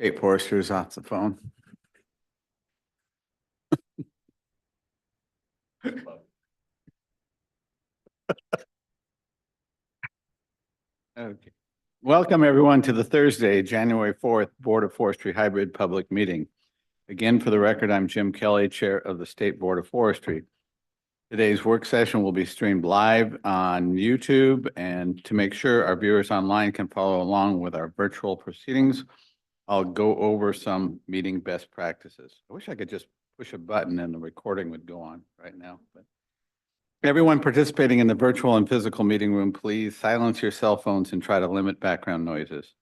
State Forestry is off the phone. Okay. Welcome everyone to the Thursday, January 4th Board of Forestry Hybrid Public Meeting. Again, for the record, I'm Jim Kelly, Chair of the State Board of Forestry. Today's work session will be streamed live on YouTube, and to make sure our viewers online can follow along with our virtual proceedings, I'll go over some meeting best practices. I wish I could just push a button and the recording would go on right now. But everyone participating in the virtual and physical meeting room, please silence your cell phones and try to limit background noises.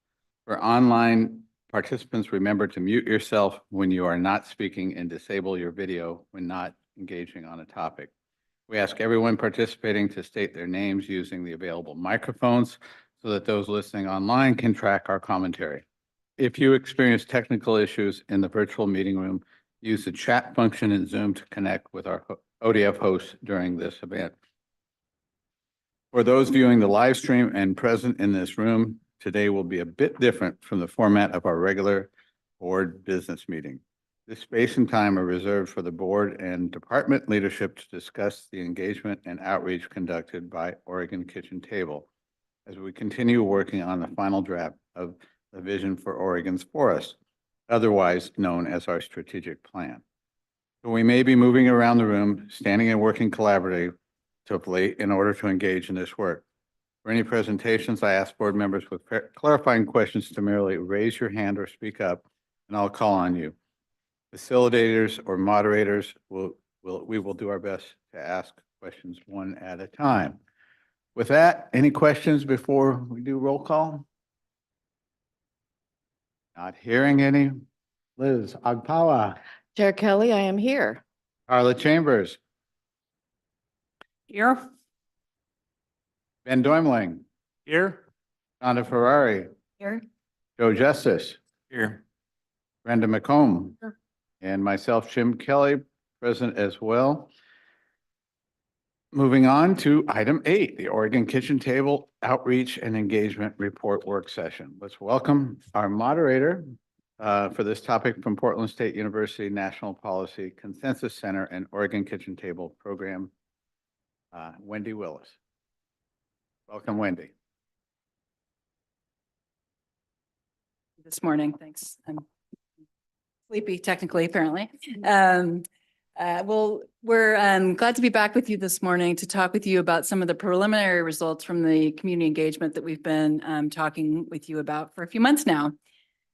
For online participants, remember to mute yourself when you are not speaking and disable your video when not engaging on a topic. We ask everyone participating to state their names using the available microphones so that those listening online can track our commentary. If you experience technical issues in the virtual meeting room, use the chat function in Zoom to connect with our ODF hosts during this event. For those viewing the live stream and present in this room, today will be a bit different from the format of our regular board business meeting. This space and time are reserved for the board and department leadership to discuss the engagement and outreach conducted by Oregon Kitchen Table as we continue working on the final draft of the vision for Oregon's forest, otherwise known as our strategic plan. So we may be moving around the room, standing and working collaboratively in order to engage in this work. For any presentations, I ask board members with clarifying questions to merely raise your hand or speak up, and I'll call on you. Facilitators or moderators we will do our best to ask questions one at a time. With that, any questions before we do roll call? Not hearing any. Liz Agpawa. Chair Kelly, I am here. Carla Chambers. Here. Ben Doimling. Here. Rhonda Ferrari. Here. Joe Justice. Here. Brenda McComb. Here. And myself, Jim Kelly, present as well. Moving on to item 8, the Oregon Kitchen Table Outreach and Engagement Report Work Session. Let's welcome our moderator for this topic from Portland State University National Policy Consensus Center and Oregon Kitchen Table Program, Wendy Willis. Welcome, Wendy. This morning, thanks. I'm sleepy technically, apparently. Well, we're glad to be back with you this morning to talk with you about some of the preliminary results from the community engagement that we've been talking with you about for a few months now.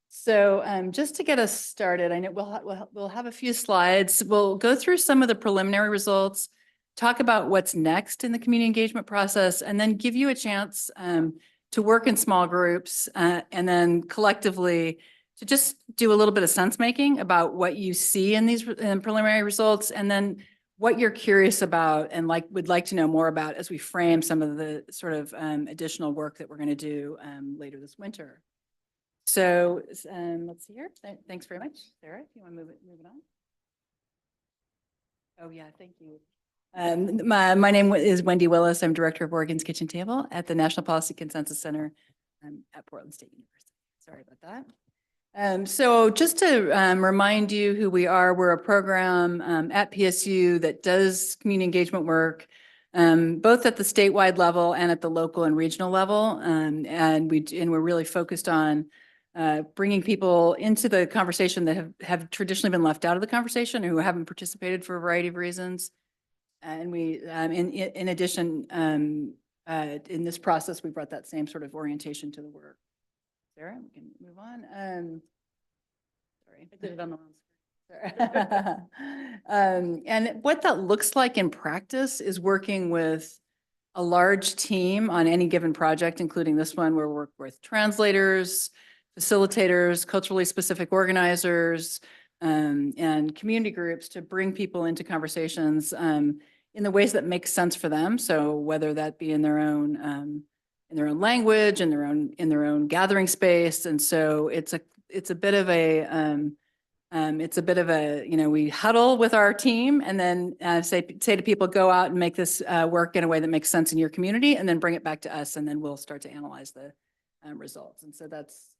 So just to get us started, I know we'll have a few slides. We'll go through some of the preliminary results, talk about what's next in the community engagement process, and then give you a chance to work in small groups and then collectively to just do a little bit of sense making about what you see in these preliminary results, and then what you're curious about and would like to know more about as we frame some of the sort of additional work that we're going to do later this winter. So let's see here. Thanks very much, Sarah. If you want to move it on. Oh yeah, thank you. My name is Wendy Willis. I'm director of Oregon's Kitchen Table at the National Policy Consensus Center at Portland State University. Sorry about that. So just to remind you who we are, we're a program at PSU that does community engagement work, both at the statewide level and at the local and regional level. And we're really focused on bringing people into the conversation that have traditionally been left out of the conversation or who haven't participated for a variety of reasons. And we, in addition, in this process, we brought that same sort of orientation to the work. Sarah, we can move on. Sorry, I did it on the wrong screen. And what that looks like in practice is working with a large team on any given project, including this one, where we work with translators, facilitators, culturally specific organizers, and community groups to bring people into conversations in the ways that make sense for them. So whether that be in their own language, in their own gathering space. And so it's a bit of a we huddle with our team and then say to people, go out and make this work in a way that makes sense in your community, and then bring it back to us, and then we'll start to analyze the results. And so that's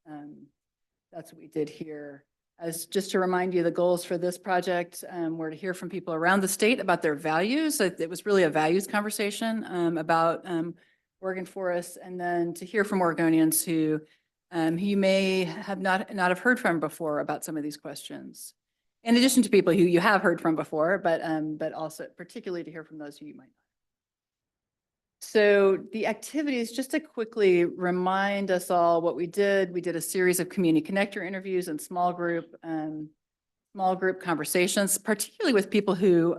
that's what we did here. As just to remind you, the goals for this project were to hear from people around the state about their values. It was really a values conversation about Oregon forests, and then to hear from Oregonians who you may have not have heard from before about some of these questions. In addition to people who you have heard from before, but also particularly to hear from those who you might not. So the activities, just to quickly remind us all what we did a series of community connector interviews and small group conversations, particularly with people who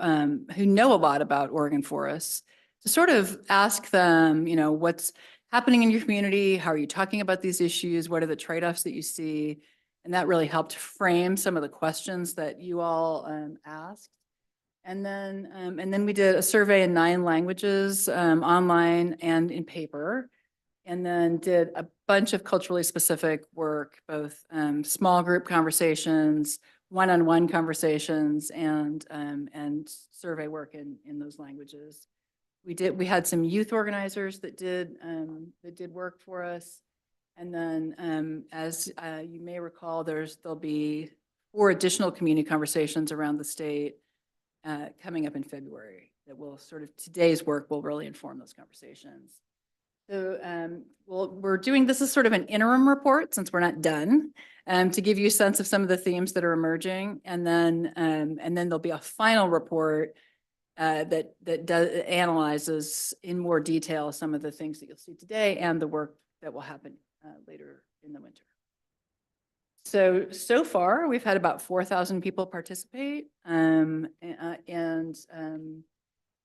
know a lot about Oregon forests, to sort of ask them, you know, what's happening in your community, how are you talking about these issues, what are the trade-offs that you see, and that really helped frame some of the questions that you all asked. And then we did a survey in 9 languages, online and in paper, and then did a bunch of culturally specific work, both small group conversations, one-on-one conversations, and survey work in those languages. We had some youth organizers that did work for us. And then as you may recall, there'll be 4 additional community conversations around the state coming up in February that will today's work will really inform those conversations. So we're doing, this is sort of an interim report since we're not done, to give you a sense of some of the themes that are emerging. And then there'll be a final report that analyzes in more detail some of the things that you'll see today and the work that will happen later in the winter. So far, we've had about 4,000 people participate, and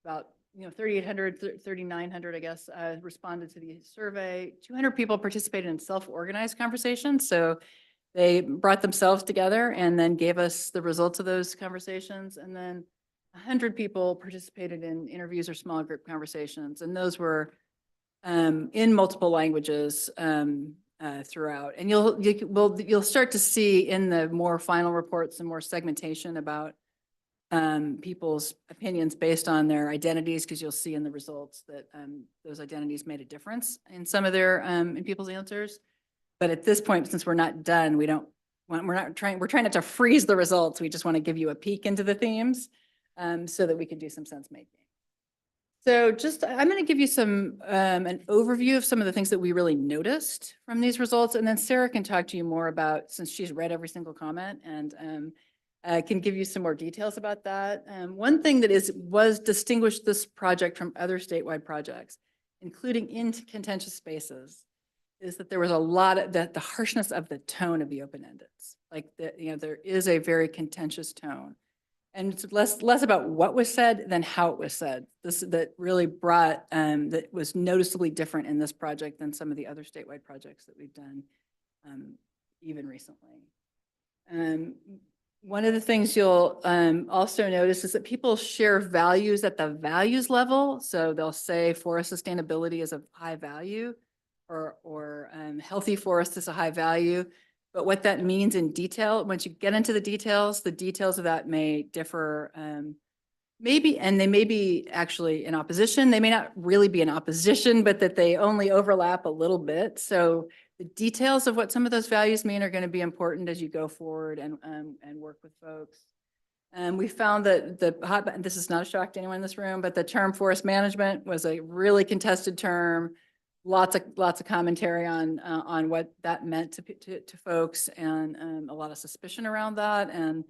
about 3,800, 3,900, I guess, responded to the survey. 200 people participated in self-organized conversations. So they brought themselves together and then gave us the results of those conversations. And then 100 people participated in interviews or small group conversations. And those were in multiple languages throughout. And you'll start to see in the more final reports some more segmentation about people's opinions based on their identities, because you'll see in the results that those identities made a difference in some of their in people's answers. But at this point, since we're not done, we're trying not to freeze the results. We just want to give you a peek into the themes so that we can do some sense making. So I'm going to give you an overview of some of the things that we really noticed from these results. And then Sarah can talk to you more about, since she's read every single comment, and can give you some more details about that. One thing that was distinguished this project from other statewide projects, including in contentious spaces, is that there was a lot of the harshness of the tone of the open-endeds. Like there is a very contentious tone. And it's less about what was said than how it was said. That really brought, that was noticeably different in this project than some of the other statewide projects that we've done even recently. One of the things you'll also notice is that people share values at the values level. So they'll say forest sustainability is of high value, or healthy forest is a high value. But what that means in detail, once you get into the details of that may differ, and they may be actually in opposition. They may not really be in opposition, but that they only overlap a little bit. So the details of what some of those values mean are going to be important as you go forward and work with folks. We found that this is not a shock to anyone in this room, but the term forest management was a really contested term. Lots of commentary on what that meant to folks, and a lot of suspicion around that. And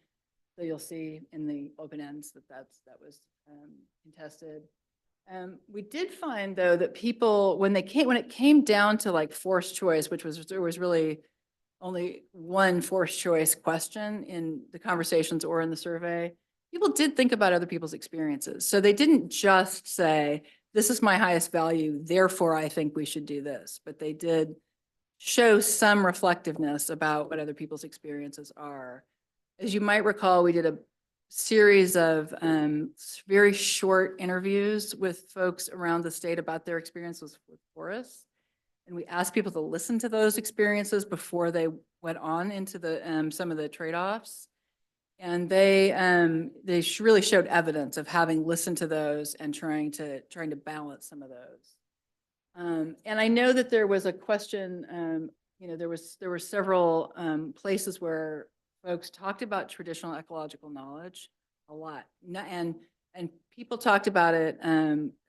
so you'll see in the open ends that was contested. We did find though that people, when it came down to like forced choice, there was really only one forced choice question in the conversations or in the survey, people did think about other people's experiences. So they didn't just say, this is my highest value, therefore I think we should do this. But they did show some reflectiveness about what other people's experiences are. As you might recall, we did a series of very short interviews with folks around the state about their experiences with forests. And we asked people to listen to those experiences before they went on into some of the trade-offs. And they really showed evidence of having listened to those and trying to balance some of those. And I know that there was a question, there were several places where folks talked about traditional ecological knowledge a lot. And people talked about it,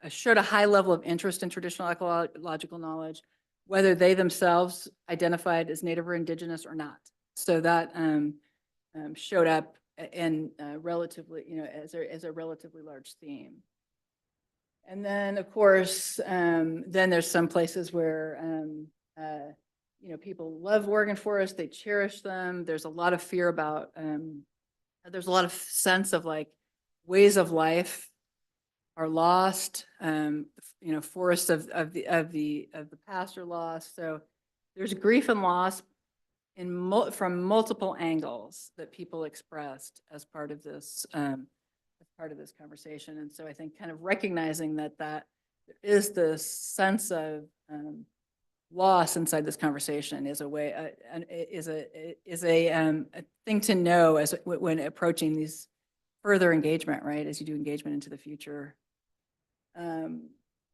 showed a high level of interest in traditional ecological knowledge, whether they themselves identified as Native or Indigenous or not. So that showed up in relatively, as a relatively large theme. And then, of course, then there's some places where, people love Oregon forests, they cherish them. There's a lot of fear about, there's a lot of sense of like ways of life are lost. Forests of the past are lost. So there's grief and loss from multiple angles that people expressed as part of this conversation. And so I think kind of recognizing that there is this sense of loss inside this conversation is a way is a thing to know as when approaching these further engagement, right? As you do engagement into the future. And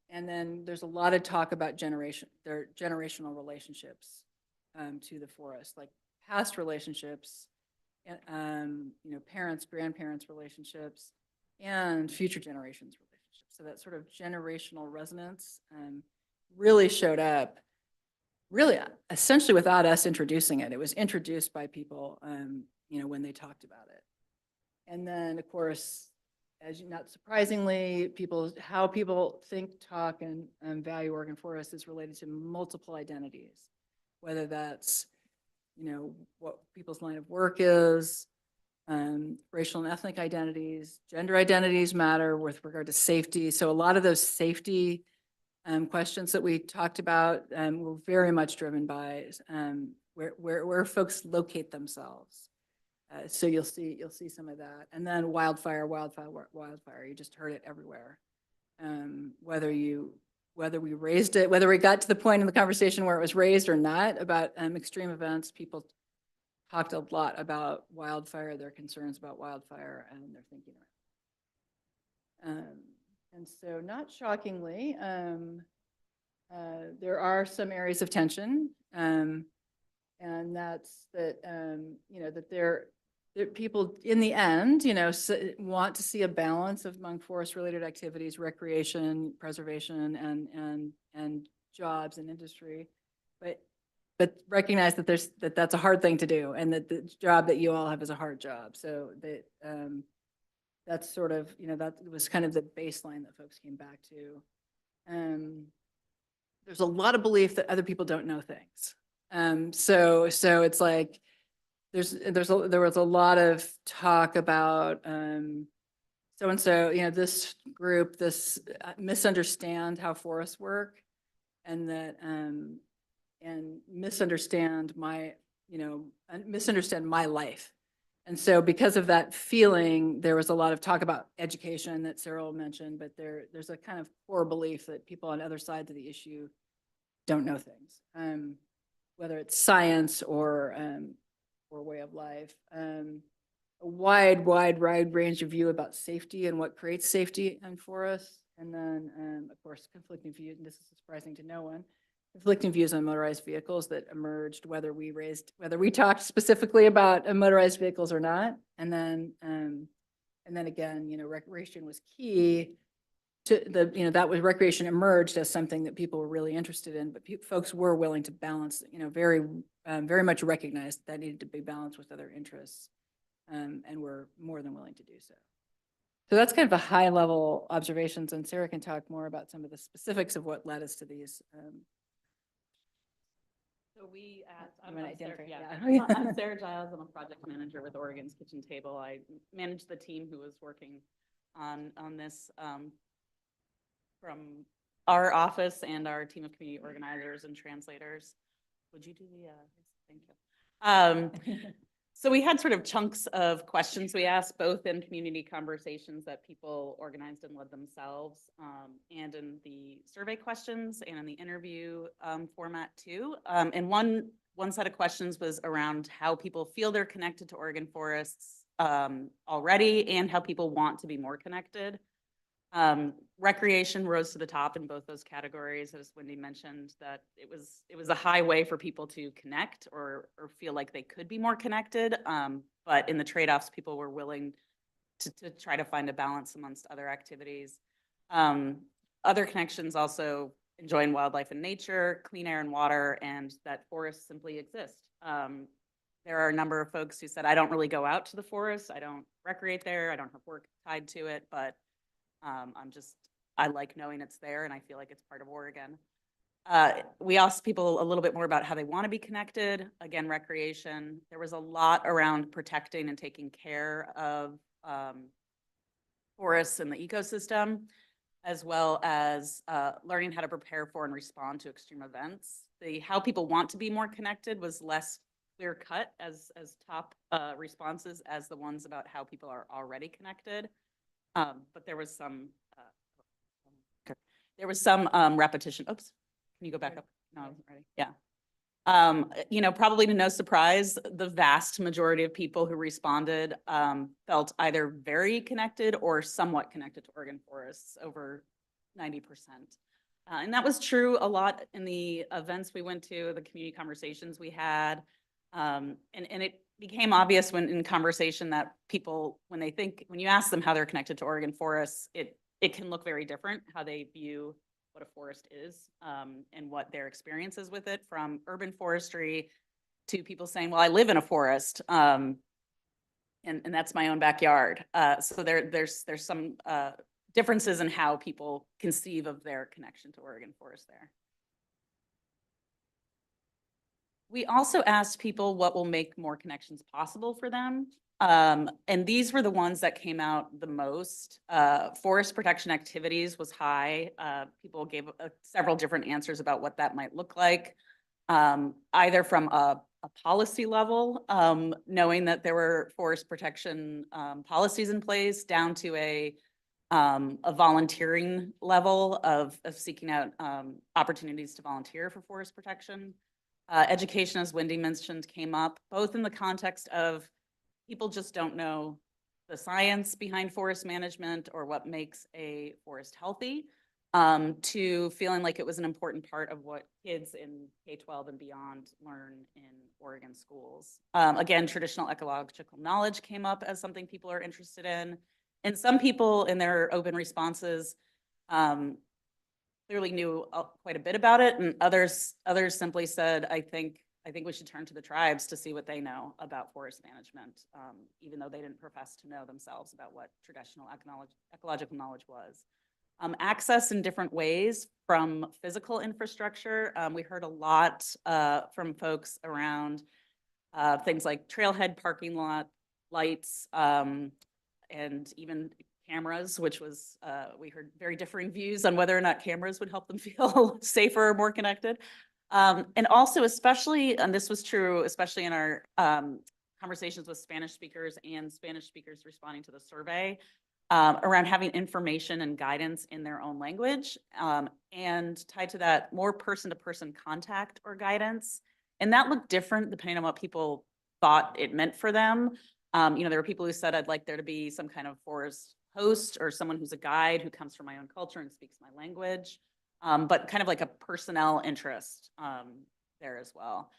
then there's a lot of talk about their generational relationships to the forest, like past relationships, parents, grandparents relationships, and future generations relationships. So that sort of generational resonance really showed up, really essentially without us introducing it. It was introduced by people, when they talked about it. And then, of course, not surprisingly, how people think, talk, and value Oregon forests is related to multiple identities, whether that's, what people's line of work is, racial and ethnic identities, gender identities matter with regard to safety. So a lot of those safety questions that we talked about were very much driven by where folks locate themselves. So you'll see some of that. And then wildfire, you just heard it everywhere. Whether we raised it, whether we got to the point in the conversation where it was raised or not about extreme events, people talked a lot about wildfire, their concerns about wildfire, and their thinking around it. And so not shockingly, there are some areas of tension, and that's that, that people in the end, want to see a balance among forest-related activities, recreation, preservation, and jobs and industry, but recognize that that's a hard thing to do, and that the job that you all have is a hard job. So that that's sort of, that was kind of the baseline that folks came back to. There's a lot of belief that other people don't know things. So it's like there was a lot of talk about so-and-so, this group, misunderstand how forests work, and that and misunderstand my life. And so because of that feeling, there was a lot of talk about education that Cyril mentioned, but there's a kind of core belief that people on other sides of the issue don't know things, whether it's science or way of life. A wide range of view about safety and what creates safety in forests. And then, of course, conflicting views, and this is surprising to no one, conflicting views on motorized vehicles that emerged, whether we talked specifically about motorized vehicles or not. And then again, recreation was key to that was recreation emerged as something that people were really interested in, but folks were willing to balance, very much recognized that needed to be balanced with other interests, and were more than willing to do so. So that's kind of a high level observations, and Sarah can talk more about some of the specifics of what led us to these. So we I'm Sarah, yeah. I'm Sarah Giles. I'm a project manager with Oregon's Kitchen Table. I manage the team who was working on this from our office and our team of community organizers and translators. Would you do the thank you. So we had sort of chunks of questions we asked, both in community conversations that people organized and led themselves, and in the survey questions and in the interview format too. And one set of questions was around how people feel they're connected to Oregon forests already, and how people want to be more connected. recreation rose to the top in both those categories, as Wendy mentioned, that it was a high way for people to connect or feel like they could be more connected. But in the trade-offs, people were willing to try to find a balance amongst other activities. Other connections also enjoying wildlife and nature, clean air and water, and that forests simply exist. There are a number of folks who said, I don't really go out to the forest, I don't recreate there, I don't have work tied to it, but I like knowing it's there and I feel like it's part of Oregon. We asked people a little bit more about how they want to be connected. Again, recreation. There was a lot around protecting and taking care of forests and the ecosystem, as well as learning how to prepare for and respond to extreme events. How people want to be more connected was less clear cut as top responses as the ones about how people are already connected. But there was some repetition. Oops, can you go back up? No, I wasn't ready. Yeah. Probably to no surprise, the vast majority of people who responded felt either very connected or somewhat connected to Oregon forests, over 90%. And that was true a lot in the events we went to, the community conversations we had. And it became obvious in conversation that people, when you ask them how they're connected to Oregon forests, it can look very different how they view what a forest is and what their experience is with it, from urban forestry to people saying, well, I live in a forest and that's my own backyard. So there's some differences in how people conceive of their connection to Oregon forest there. We also asked people what will make more connections possible for them. And these were the ones that came out the most. Forest protection activities was high. People gave several different answers about what that might look like, either from a policy level, knowing that there were forest protection policies in place, down to a volunteering level of seeking out opportunities to volunteer for forest protection. Education, as Wendy mentioned, came up both in the context of people just don't know the science behind forest management or what makes a forest healthy, to feeling like it was an important part of what kids in K-12 and beyond learn in Oregon schools. Again, traditional ecological knowledge came up as something people are interested in. And some people in their open responses clearly knew quite a bit about it, and others simply said, I think we should turn to the tribes to see what they know about forest management, even though they didn't profess to know themselves about what traditional ecological knowledge was. Access in different ways, from physical infrastructure. We heard a lot from folks around things like trailhead, parking lot, lights, and even cameras, which was, we heard very differing views on whether or not cameras would help them feel safer or more connected. And also, especially, and this was true, especially in our conversations with Spanish speakers and Spanish speakers responding to the survey, around having information and guidance in their own language, and tied to that, more person-to-person contact or guidance. And that looked different depending on what people thought it meant for them. There were people who said, I'd like there to be some kind of forest host or someone who's a guide who comes from my own culture and speaks my language, but kind of like a personnel interest there as well.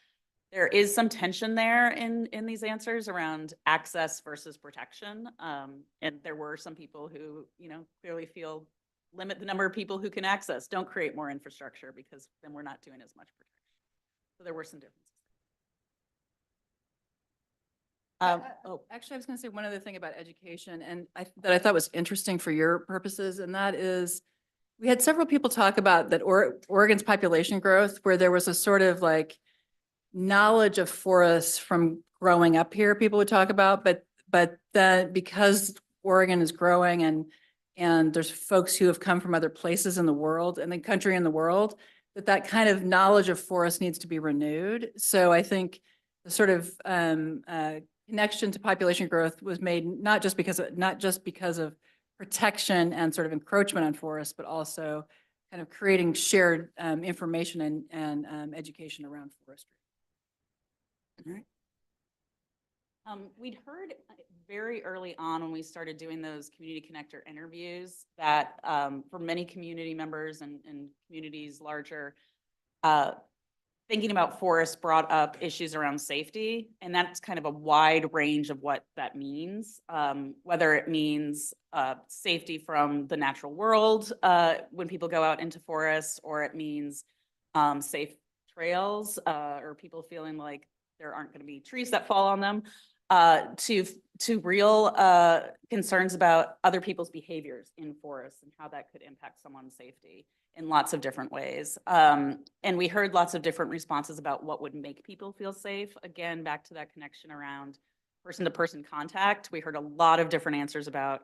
There is some tension there in these answers around access versus protection. And there were some people who, clearly feel limit the number of people who can access, don't create more infrastructure, because then we're not doing as much protection. So there were some differences. Actually, I was going to say one other thing about education, and that I thought was interesting for your purposes, and that is, we had several people talk about that Oregon's population growth, where there was a sort of like knowledge of forests from growing up here, people would talk about, but that because Oregon is growing and there's folks who have come from other places in the world and the country and the world, that kind of knowledge of forests needs to be renewed. So I think the sort of connection to population growth was made not just because of protection and sort of encroachment on forests, but also kind of creating shared information and education around forestry. All right. We'd heard very early on when we started doing those community connector interviews that for many community members and communities larger, thinking about forests brought up issues around safety, and that's kind of a wide range of what that means. Whether it means safety from the natural world when people go out into forests, or it means safe trails or people feeling like there aren't going to be trees that fall on them, to real concerns about other people's behaviors in forests and how that could impact someone's safety in lots of different ways. And we heard lots of different responses about what would make people feel safe. Again, back to that connection around person-to-person contact. We heard a lot of different answers about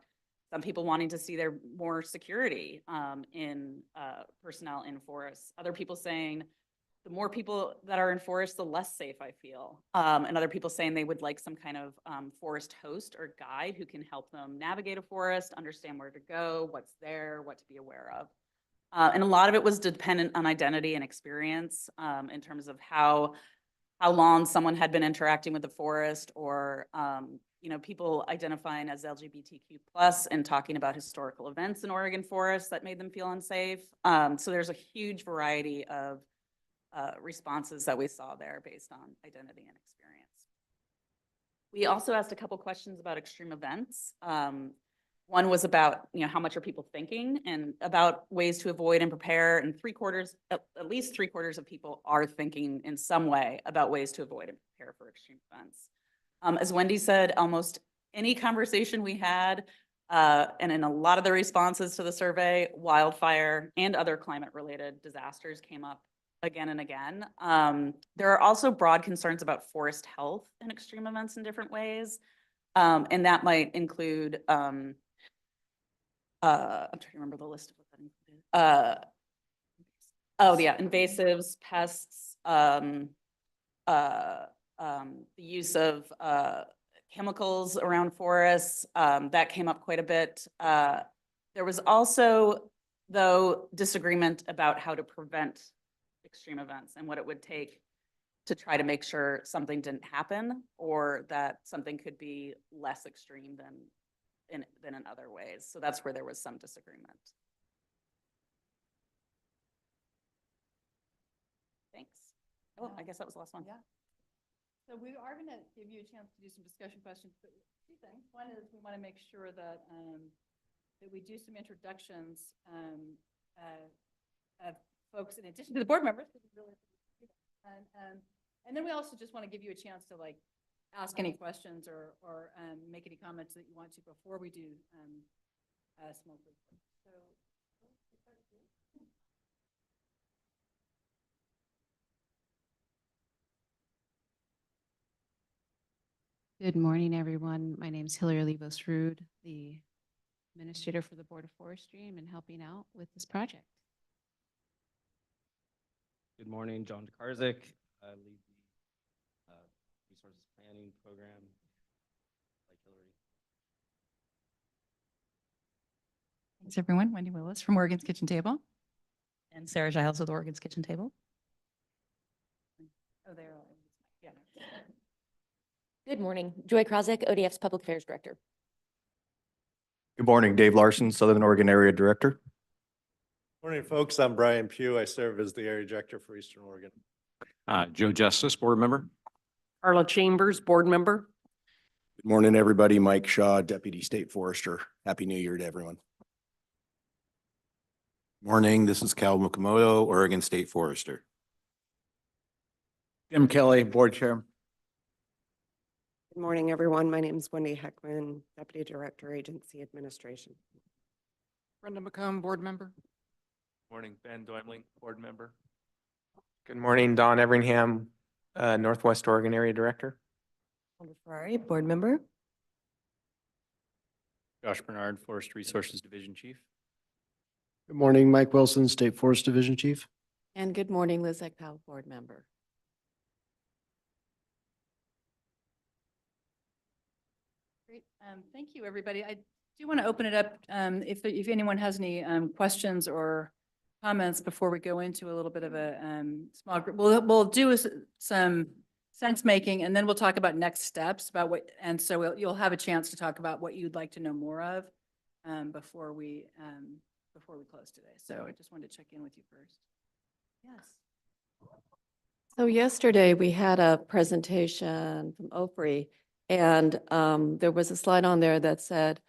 some people wanting to see there more security in personnel in forests. Other people saying, the more people that are in forests, the less safe I feel. And other people saying they would like some kind of forest host or guide who can help them navigate a forest, understand where to go, what's there, what to be aware of. And a lot of it was dependent on identity and experience in terms of how long someone had been interacting with the forest, or people identifying as LGBTQ+ and talking about historical events in Oregon forests that made them feel unsafe. So there's a huge variety of responses that we saw there based on identity and experience. We also asked a couple questions about extreme events. One was about, how much are people thinking and about ways to avoid and prepare, and at least three quarters of people are thinking in some way about ways to avoid and prepare for extreme events. As Wendy said, almost any conversation we had, and in a lot of the responses to the survey, wildfire and other climate-related disasters came up again and again. There are also broad concerns about forest health and extreme events in different ways. And that might include, I'm trying to remember the list of what that included. Invasives, pests, the use of chemicals around forests, that came up quite a bit. There was also, though, disagreement about how to prevent extreme events and what it would take to try to make sure something didn't happen, or that something could be less extreme than in other ways. So that's where there was some disagreement. Thanks. Oh, I guess that was the last one. Yeah. So we are going to give you a chance to do some discussion questions, but two things. One is we want to make sure that that we do some introductions of folks in addition to the board members. And then we also just want to give you a chance to ask any questions or make any comments that you want to before we do a small group. So. Good morning, everyone. My name is Hilary Levos-Rude, the administrator for the Board of Forestry. I'm helping out with this project. Good morning, John DeKarzik. I lead the resources planning program, like Hillary. Thanks, everyone. Wendy Willis from Oregon's Kitchen Table. And Sarah Giles with Oregon's Kitchen Table. Oh, there. Yeah. Good morning. Joy Krozek, ODF's Public Affairs Director. Good morning, Dave Larson, Southern Oregon Area Director. Morning, folks. I'm Brian Pugh. I serve as the Area Director for Eastern Oregon. Joe Justice, board member. Carla Chambers, board member. Good morning, everybody. Mike Shaw, Deputy State Forester. Happy New Year to everyone. Morning, this is Cal Mukamoto, Oregon State Forester. Jim Kelly, board chair. Good morning, everyone. My name is Wendy Heckman, Deputy Director, Agency Administration. Brenda McComb, board member. Morning, Ben Doimling, board member. Good morning, Don Everingham, Northwest Oregon Area Director. Alder Ferrari, board member. Josh Bernard, Forest Resources Division Chief. Good morning, Mike Wilson, State Forest Division Chief. And good morning, Liz Eckpal, board member. Great. Thank you, everybody. I do want to open it up if anyone has any questions or comments before we go into a little bit of a small group. We'll do some sense making, and then we'll talk about next steps about what, and so you'll have a chance to talk about what you'd like to know more of before we close today. So I just wanted to check in with you first. Yes. So yesterday, we had a presentation from Opry, and there was a slide on there that said,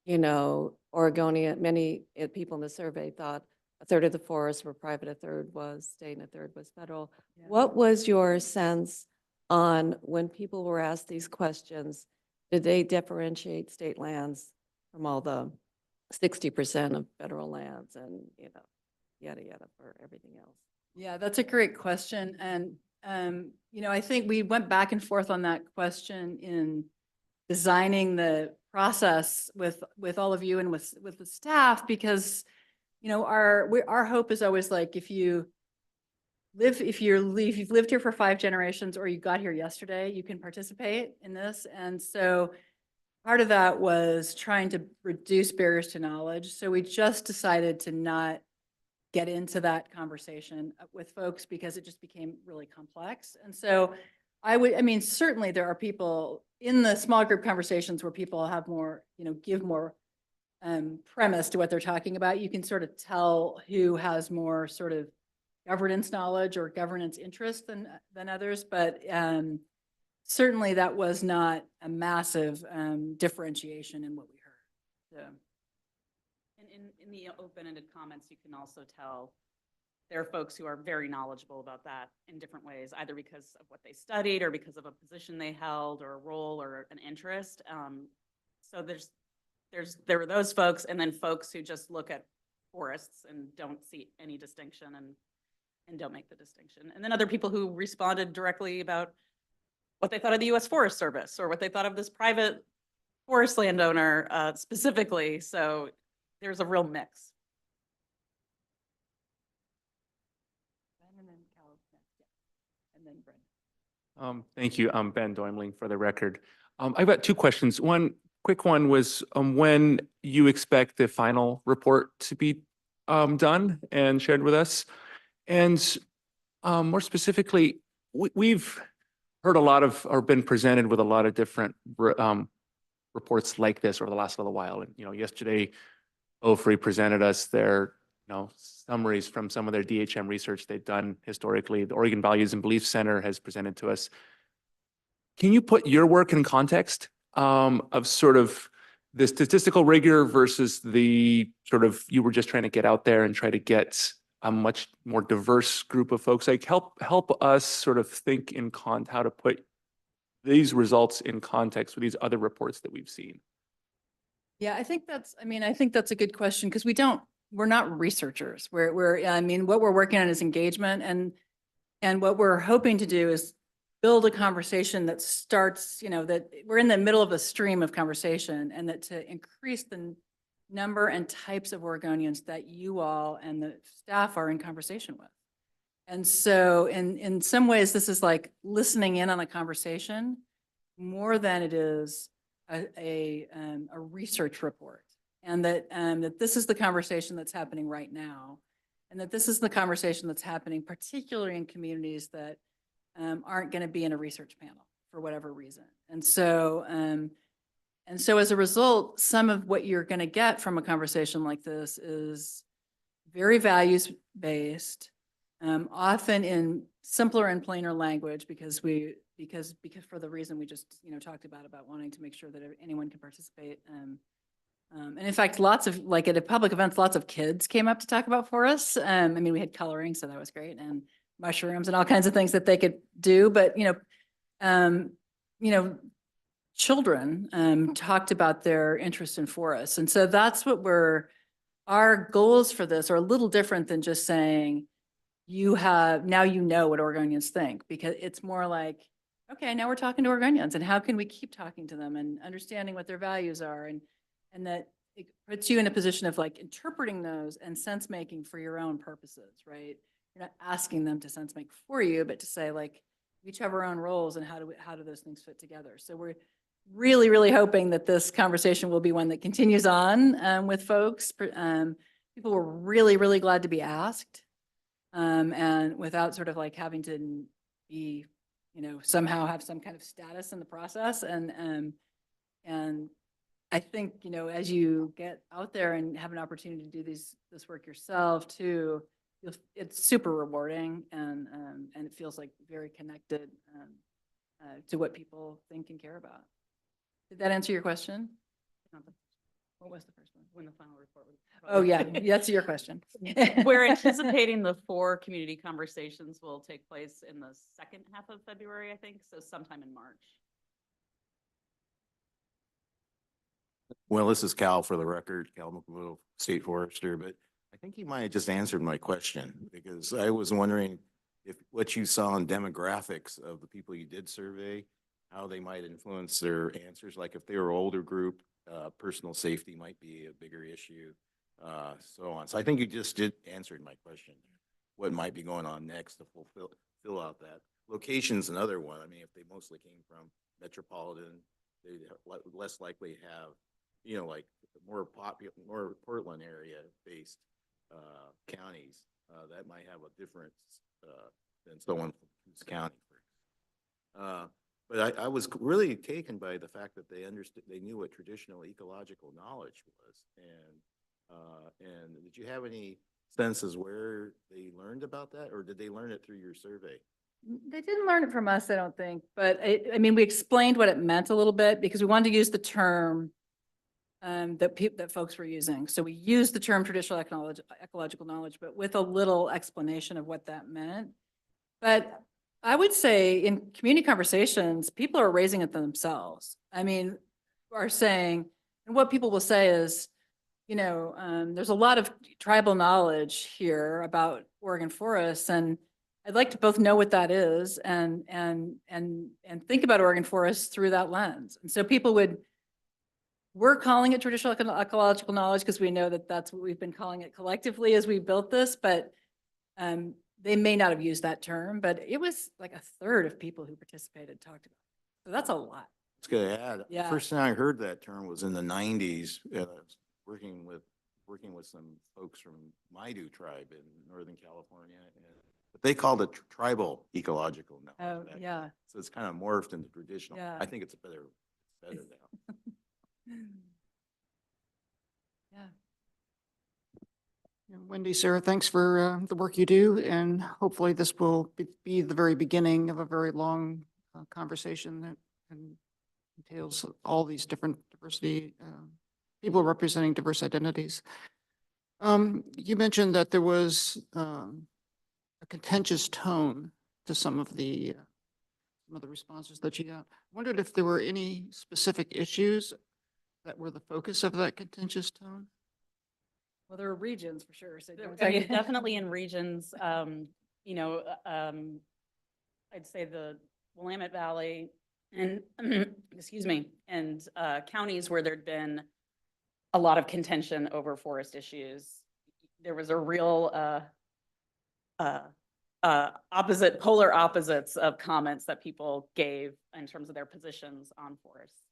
you know, Oregonian, many people in the survey thought a third of the forests were private, a third was state, and a third was federal. Yeah. What was your sense on when people were asked these questions? Did they differentiate state lands from all the 60% of federal lands and, you know, yada, yada for everything else? Yeah, that's a great question. And, you know, I think we went back and forth on that question in designing the process with all of you and with the staff, because, you know, our hope is always like, if you've lived here for 5 generations or you got here yesterday, you can participate in this. And so part of that was trying to reduce barriers to knowledge. So we just decided to not get into that conversation with folks because it just became really complex. And so I mean, certainly there are people in the small group conversations where people have more, you know, give more premise to what they're talking about. You can sort of tell who has more sort of governance knowledge or governance interest than others. But certainly that was not a massive differentiation in what we heard. So. And in the open-ended comments, you can also tell there are folks who are very knowledgeable about that in different ways, either because of what they studied or because of a position they held or a role or an interest. So there were those folks, and then folks who just look at forests and don't see any distinction and don't make the distinction. And then other people who responded directly about what they thought of the U.S. Forest Service or what they thought of this private forest landowner specifically. So there's a real mix. And then Cal next, yeah. And then Brenda. Thank you. I'm Ben Doimling for the record. I've got 2 questions. One quick one was when you expect the final report to be done and shared with us. And more specifically, we've heard a lot of, or been presented with a lot of different reports like this over the last little while. And, you know, yesterday, Opry presented us their, you know, summaries from some of their DHM research they've done historically. The Oregon Values and Beliefs Center has presented to us. Can you put your work in context of sort of the statistical rigor versus the sort of, you were just trying to get out there and try to get a much more diverse group of folks? Like help us sort of think in how to put these results in context with these other reports that we've seen. Yeah, I think that's a good question, because we're not researchers. I mean, what we're working on is engagement, and what we're hoping to do is build a conversation that starts, you know, that we're in the middle of a stream of conversation, and that to increase the number and types of Oregonians that you all and the staff are in conversation with. And so in some ways, this is like listening in on a conversation more than it is a research report, and that this is the conversation that's happening right now, and that this is the conversation that's happening particularly in communities that aren't going to be in a research panel for whatever reason. And so as a result, some of what you're going to get from a conversation like this is very values-based, often in simpler and plainer language, because for the reason we just, you know, talked about wanting to make sure that anyone can participate. And in fact, like at public events, lots of kids came up to talk about forests. I mean, we had coloring, so that was great, and mushrooms and all kinds of things that they could do. But, you know, children talked about their interest in forests. And so that's what our goals for this are a little different than just saying, now you know what Oregonians think, because it's more like, okay, now we're talking to Oregonians, and how can we keep talking to them and understanding what their values are, and that it puts you in a position of like interpreting those and sense making for your own purposes, right? You're not asking them to sense make for you, but to say like, we each have our own roles, and how do those things fit together? So we're really, really hoping that this conversation will be one that continues on with folks. People were really, really glad to be asked, and without sort of like having to be somehow have some kind of status in the process. And I think, as you get out there and have an opportunity to do this work yourself too, it's super rewarding and it feels like very connected to what people think and care about. Did that answer your question? What was the first one? When the final report was. Oh, yeah, that's your question. We're anticipating the 4 community conversations will take place in the second half of February, I think, so sometime in March. Well, this is Cal for the record, Cal McMood, State Forester, but I think you might have just answered my question because I was wondering if what you saw in demographics of the people you did survey, how they might influence their answers. Like if they were older group, personal safety might be a bigger issue, so on. So I think you just answered my question. What might be going on next to fill out that. Location's another one. I mean, if they mostly came from metropolitan, they less likely have, like more Portland area based counties that might have a difference than someone from Coos County. But I was really taken by the fact that they knew what traditional ecological knowledge was, and did you have any senses where they learned about that, or did they learn it through your survey? They didn't learn it from us, I don't think, but I mean, we explained what it meant a little bit because we wanted to use the term that folks were using. So we used the term traditional ecological knowledge, but with a little explanation of what that meant. But I would say in community conversations, people are raising it themselves. I mean, are saying, and what people will say is, there's a lot of tribal knowledge here about Oregon forests, and I'd like to both know what that is and think about Oregon forests through that lens. And so we're calling it traditional ecological knowledge because we know that that's what we've been calling it collectively as we built this, but they may not have used that term, but it was like 1/3 of people who participated talked about it. So that's a lot. It's good to add. Yeah. First time I heard that term was in the 90s. Working with some folks from Maidu tribe in Northern California, but they called it tribal ecological knowledge. Oh, yeah. So it's kind of morphed into traditional. Yeah. I think it's better now. Yeah. Wendy, Sarah, thanks for the work you do, and hopefully this will be the very beginning of a very long conversation that entails all these different diversity, people representing diverse identities. You mentioned that there was a contentious tone to some of the responses that you got. I wondered if there were any specific issues that were the focus of that contentious tone? Well, there are regions for sure. So I mean, definitely in regions, I'd say the Willamette Valley and, excuse me, and counties where there'd been a lot of contention over forest issues. There was a real polar opposites of comments that people gave in terms of their positions on forests.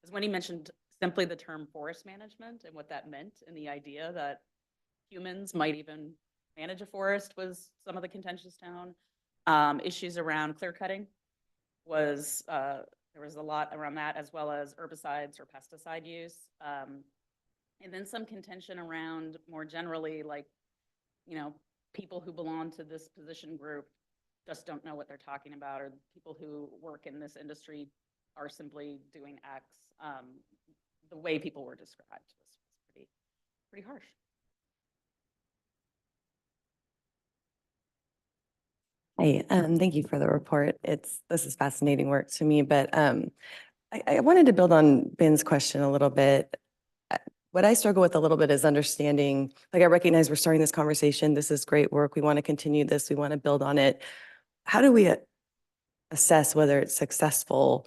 As Wendy mentioned, simply the term forest management and what that meant, and the idea that humans might even manage a forest was some of the contentious tone. Issues around clear cutting was, there was a lot around that, as well as herbicides or pesticide use. And then some contention around more generally, like, people who belong to this position group just don't know what they're talking about, or people who work in this industry are simply doing X. The way people were described was pretty harsh. Hey, thank you for the report. This is fascinating work to me, but I wanted to build on Ben's question a little bit. What I struggle with a little bit is understanding, like I recognize we're starting this conversation. This is great work. We want to continue this. We want to build on it. How do we assess whether it's successful?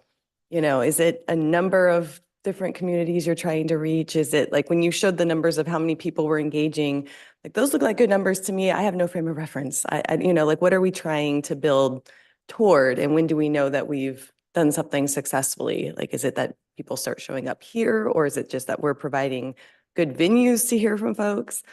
Is it a number of different communities you're trying to reach? Is it like when you showed the numbers of how many people were engaging, like those look like good numbers to me. I have no frame of reference. Like what are we trying to build toward? And when do we know that we've done something successfully? Like, is it that people start showing up here, or is it just that we're providing good venues to hear from folks?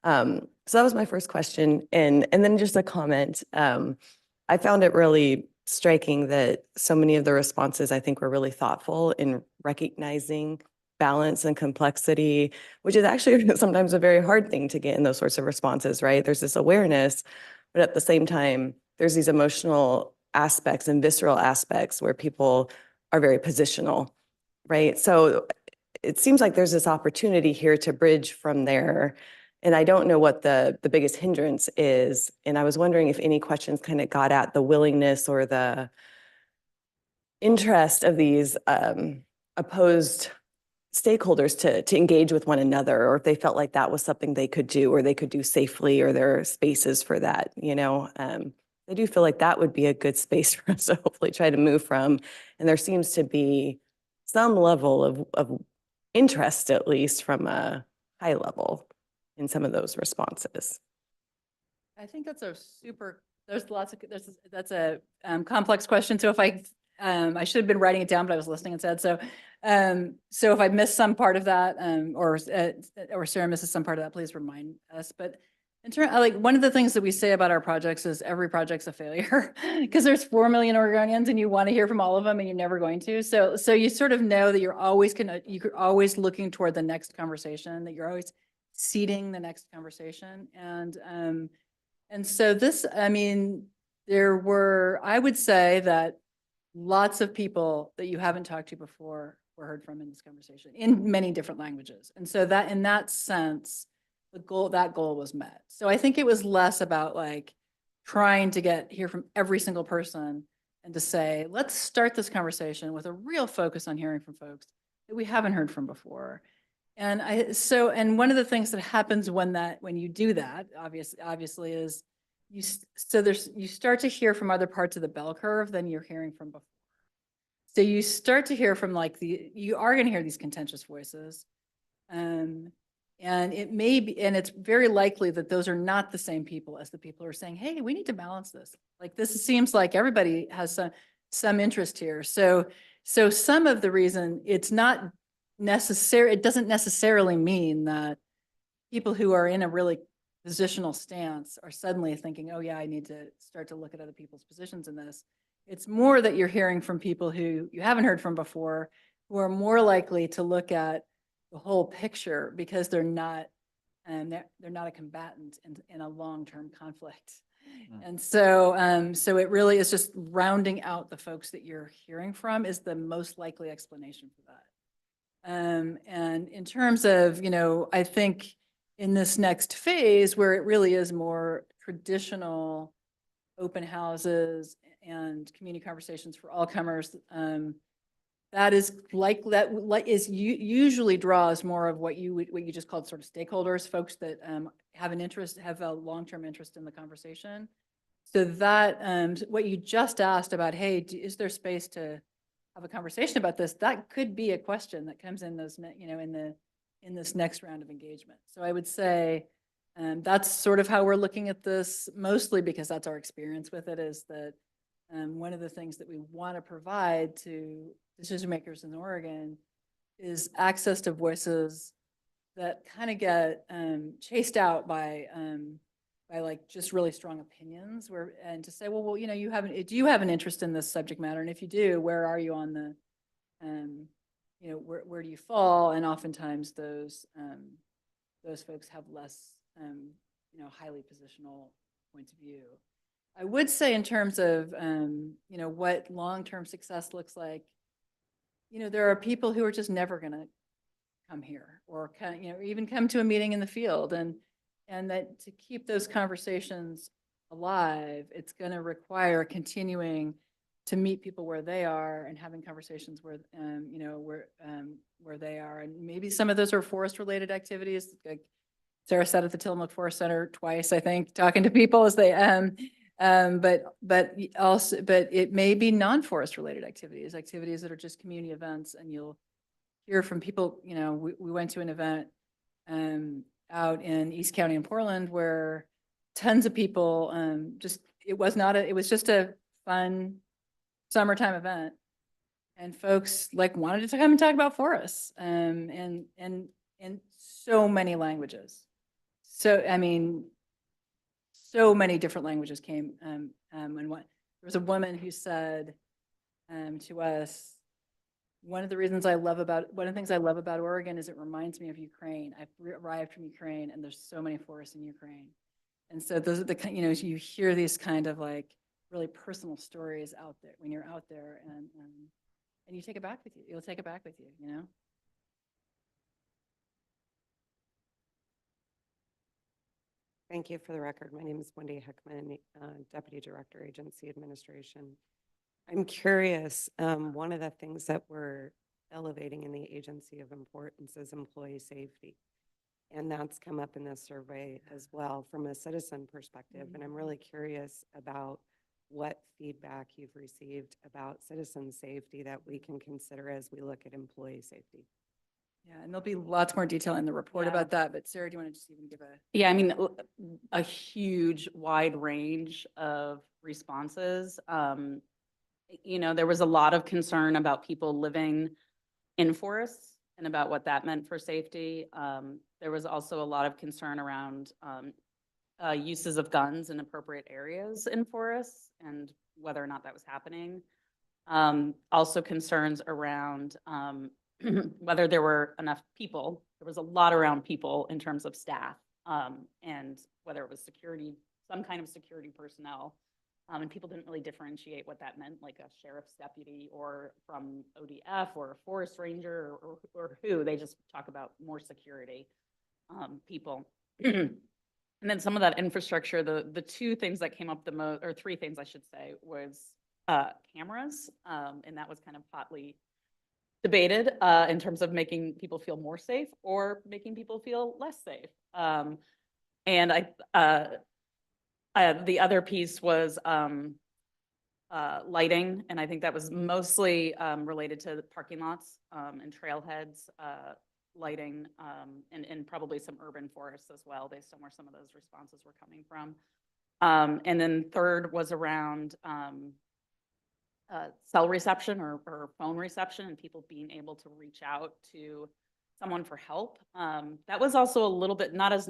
So that was my first question. And then just a comment. I found it really striking that so many of the responses, I think, were really thoughtful in recognizing balance and complexity, which is actually sometimes a very hard thing to get in those sorts of responses, right? There's this awareness, but at the same time, there's these emotional aspects and visceral aspects where people are very positional, right? So it seems like there's this opportunity here to bridge from there. And I don't know what the biggest hindrance is. And I was wondering if any questions kind of got at the willingness or the interest of these opposed stakeholders to engage with one another, or if they felt like that was something they could do or they could do safely, or there are spaces for that, you know. I do feel like that would be a good space for us to hopefully try to move from. And there seems to be some level of interest, at least from a high level, in some of those responses. I think that's that's a complex question. So if I should have been writing it down, but I was listening instead. So if I missed some part of that, or Sarah misses some part of that, please remind us. But in terms, like, one of the things that we say about our projects is every project's a failure because there's 4 million Oregonians and you want to hear from all of them and you're never going to. So you sort of know that you're always looking toward the next conversation, that you're always seeding the next conversation. And so this, I mean, I would say that lots of people that you haven't talked to before were heard from in this conversation in many different languages. And so that, in that sense, that goal was met. So I think it was less about like trying to hear from every single person and to say, let's start this conversation with a real focus on hearing from folks that we haven't heard from before. And one of the things that happens when you do that, obviously is you start to hear from other parts of the bell curve than you're hearing from before. So you start to hear from you are going to hear these contentious voices. And it's very likely that those are not the same people as the people who are saying, hey, we need to balance this. Like, this seems like everybody has some interest here. So some of the reason it doesn't necessarily mean that people who are in a really positional stance are suddenly thinking, oh yeah, I need to start to look at other people's positions in this. It's more that you're hearing from people who you haven't heard from before, who are more likely to look at the whole picture because they're not a combatant in a long-term conflict. And so it really is just rounding out the folks that you're hearing from is the most likely explanation for that. And in terms of, I think in this next phase where it really is more traditional open houses and community conversations for all comers, usually draws more of what you just called sort of stakeholders, folks that have a long-term interest in the conversation. So that what you just asked about, hey, is there space to have a conversation about this? That could be a question that comes in those, in this next round of engagement. So I would say that's sort of how we're looking at this, mostly because that's our experience with it, is that one of the things that we want to provide to decision makers in Oregon is access to voices that kind of get chased out by like just really strong opinions, and to say, well, do you have an interest in this subject matter? And if you do, where are you on the, where do you fall? And oftentimes those folks have less, highly positional points of view. I would say in terms of, what long-term success looks like, there are people who are just never going to come here or even come to a meeting in the field, and that to keep those conversations alive, it's going to require continuing to meet people where they are and having conversations where they are. And maybe some of those are forest-related activities. Like Sarah said at the Tillamook Forest Center twice, I think, talking to people as they but it may be non-forest related activities that are just community events, and you'll hear from people. We went to an event out in East County in Portland where tons of people it was just a fun summertime event, and folks wanted to come and talk about forests and in so many languages. So I mean, so many different languages came and there was a woman who said to us, one of the things I love about Oregon is it reminds me of Ukraine. I've arrived from Ukraine and there's so many forests in Ukraine. And so those are the, you hear these kind of like really personal stories out there when you're out there and you take it back with you. You'll take it back with you, you know? Thank you for the record. My name is Wendy Heckman, Deputy Director, Agency Administration. I'm curious, one of the things that we're elevating in the agency of importance is employee safety. And that's come up in this survey as well from a citizen perspective. And I'm really curious about what feedback you've received about citizen safety that we can consider as we look at employee safety. Yeah, and there'll be lots more detail in the report Yeah. about that, but Sarah, do you want to just even give a? Yeah, I mean, a huge wide range of responses. You know, there was a lot of concern about people living in forests and about what that meant for safety. There was also a lot of concern around uses of guns in appropriate areas in forests and whether or not that was happening. Also concerns around whether there were enough people. There was a lot around people in terms of staff, and whether it was security, some kind of security personnel. And people didn't really differentiate what that meant, like a sheriff's deputy or from ODF or a forest ranger or who. They just talk about more security people. And then some of that infrastructure, the two things that came up the most, or three things I should say, was cameras. And that was kind of hotly debated in terms of making people feel more safe or making people feel less safe. And the other piece was lighting, and I think that was mostly related to the parking lots and trailheads, lighting, and probably some urban forests as well, based on where some of those responses were coming from. And then third was around cell reception or phone reception and people being able to reach out to someone for help. That was also a little bit not as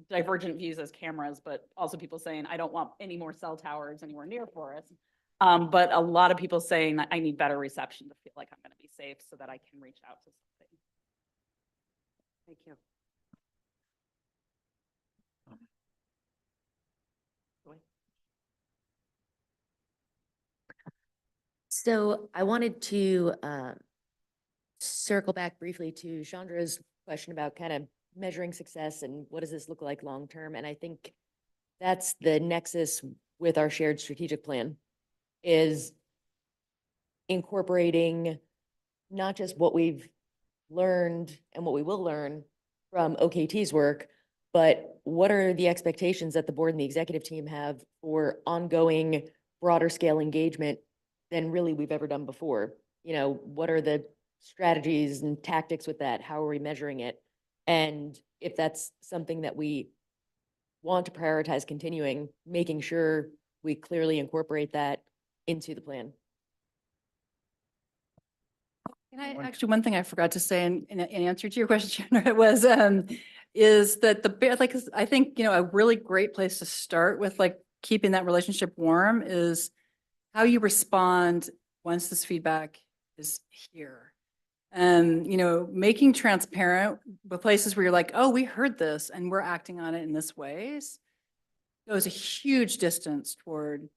divergent views as cameras, but also people saying, I don't want any more cell towers anywhere near forests. But a lot of people saying that I need better reception to feel like I'm going to be safe so that I can reach out to something. Thank you. So I wanted to circle back briefly to Chandra's question about kind of measuring success and what does this look like long term? And I think that's the nexus with our shared strategic plan, is incorporating not just what we've learned and what we will learn from OKT's work, but what are the expectations that the board and the executive team have for ongoing broader scale engagement than really we've ever done before? You know, what are the strategies and tactics with that? How are we measuring it? And if that's something that we want to prioritize continuing, making sure we clearly incorporate that into the plan. And actually, one thing I forgot to say in answer to your question, Chandra, was is that I think, you know, a really great place to start with like keeping that relationship warm is how you respond once this feedback is here. You know, making transparent the places where you're like, oh, we heard this and we're acting on it in this ways goes a huge distance toward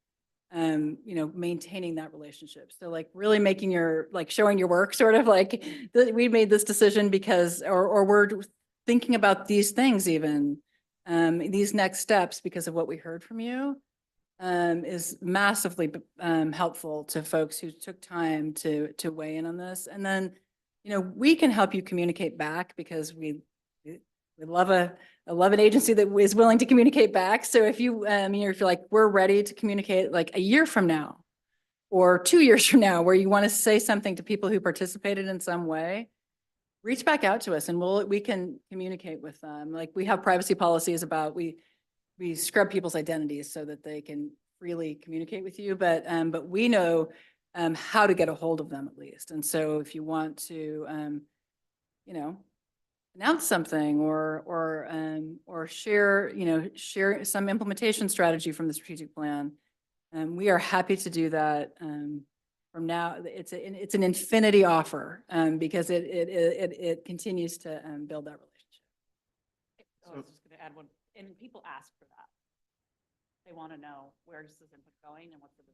you know, maintaining that relationship. So like really making showing your work, sort of like we made this decision because, or we're thinking about these things even, these next steps because of what we heard from you, is massively helpful to folks who took time to weigh in on this. And then, you know, we can help you communicate back because we love an agency that is willing to communicate back. So if you, if you're like, we're ready to communicate like a year from now or 2 years from now, where you want to say something to people who participated in some way, reach back out to us and we can communicate with them. Like we have privacy policies about, we scrub people's identities so that they can freely communicate with you, but we know how to get a hold of them at least. And so if you want to, you know, announce something or share, you know, share some implementation strategy from the strategic plan, We are happy to do that. From now, it's an infinity offer, because it continues to, build that relationship. I was just gonna add one, and people ask for that. They want to know where's this input going and what's the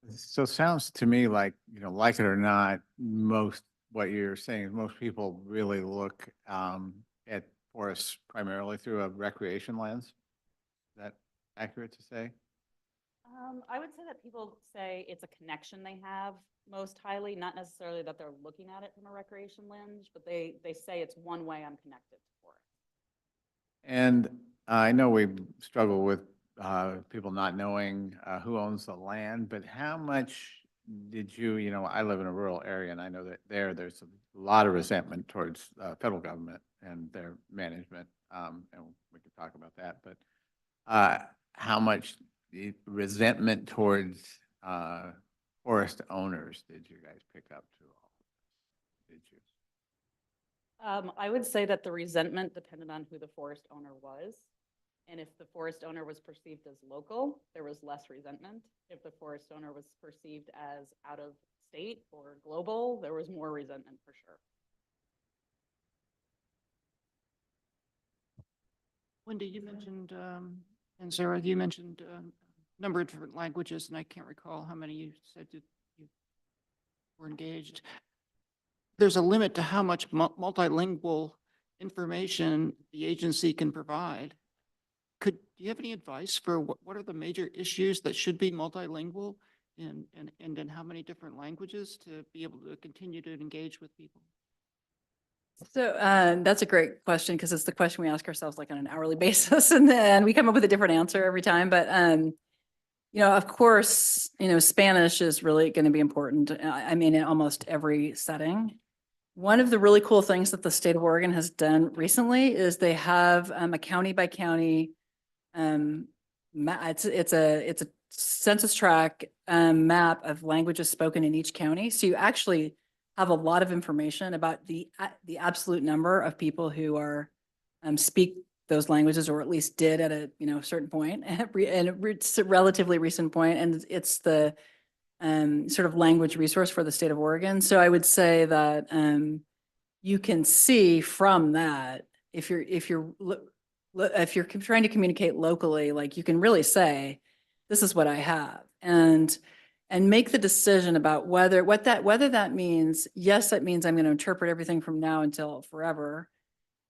decision. So it sounds to me like, like it or not, what you're saying is most people really look at forests primarily through a recreation lens. Is that accurate to say? I would say that people say it's a connection they have most highly, not necessarily that they're looking at it from a recreation lens, but they say it's one way I'm connected to forest. And I know we struggle with people not knowing who owns the land, but how much did I live in a rural area and I know that there's a lot of resentment towards federal government and their management. And we could talk about that, but how much resentment towards forest owners did you guys pick up through all of this? Did you? I would say that the resentment depended on who the forest owner was. And if the forest owner was perceived as local, there was less resentment. If the forest owner was perceived as out of state or global, there was more resentment for sure. Wendy, you mentioned, and Sarah, you mentioned a number of different languages, and I can't recall how many you said you were engaged. There's a limit to how much multilingual information the agency can provide. Do you have any advice for what are the major issues that should be multilingual and in how many different languages to be able to continue to engage with people? So that's a great question, because it's the question we ask ourselves like on an hourly basis, and then we come up with a different answer every time. But of course, Spanish is really going to be important. I mean, in almost every setting. One of the really cool things that the state of Oregon has done recently is they have a county by county. It's a census tract map of languages spoken in each county. So you actually have a lot of information about the absolute number of people who are speak those languages, or at least did at a certain point, and it's a relatively recent point, and it's the sort of language resource for the state of Oregon. So I would say that you can see from that, if you're trying to communicate locally, like you can really say, this is what I have, and make the decision about whether that means. Yes, that means I'm going to interpret everything from now until forever.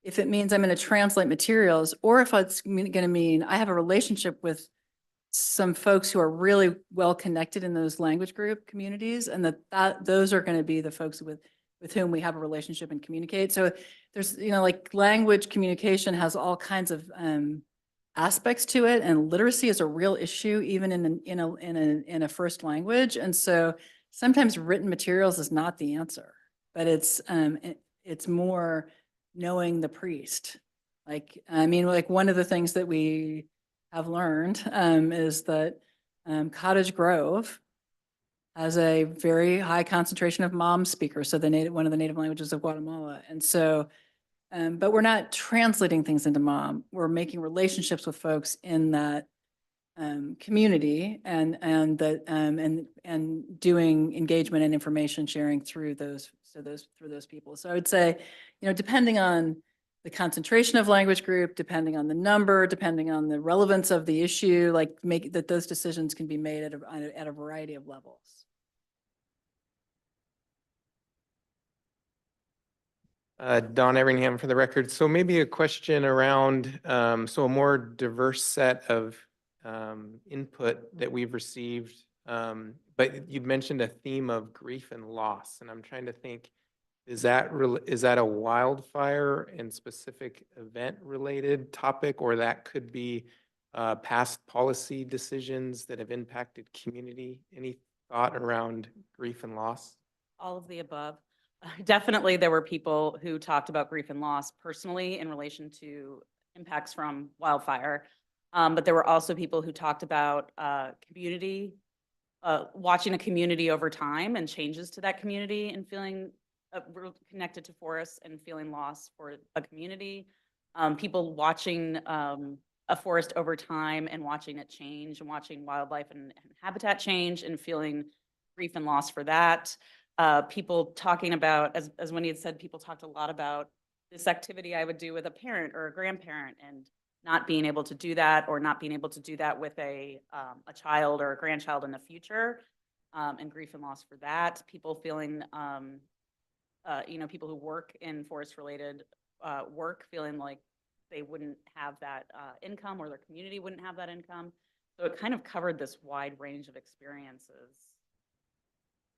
If it means I'm going to translate materials, or if it's going to mean I have a relationship with some folks who are really well connected in those language group communities, and those are going to be the folks with whom we have a relationship and communicate. So there's, like language communication has all kinds of aspects to it, and literacy is a real issue even in a first language. And so sometimes written materials is not the answer, but it's more knowing the priest. Like one of the things that we have learned is that Cottage Grove has a very high concentration of Mam speakers, so one of the native languages of Guatemala. And so, but we're not translating things into Mam. We're making relationships with folks in that community, and doing engagement and information sharing through those people. So I would say, depending on the concentration of language group, depending on the number, depending on the relevance of the issue, make that those decisions can be made at a variety of levels. Don Everingham for the record. So maybe a question around, so a more diverse set of input that we've received. But you mentioned a theme of grief and loss, and I'm trying to think, is that a wildfire and specific event related topic, or that could be past policy decisions that have impacted community? Any thought around grief and loss? All of the above. Definitely, there were people who talked about grief and loss personally in relation to impacts from wildfire. But there were also people who talked about community, watching a community over time and changes to that community, and feeling connected to forests and feeling loss for a community. People watching a forest over time and watching it change and watching wildlife and habitat change and feeling grief and loss for that. People talking about, as Wendy had said, people talked a lot about this activity I would do with a parent or a grandparent and not being able to do that, or not being able to do that with a child or a grandchild in the future, and grief and loss for that. People feeling, people who work in forest related work feeling like they wouldn't have that income, or their community wouldn't have that income. So it kind of covered this wide range of experiences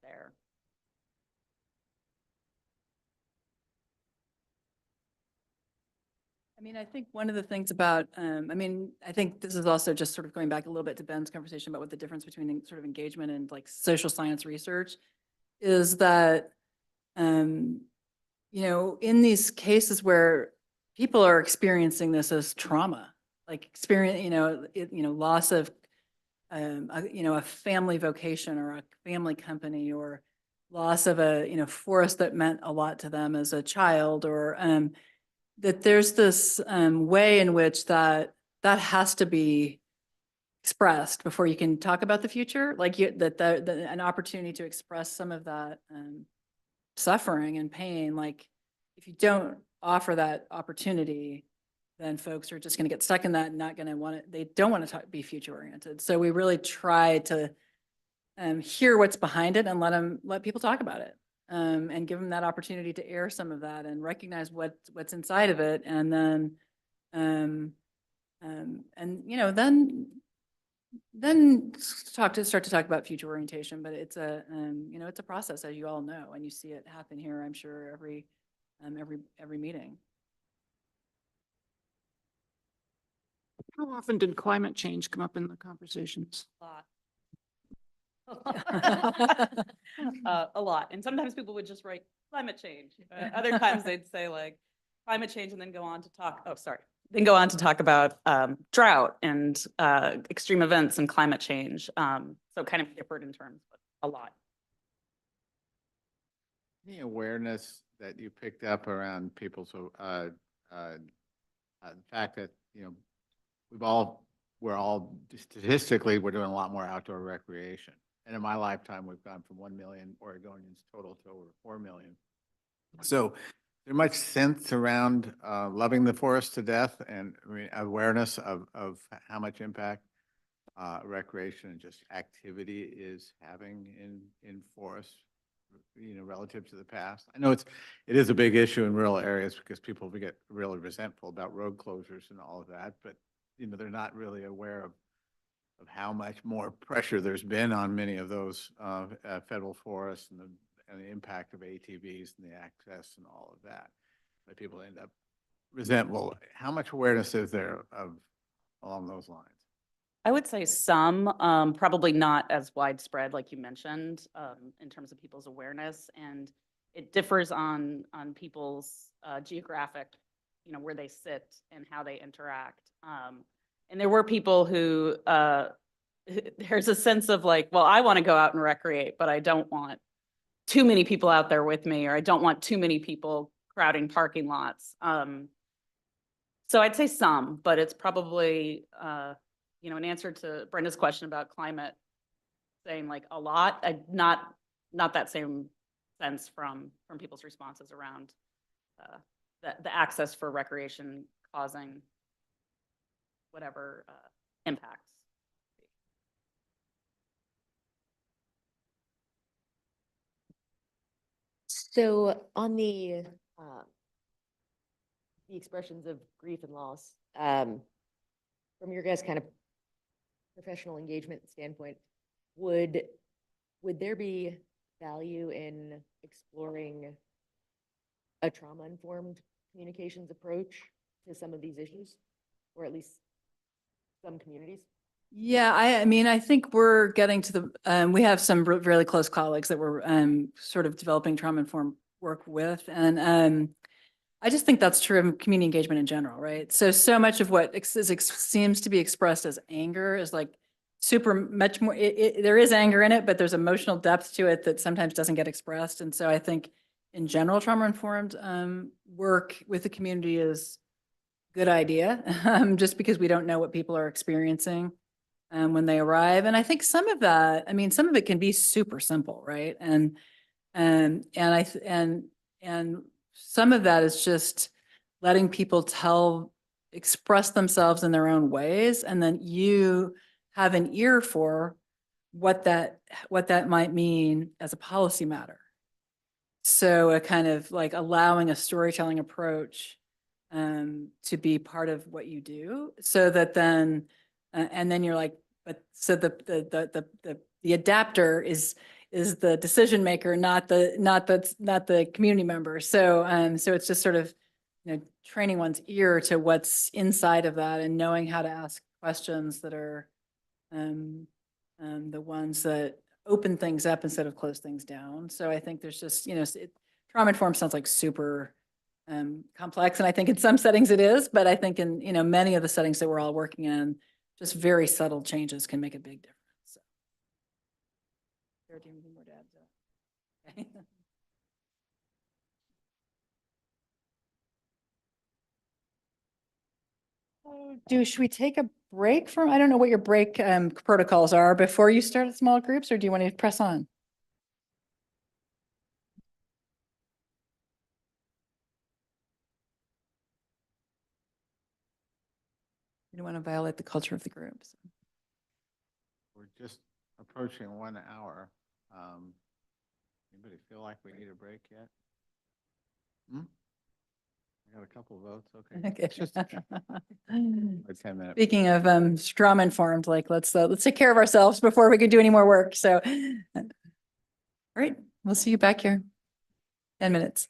there. I mean, I think one of the things about, I think this is also just sort of going back a little bit to Ben's conversation about what the difference between sort of engagement and like social science research is that, in these cases where people are experiencing this as trauma, like loss of, a family vocation or a family company, or loss of a, forest that meant a lot to them as a child, or, that there's this way in which that has to be expressed before you can talk about the future, like an opportunity to express some of that suffering and pain. Like if you don't offer that opportunity, then folks are just going to get stuck in that and not going to want it. They don't want to be future oriented. So we really try to hear what's behind it and let people talk about it. And give them that opportunity to air some of that and recognize what's inside of it. And then, then start to talk about future orientation. But it's it's a process, as you all know, and you see it happen here, I'm sure, every meeting. How often did climate change come up in the conversations? A lot. A lot. And sometimes people would just write climate change. Other times they'd say like climate change and then go on to talk, about drought and extreme events and climate change. So kind of different in terms, but a lot. Any awareness that you picked up around people's, the fact that, we're all statistically, we're doing a lot more outdoor recreation. And in my lifetime, we've gone from 1 million Oregonians total to over 4 million. So is there much sense around loving the forest to death, and awareness of how much impact recreation and just activity is having in forests, relative to the past? I know it is a big issue in rural areas because people get really resentful about road closures and all of that, but they're not really aware of how much more pressure there's been on many of those federal forests and the impact of ATVs and the access and all of that. But people end up resentful. How much awareness is there along those lines? I would say some, probably not as widespread like you mentioned, in terms of people's awareness, and it differs on people's geographic, where they sit and how they interact. And there were people who, there's a sense of like, well, I want to go out and recreate, but I don't want too many people out there with me, or I don't want too many people crowding parking lots. So I'd say some, but it's probably, an answer to Brenda's question about climate, saying like a lot, not that same sense from people's responses around the access for recreation causing whatever impacts. So on the expressions of grief and loss, from your guys' kind of professional engagement standpoint, would there be value in exploring a trauma-informed communications approach to some of these issues, or at least some communities? Yeah, I think we're getting to the, we have some really close colleagues that we're sort of developing trauma-informed work with. And I just think that's true of community engagement in general, right? So much of what seems to be expressed as anger is like super much more, there is anger in it, but there's emotional depth to it that sometimes doesn't get expressed. And so I think in general, trauma-informed work with the community is good idea, just because we don't know what people are experiencing when they arrive. And I think some of that, I mean, some of it can be super simple, right? And some of that is just letting people express themselves in their own ways, and then you have an ear for what that might mean as a policy matter. So a kind of like allowing a storytelling approach to be part of what you do, so that then, and then you're like, but so the adapter is the decision maker, not the community member. So so it's just sort of, training one's ear to what's inside of that, and knowing how to ask questions that are the ones that open things up instead of close things down. So I think there's just, trauma informed sounds like super complex. And I think in some settings it is, but I think in, many of the settings that we're all working in, just very subtle changes can make a big difference. So. Sarah, do you have anything more to add to that? Should we take a break from, I don't know what your break protocols are before you start small groups, or do you want to press on? You don't want to violate the culture of the groups. We're just approaching 1 hour. Anybody feel like we need a break yet? I got a couple votes. Okay. Okay. It's just a 10-minute. Speaking of trauma informed, like let's take care of ourselves before we could do any more work. So, all right, we'll see you back here. 10 minutes.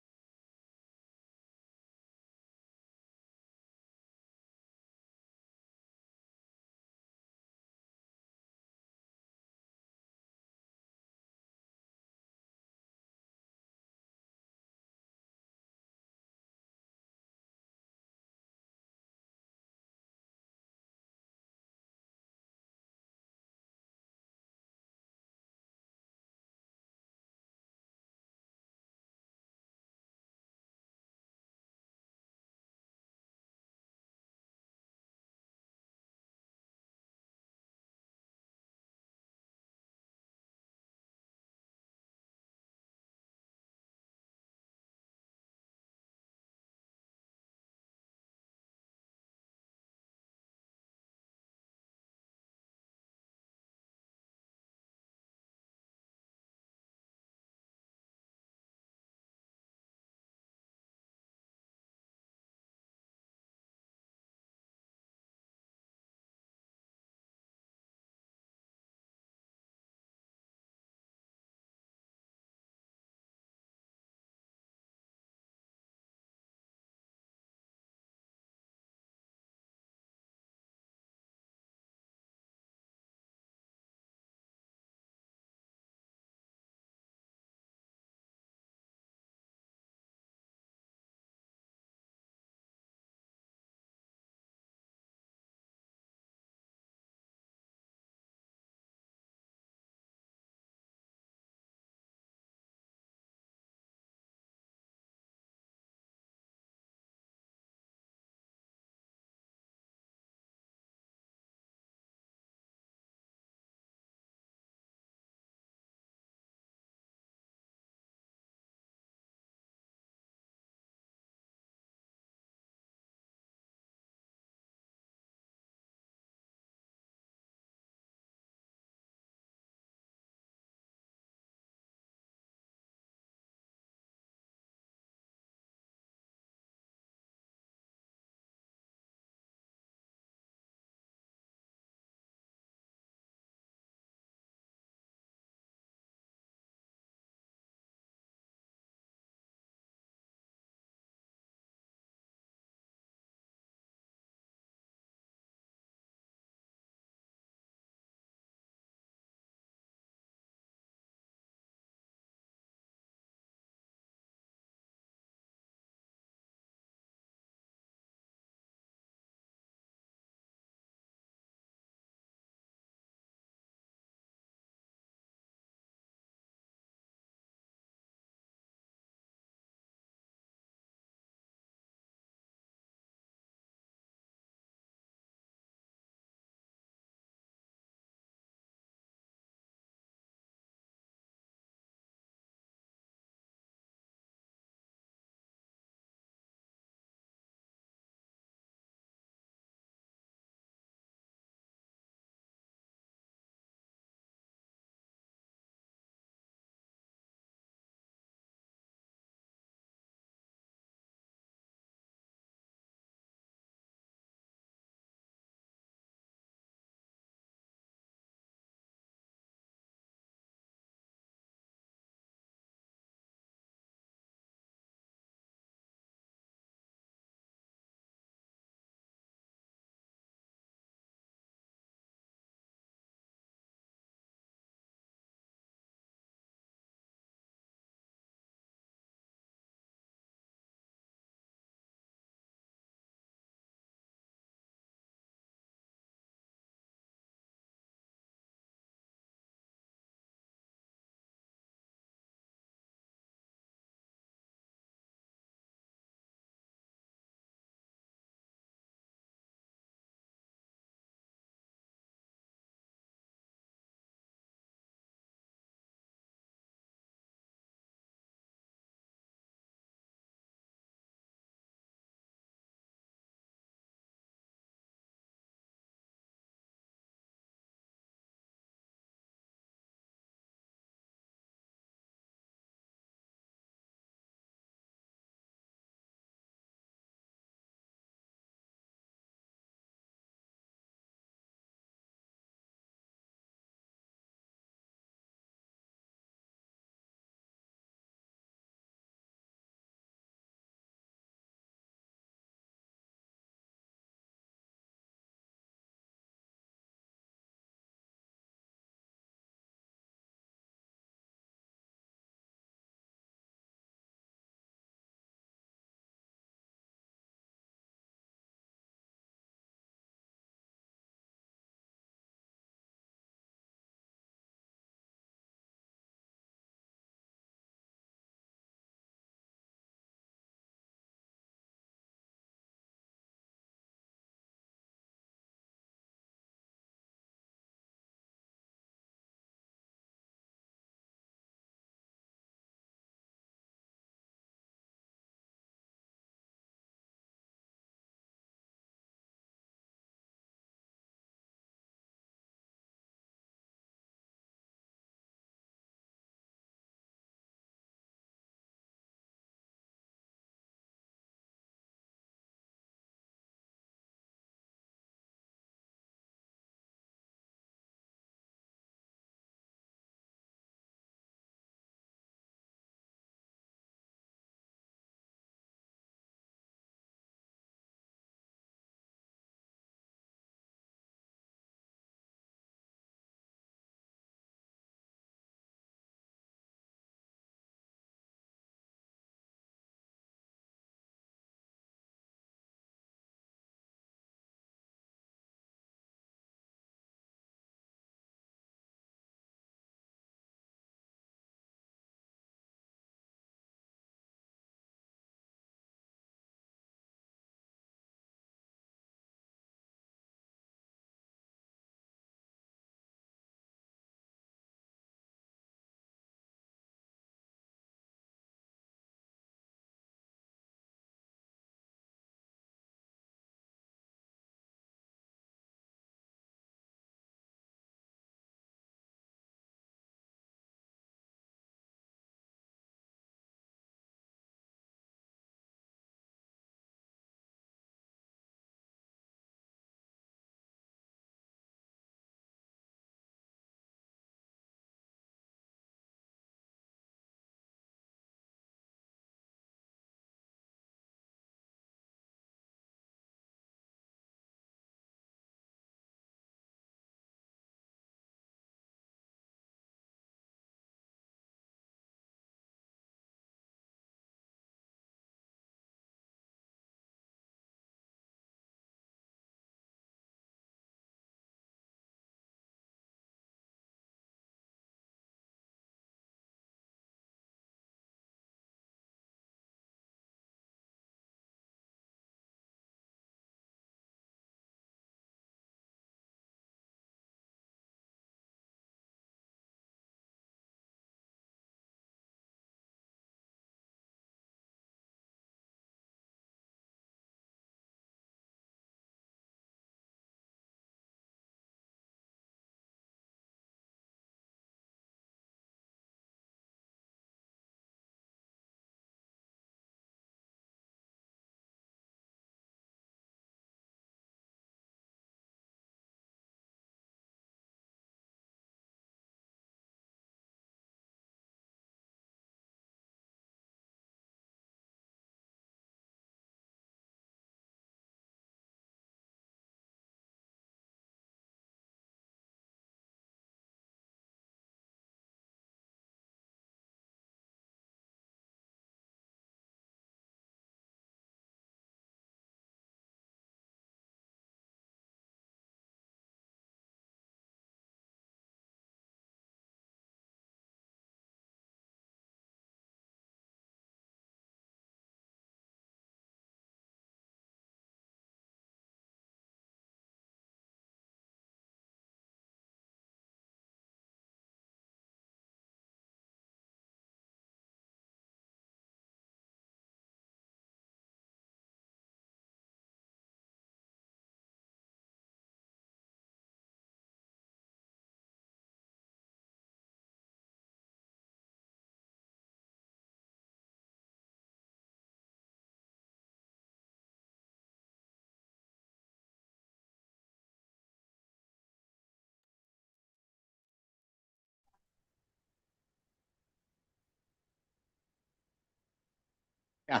Yeah.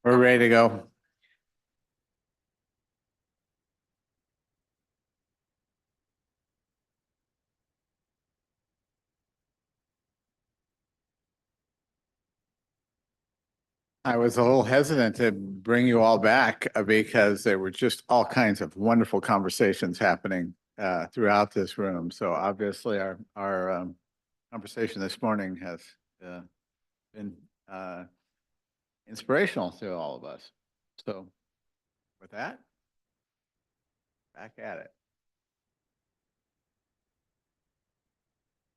We're ready to go. I was a little hesitant to bring you all back because there were just all kinds of wonderful conversations happening throughout this room. So obviously our conversation this morning has been inspirational to all of us. So with that, back at it.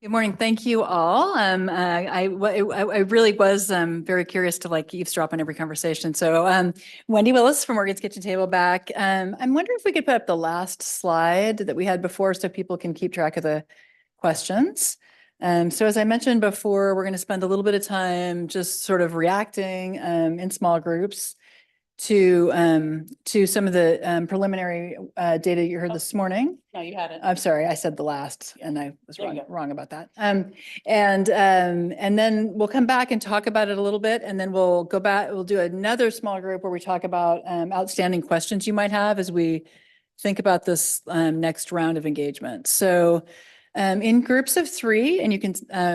Good morning. Thank you all. I really was very curious to like eavesdrop on every conversation. So Wendy Willis from Morgan's Kitchen Table back. I'm wondering if we could put up the last slide that we had before so people can keep track of the questions. So as I mentioned before, we're going to spend a little bit of time just sort of reacting in small groups to some of the preliminary data you heard this morning. No, you had it. I'm sorry, I said the last and I was There you wrong go. about that. And then we'll come back and talk about it a little bit, and then we'll go back, we'll do another small group where we talk about outstanding questions you might have as we think about this next round of engagement. So in groups of 3, and you can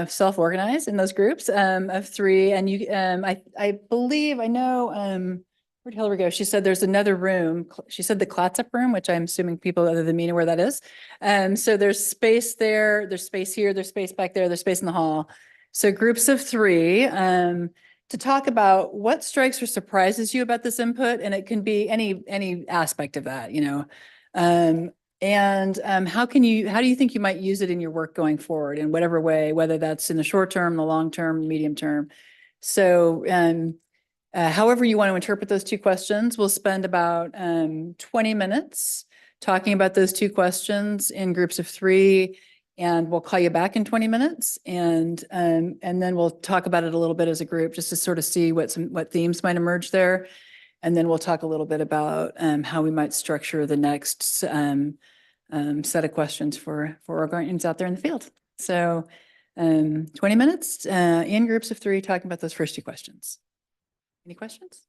self-organize in those groups of 3, and you I believe I know where'd Hillary go? She said there's another room. She said the Clatsop room, which I'm assuming people other than me know where that is. So there's space there, there's space here, there's space back there, there's space in the hall. So groups of 3 to talk about what strikes or surprises you about this input, and it can be any aspect of that, you know. How do you think you might use it in your work going forward in whatever way, whether that's in the short term, the long term, medium term. So however you want to interpret those 2 questions, we'll spend about 20 minutes talking about those 2 questions in groups of 3, and we'll call you back in 20 minutes, and then we'll talk about it a little bit as a group just to sort of see what themes might emerge there, and then we'll talk a little bit about how we might structure the next set of questions for Oregonians out there in the field. So 20 minutes in groups of 3 talking about those first 2 questions. Any questions?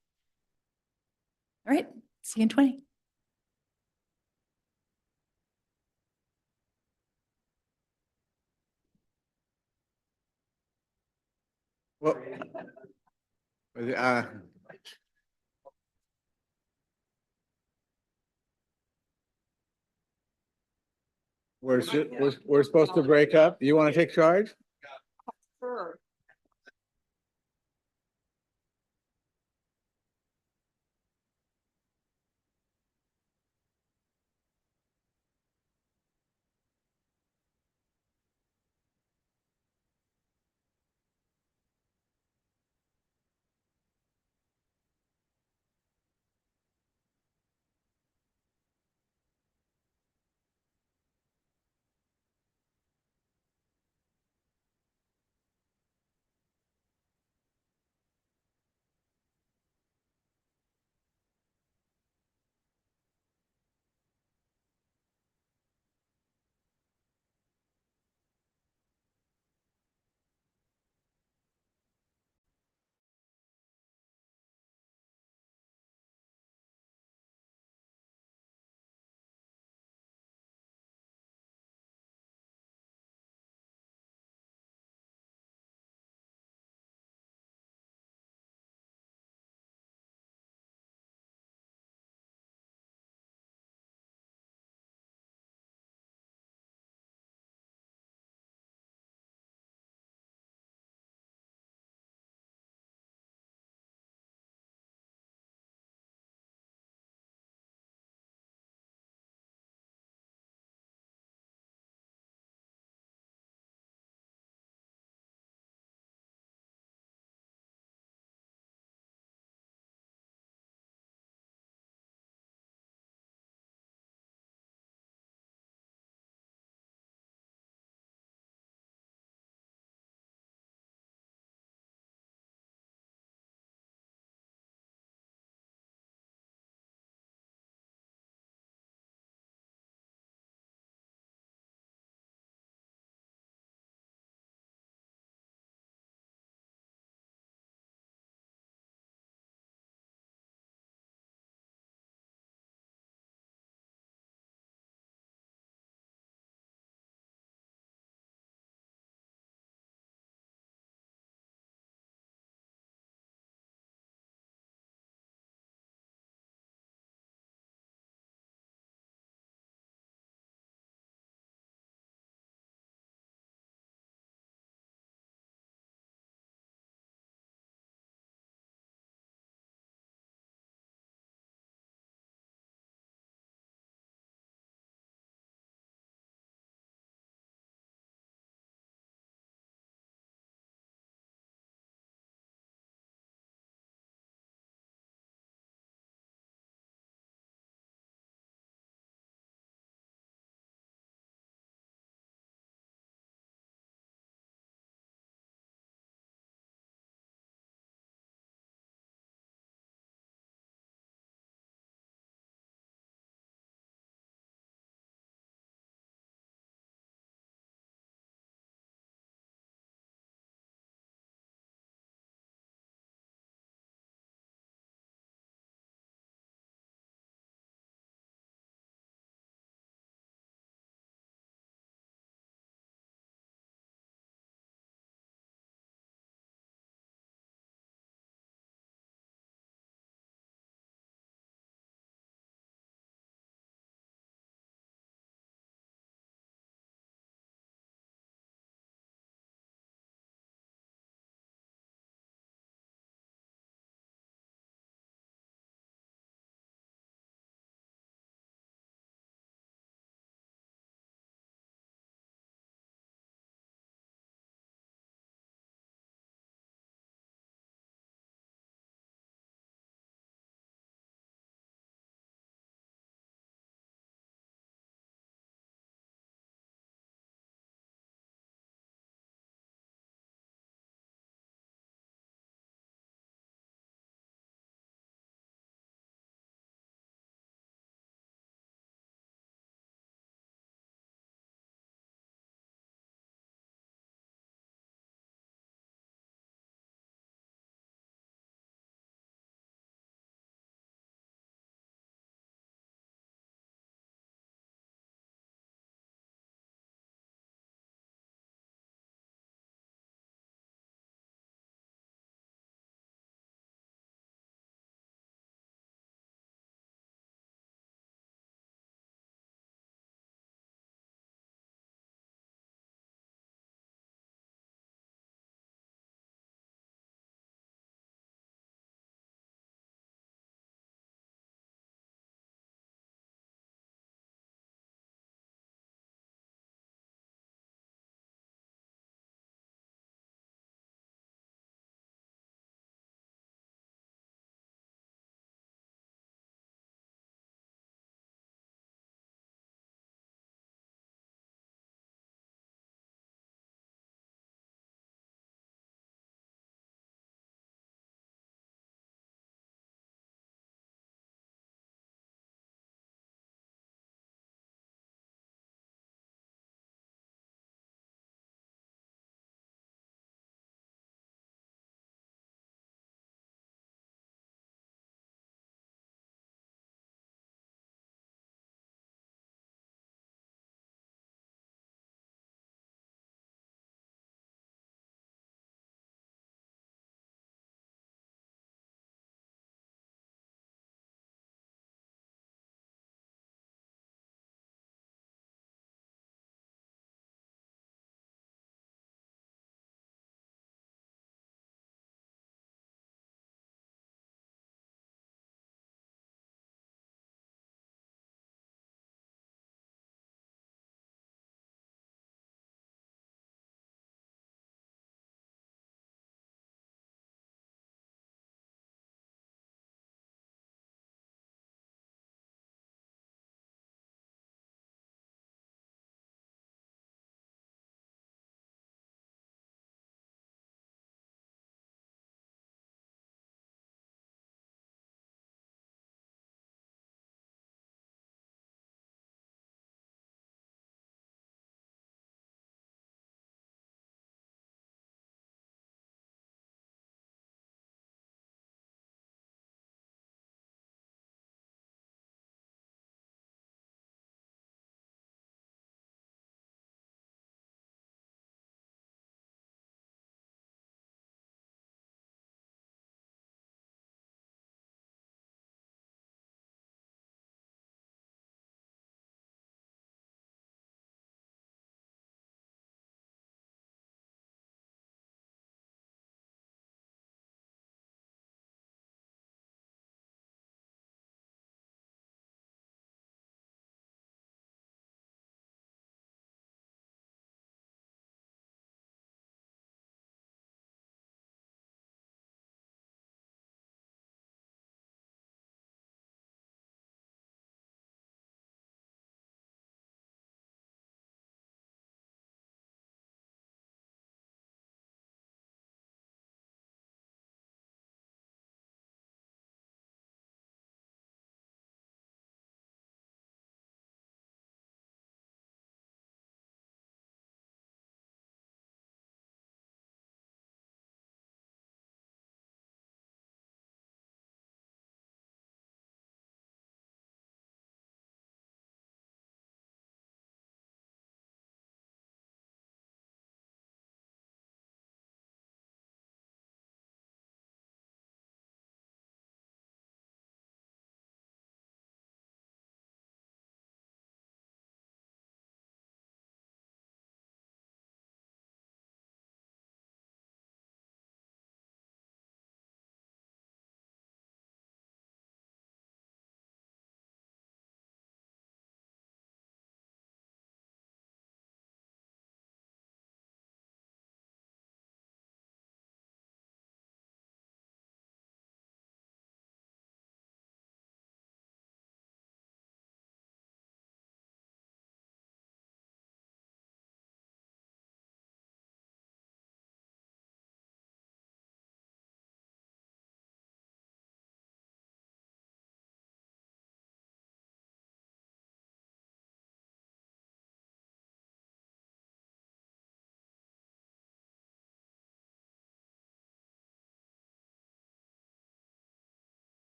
All right, see you in 20. Well, we're supposed to break up. You want to take charge? Sure.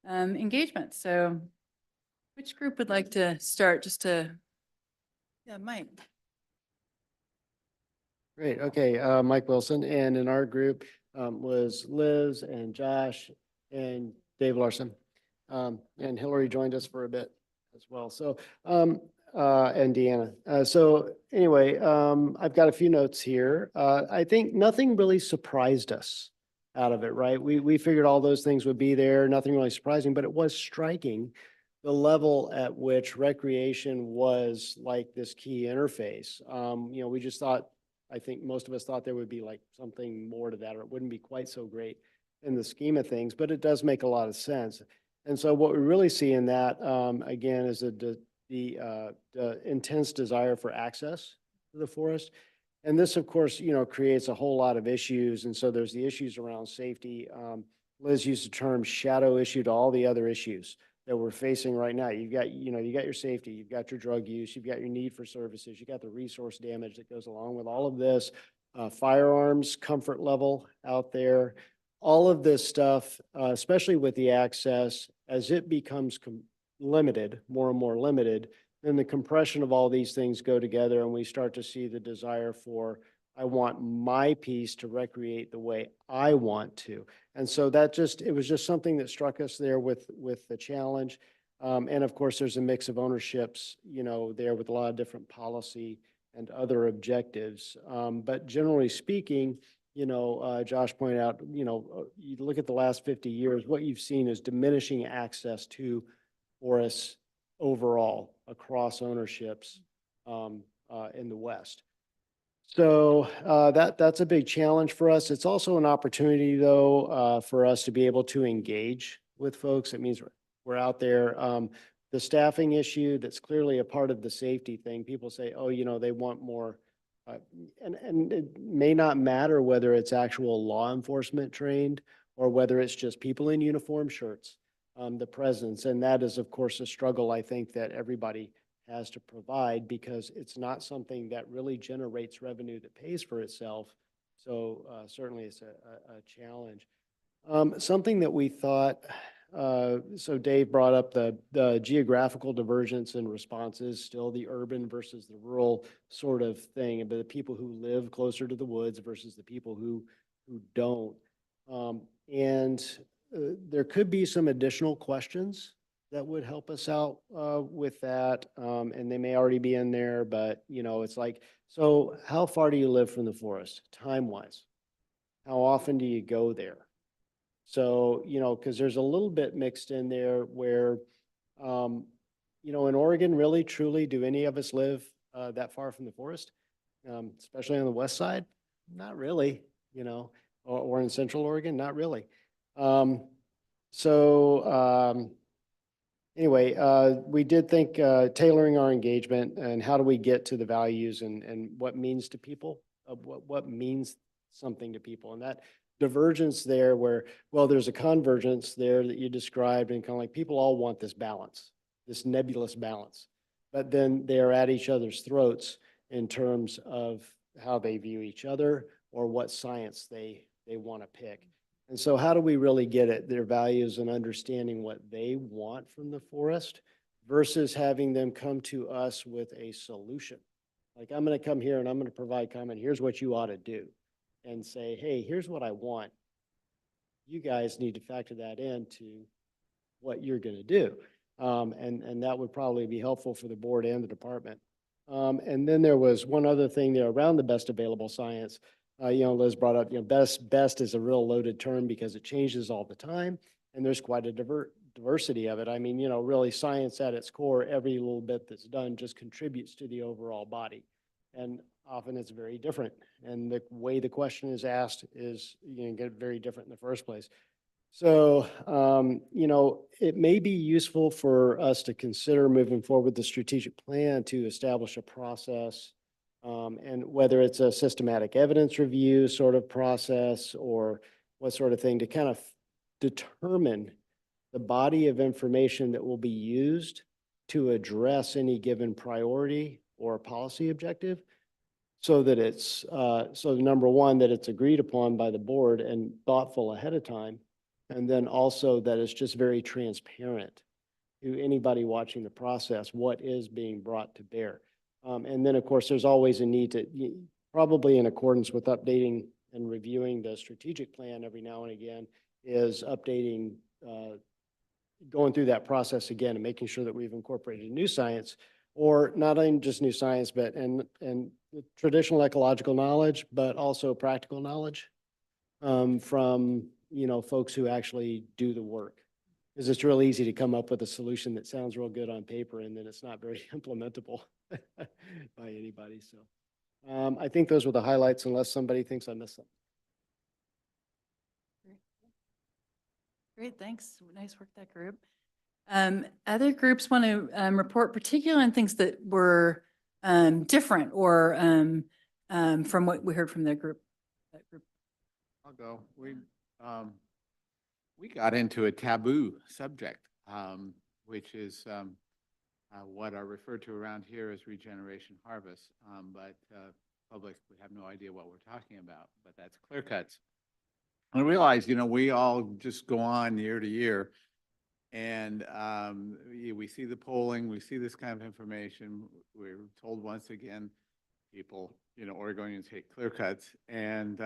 engagement. So which group would like to start yeah, Mike. Great. Okay. Mike Wilson. And in our group was Liz and Josh and Dave Larson. And Hillary joined us for a bit as well. So, and Deanna. So anyway, I've got a few notes here. I think nothing really surprised us out of it, right? We figured all those things would be there, nothing really surprising, but it was striking the level at which recreation was like this key interface. We just thought, I think most of us thought there would be like something more to that, or it wouldn't be quite so great in the scheme of things, but it does make a lot of sense. And so what we really see in that, again, is the intense desire for access to the forest. And this, of course, creates a whole lot of issues. And so there's the issues around safety. Liz used the term shadow issue to all the other issues that we're facing right now. You got your safety, you've got your drug use, you've got your need for services, you got the resource damage that goes along with all of this, firearms, comfort level out there, all of this stuff, especially with the access, as it becomes limited, more and more limited, then the compression of all these things go together and we start to see the desire for, I want my piece to recreate the way I want to. And so it was just something that struck us there with the challenge. And of course, there's a mix of ownerships, there with a lot of different policy and other objectives. But generally speaking, Josh pointed out, you look at the last 50 years, what you've seen is diminishing access to forests overall across ownerships in the West. So that's a big challenge for us. It's also an opportunity, though, for us to be able to engage with folks. It means we're out there. The staffing issue, that's clearly a part of the safety thing. People say, oh, they want more. And it may not matter whether it's actual law enforcement trained or whether it's just people in uniform shirts, the presence. And that is, of course, a struggle I think that everybody has to provide because it's not something that really generates revenue that pays for itself. So certainly it's a challenge. Something that we thought, so Dave brought up the geographical divergence in responses, still the urban versus the rural sort of thing, but the people who live closer to the woods versus the people who don't. There could be some additional questions that would help us out with that. And they may already be in there, but it's like, so how far do you live from the forest time-wise? How often do you go there? So, because there's a little bit mixed in there where, in Oregon, really, truly, do any of us live that far from the forest? Especially on the west side? Not really, or in Central Oregon, not really. Anyway, we did think tailoring our engagement and how do we get to the values and what means to people, what means something to people. And that divergence there where, well, there's a convergence there that you described and kind of like people all want this balance, this nebulous balance, but then they're at each other's throats in terms of how they view each other or what science they want to pick. And so how do we really get at their values and understanding what they want from the forest versus having them come to us with a solution? Like, I'm going to come here and I'm going to provide comment. Here's what you ought to do. And say, hey, here's what I want. You guys need to factor that into what you're going to do. And that would probably be helpful for the board and the department. And then there was one other thing there around the best available science. Liz brought up, best is a real loaded term because it changes all the time. And there's quite a diversity of it. I mean, really science at its core, every little bit that's done just contributes to the overall body. And often it's very different. And the way the question is asked is, get very different in the first place. So, it may be useful for us to consider moving forward with the strategic plan to establish a process, and whether it's a systematic evidence review sort of process or what sort of thing to kind of determine the body of information that will be used to address any given priority or policy objective so that it's, so number one, that it's agreed upon by the board and thoughtful ahead of time. And then also that it's just very transparent to anybody watching the process, what is being brought to bear. And then, of course, there's always a need to, probably in accordance with updating and reviewing the strategic plan every now and again, is updating, going through that process again and making sure that we've incorporated new science, or not only just new science, but and traditional ecological knowledge, but also practical knowledge from, folks who actually do the work. Because it's real easy to come up with a solution that sounds real good on paper and then it's not very implementable by anybody. So I think those were the highlights, unless somebody thinks I missed something. Great, thanks. Nice work, that group. Other groups want to report particularly on things that were different or from what we heard from the group. That group. I'll go. We got into a taboo subject, which is what are referred to around here as regeneration harvest. But public would have no idea what we're talking about, but that's clear cuts. I realize, we all just go on year to year, and we see the polling, we see this kind of information. We're told once again, people, Oregonians hate clear cuts, and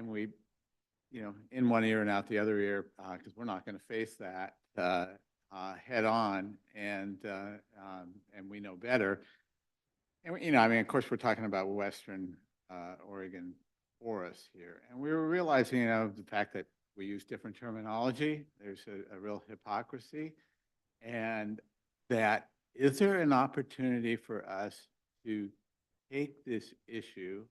we, in one ear and out the other ear, because we're not going to face that head on, and we know better. And of course, we're talking about Western Oregon forests here, and we were realizing, the fact that we use different terminology. There's a real hypocrisy, and that is there an opportunity for us to take this issue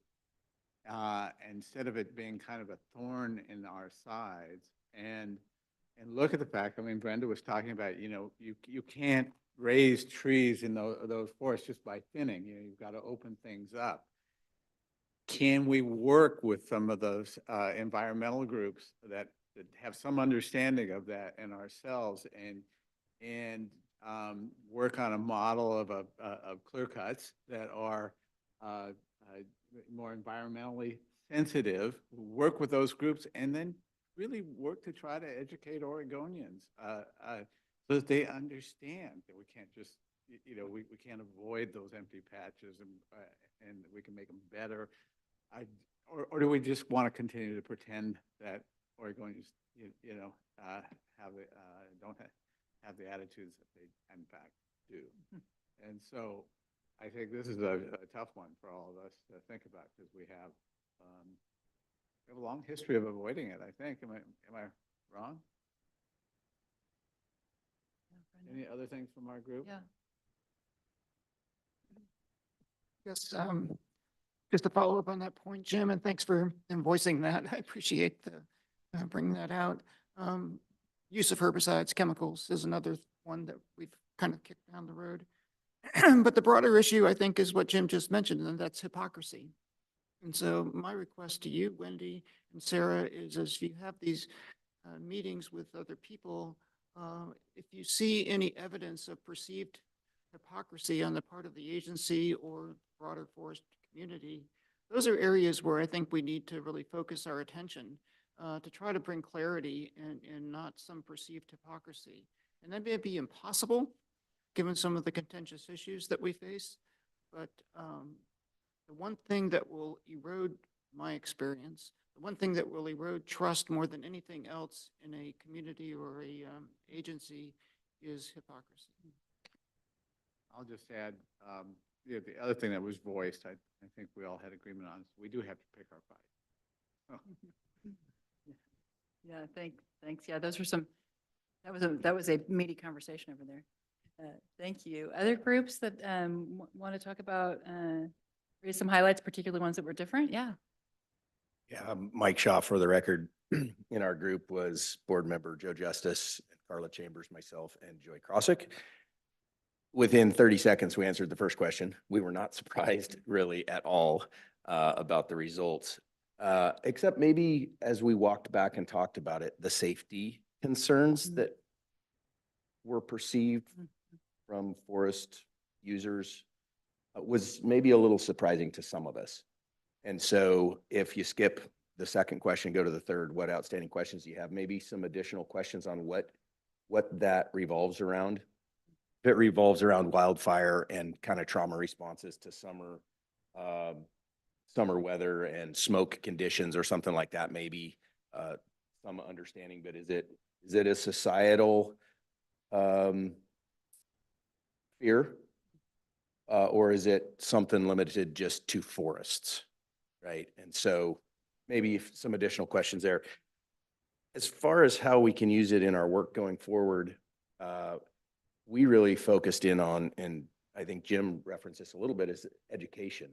instead of it being kind of a thorn in our sides, and look at the fact. Brenda was talking about, you can't raise trees in those forests just by thinning. You've got to open things up. Can we work with some of those environmental groups that have some understanding of that and ourselves, and work on a model of clear cuts that are more environmentally sensitive, work with those groups, and then really work to try to educate Oregonians so that they understand that we can't just, we can't avoid those empty patches, and we can make them better. Or do we just want to continue to pretend that Oregonians, don't have the attitudes that they in fact do? And so I think this is a tough one for all of us to think about, because we have a long history of avoiding it, I think. Am I wrong? Any other things from our group? Yeah. Yes, just to follow up on that point, Jim, and thanks for voicing that. I appreciate the bringing that out. Use of herbicides, chemicals is another one that we've kind of kicked down the road. But the broader issue, I think, is what Jim just mentioned, and that's hypocrisy. And so my request to you, Wendy and Sarah, is as you have these meetings with other people, if you see any evidence of perceived hypocrisy on the part of the agency or broader forest community, those are areas where I think we need to really focus our attention to try to bring clarity and not some perceived hypocrisy. And that may be impossible given some of the contentious issues that we face, but the one thing that will erode my experience, the one thing that will erode trust more than anything else in a community or a agency is hypocrisy. I'll just add, the other thing that was voiced, I think we all had agreement on, is we do have to pick our fight. Yeah, thanks. Yeah, those were that was a meaty conversation over there. Thank you. Other groups that want to talk about raise some highlights, particularly ones that were different? Yeah. Yeah, Mike Shaw, for the record, in our group was board member Joe Justice, Carla Chambers, myself, and Joy Krosick. Within 30 seconds, we answered the first question. We were not surprised really at all about the results, except maybe as we walked back and talked about it, the safety concerns that were perceived from forest users was maybe a little surprising to some of us. And so if you skip the second question, go to the third. What outstanding questions do you have? Maybe some additional questions on what that revolves around. If it revolves around wildfire and kind of trauma responses to summer weather and smoke conditions or something like that, maybe some understanding, but is it a societal fear? Or is it something limited just to forests, right? And so maybe some additional questions there. As far as how we can use it in our work going forward, we really focused in on, and I think Jim referenced this a little bit, is education.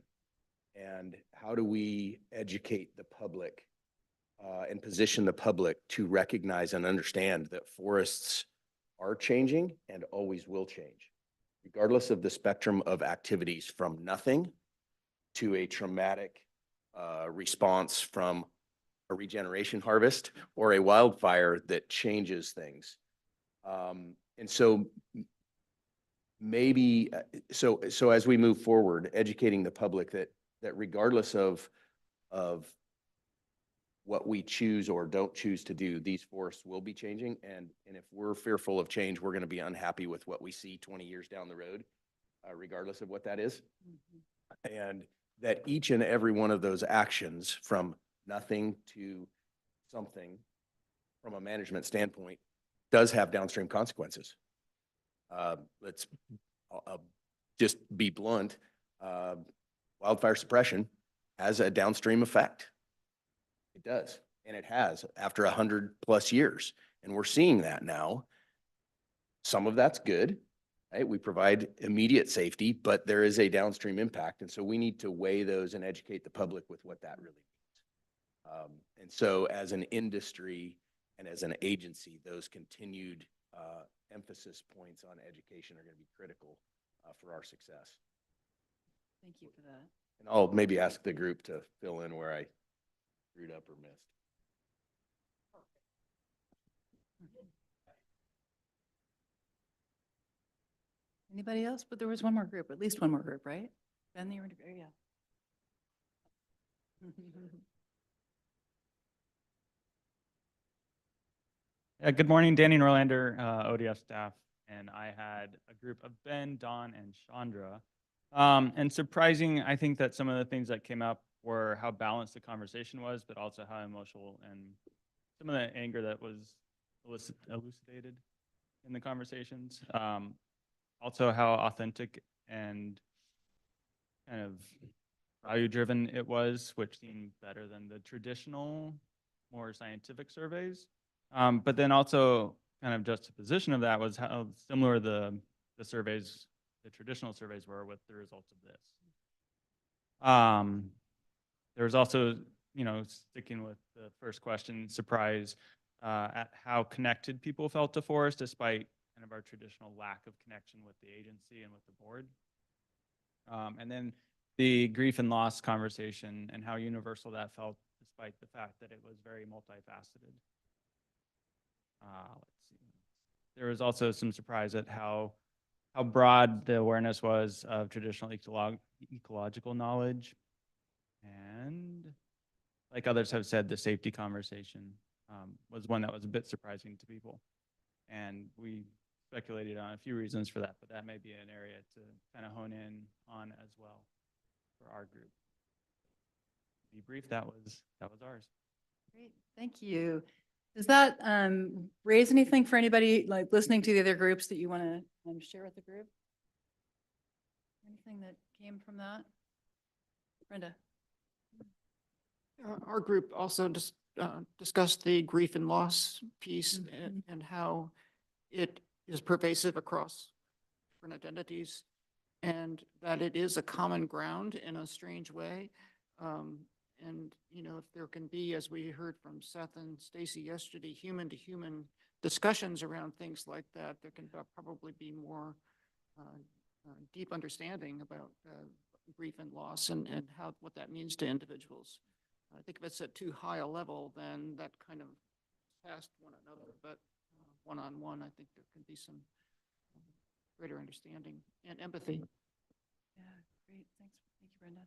And how do we educate the public and position the public to recognize and understand that forests are changing and always will change, regardless of the spectrum of activities, from nothing to a traumatic response from a regeneration harvest or a wildfire that changes things. And so maybe, so as we move forward, educating the public that regardless of what we choose or don't choose to do, these forests will be changing. And if we're fearful of change, we're going to be unhappy with what we see 20 years down the road, regardless of what that is. And that each and every one of those actions, from nothing to something, from a management standpoint, does have downstream consequences. Let's just be blunt. Wildfire suppression has a downstream effect. It does, and it has after 100+ years. And we're seeing that now. Some of that's good, right? We provide immediate safety, but there is a downstream impact. And so we need to weigh those and educate the public with what that really means. And so as an industry and as an agency, those continued emphasis points on education are going to be critical for our success. Thank you for that. And I'll maybe ask the group to fill in where I screwed up or missed. Anybody else? But there was one more group, at least one more group, right? Ben, you were, yeah. Good morning, Danny Norlander, ODF staff, and I had a group of Ben, Don, and Chandra. And surprising, I think that some of the things that came up were how balanced the conversation was, but also how emotional and some of the anger that was elucidated in the conversations. Also how authentic and kind of value-driven it was, which seemed better than the traditional, more scientific surveys. But then also kind of juxtaposition of that was how similar the surveys, the traditional surveys were with the results of this. There was also, you know, sticking with the first question, surprise at how connected people felt to forest despite kind of our traditional lack of connection with the agency and with the board. And then the grief and loss conversation and how universal that felt despite the fact that it was very multifaceted. Let's see. There was also some surprise at how broad the awareness was of traditional ecological knowledge. And like others have said, the safety conversation was one that was a bit surprising to people. And we speculated on a few reasons for that, but that may be an area to kind of hone in on as well for our group. To be brief, that was ours. Great, thank you. Does that raise anything for anybody like listening to the other groups that you want to share with the group? Anything that came from that? Brenda? Our group also just discussed the grief and loss piece and how it is pervasive across different identities, and that it is a common ground in a strange way. And, you know, if there can be, as we heard from Seth and Stacy yesterday, human to human discussions around things like that, there can probably be more deep understanding about grief and loss and what that means to individuals. I think if it's at too high a level, then that kind of past one another, but one-on-one, I think there can be some greater understanding and empathy. Yeah, great. Thanks. Thank you, Brenda.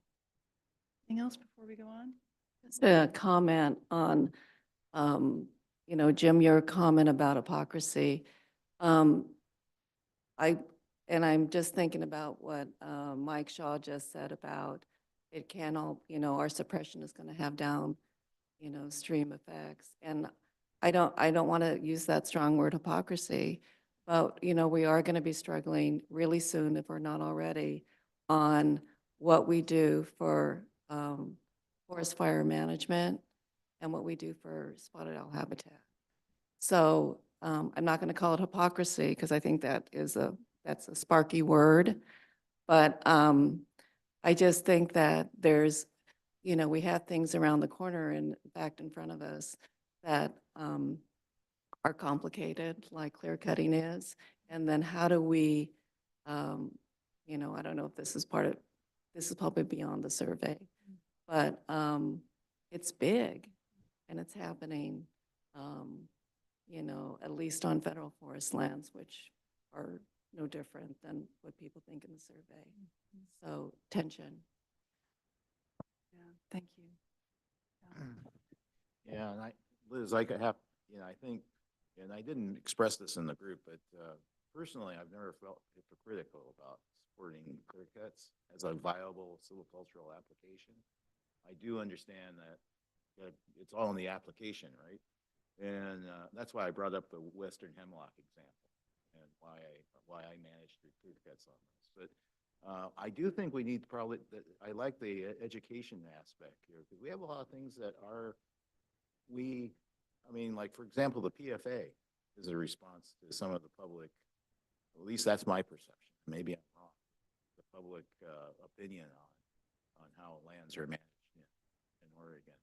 Anything else before we go on? Just a comment on, Jim, your comment about hypocrisy. Um, I'm just thinking about what Mike Shaw just said about it can all, our suppression is going to have down, stream effects. And I don't want to use that strong word hypocrisy, but, we are going to be struggling really soon, if we're not already, on what we do for forest fire management and what we do for spotted owl habitat. So I'm not going to call it hypocrisy because I think that's a sparky word. But I just think that there's, we have things around the corner and back in front of us that are complicated, like clear cutting is. And then how do we, I don't know if this is probably beyond the survey, but it's big and it's happening, at least on federal forest lands, which are no different than what people think in the survey. So tension. Yeah, thank you. Yeah, and Liz, I could have, I think, and I didn't express this in the group, but personally, I've never felt hypocritical about supporting clear cuts as a viable silvicultural application. I do understand that it's all in the application, right? And that's why I brought up the Western hemlock example and why I managed to clear cuts on this. But I do think we need probably, I like the education aspect here because we have a lot of things that like for example, the PFA is a response to some of the public, at least that's my perception. Maybe I'm wrong. The public opinion on how lands are managed in Oregon.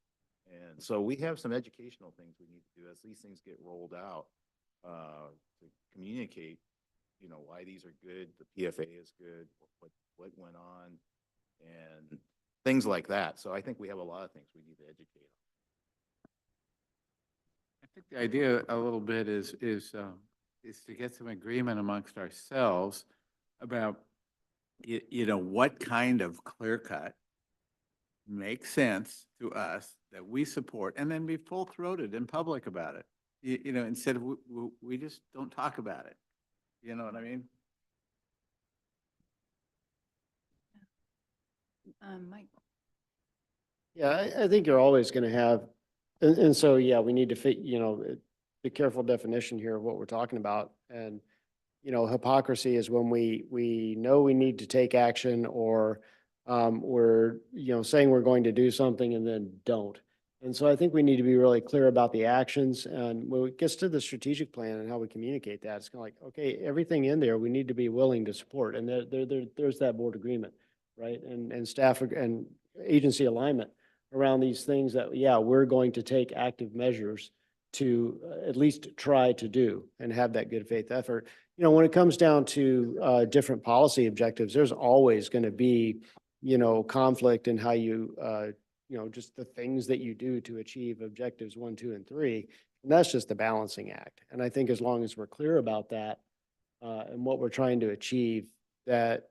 And so we have some educational things we need to do as these things get rolled out to communicate, why these are good, the PFA is good, what went on, and things like that. So I think we have a lot of things we need to educate on. I think the idea a little bit is to get some agreement amongst ourselves about, what kind of clear cut makes sense to us that we support, and then be full-throated in public about it. Instead of we just don't talk about it. You know what I mean? Mike. Yeah, I think you're always going to have, and so, yeah, we need to be careful definition here of what we're talking about. And, hypocrisy is when we know we need to take action or we're, saying we're going to do something and then don't. And so I think we need to be really clear about the actions. And when it gets to the strategic plan and how we communicate that, it's kind of like, okay, everything in there, we need to be willing to support. And there's that board agreement, right? And staff and agency alignment around these things that, yeah, we're going to take active measures to at least try to do and have that good faith effort. When it comes down to different policy objectives, there's always going to be, conflict in how you, just the things that you do to achieve objectives 1, 2, and 3. And that's just the balancing act. And I think as long as we're clear about that and what we're trying to achieve, that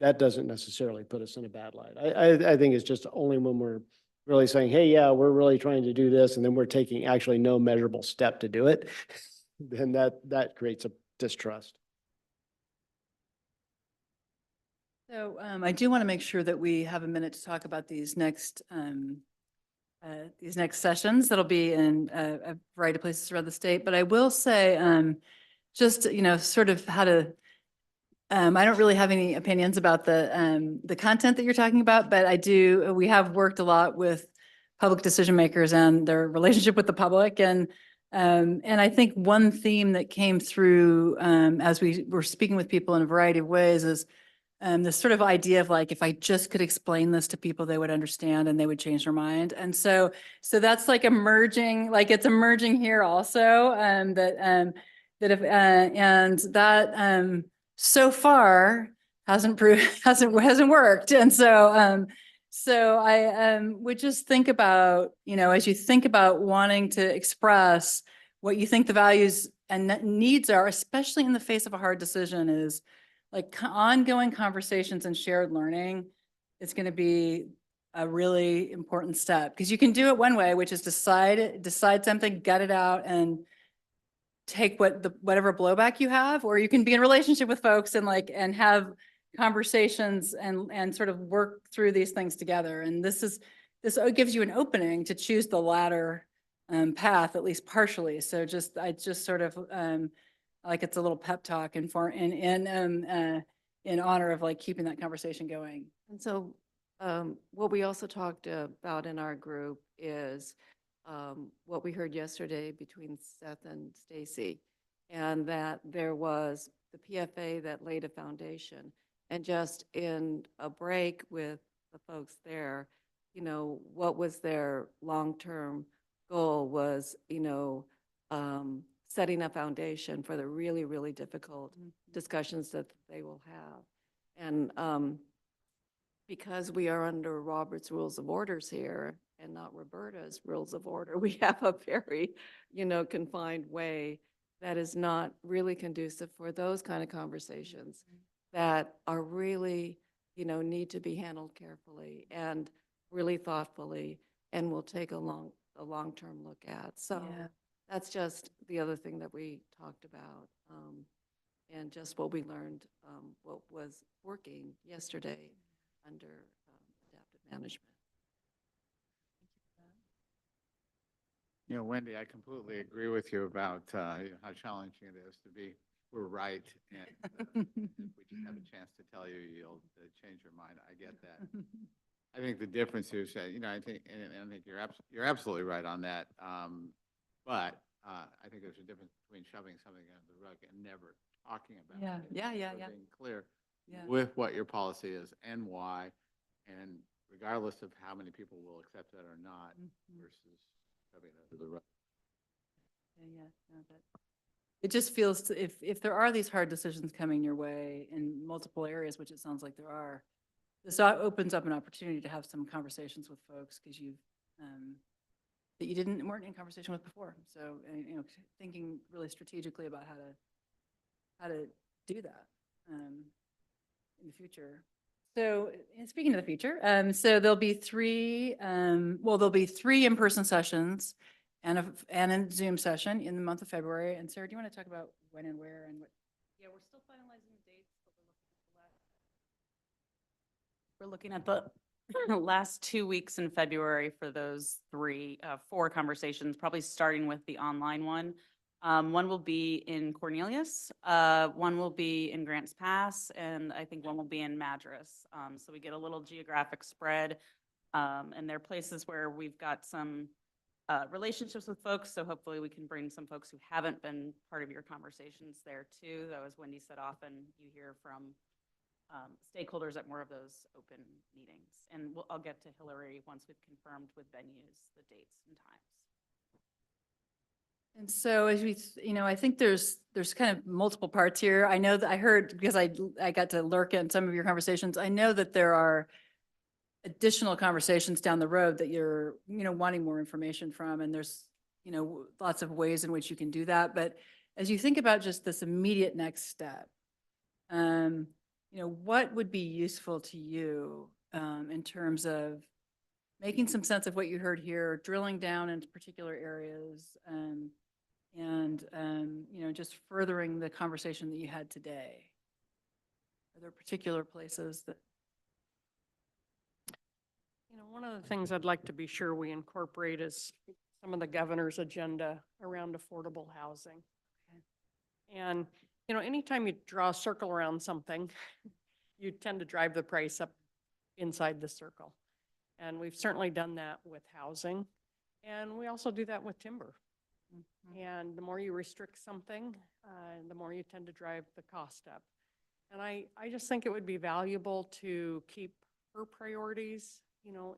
doesn't necessarily put us in a bad light. I think it's just only when we're really saying, hey, yeah, we're really trying to do this, and then we're taking actually no measurable step to do it, then that creates a distrust. So I do want to make sure that we have a minute to talk about these next sessions that'll be in a variety of places around the state. But I will say, just, sort of how to, I don't really have any opinions about the content that you're talking about, but we have worked a lot with public decision makers and their relationship with the public. And I think one theme that came through as we were speaking with people in a variety of ways is this sort of idea of like, if I just could explain this to people, they would understand and they would change their mind. And so that's like emerging, like it's emerging here also, so far hasn't worked. And so I would just think about, as you think about wanting to express what you think the values and needs are, especially in the face of a hard decision, is like ongoing conversations and shared learning is going to be a really important step, because you can do it one way, which is decide something, gut it out, and take whatever blowback you have, or you can be in relationship with folks and and have conversations and sort of work through these things together. And this gives you an opening to choose the latter path, at least partially. So I just sort of like it's a little pep talk in honor of like keeping that conversation going. And so what we also talked about in our group is what we heard yesterday between Seth and Stacy, and that there was the PFA that laid a foundation. And just in a break with the folks there, what was their long-term goal was, setting a foundation for the really, really difficult discussions that they will have. And because we are under Robert's Rules of Orders here and not Roberta's Rules of Order, we have a very, confined way that is not really conducive for those kind of conversations that are really, need to be handled carefully and really thoughtfully, and will take a long-term look at. So that's just the other thing that we talked about, and just what we learned, what was working yesterday under adaptive management. Wendy, I completely agree with you about how challenging it is to be, we're right. And if we just have a chance to tell you, you'll change your mind. I get that. I think the difference here is that, I think you're absolutely right on that. But I think there's a difference between shoving something under the rug and never talking about it. Yeah. Being clear with what your policy is and why, and regardless of how many people will accept that or not, versus shoving it under the rug. It just feels, if there are these hard decisions coming your way in multiple areas, which it sounds like there are, this opens up an opportunity to have some conversations with folks that you weren't in conversation with before. So, thinking really strategically about how to do that in the future. So, and speaking of the future, so there'll be three in-person sessions and a Zoom session in the month of February. And Sarah, do you want to talk about when and where and what? Yeah, we're still finalizing the dates, but we're looking at the last 2 weeks in February for those four conversations, probably starting with the online one. One will be in Cornelius, one will be in Grants Pass, and I think one will be in Madras. So we get a little geographic spread, and there are places where we've got some relationships with folks, so hopefully we can bring some folks who haven't been part of your conversations there too. That was Wendy said, often you hear from stakeholders at more of those open meetings. And I'll get to Hillary once we've confirmed with venues the dates and times. And so as I think there's kind of multiple parts here. I know that I heard, because I got to lurk in some of your conversations, I know that there are additional conversations down the road that you're, wanting more information from, and there's, lots of ways in which you can do that. But as you think about just this immediate next step, what would be useful to you in terms of making some sense of what you heard here, drilling down into particular areas, and just furthering the conversation that you had today? Are there particular places that? One of the things I'd like to be sure we incorporate is some of the governor's agenda around affordable housing. And, anytime you draw a circle around something, you tend to drive the price up inside the circle. And we've certainly done that with housing. And we also do that with timber. And the more you restrict something, the more you tend to drive the cost up. And I just think it would be valuable to keep her priorities,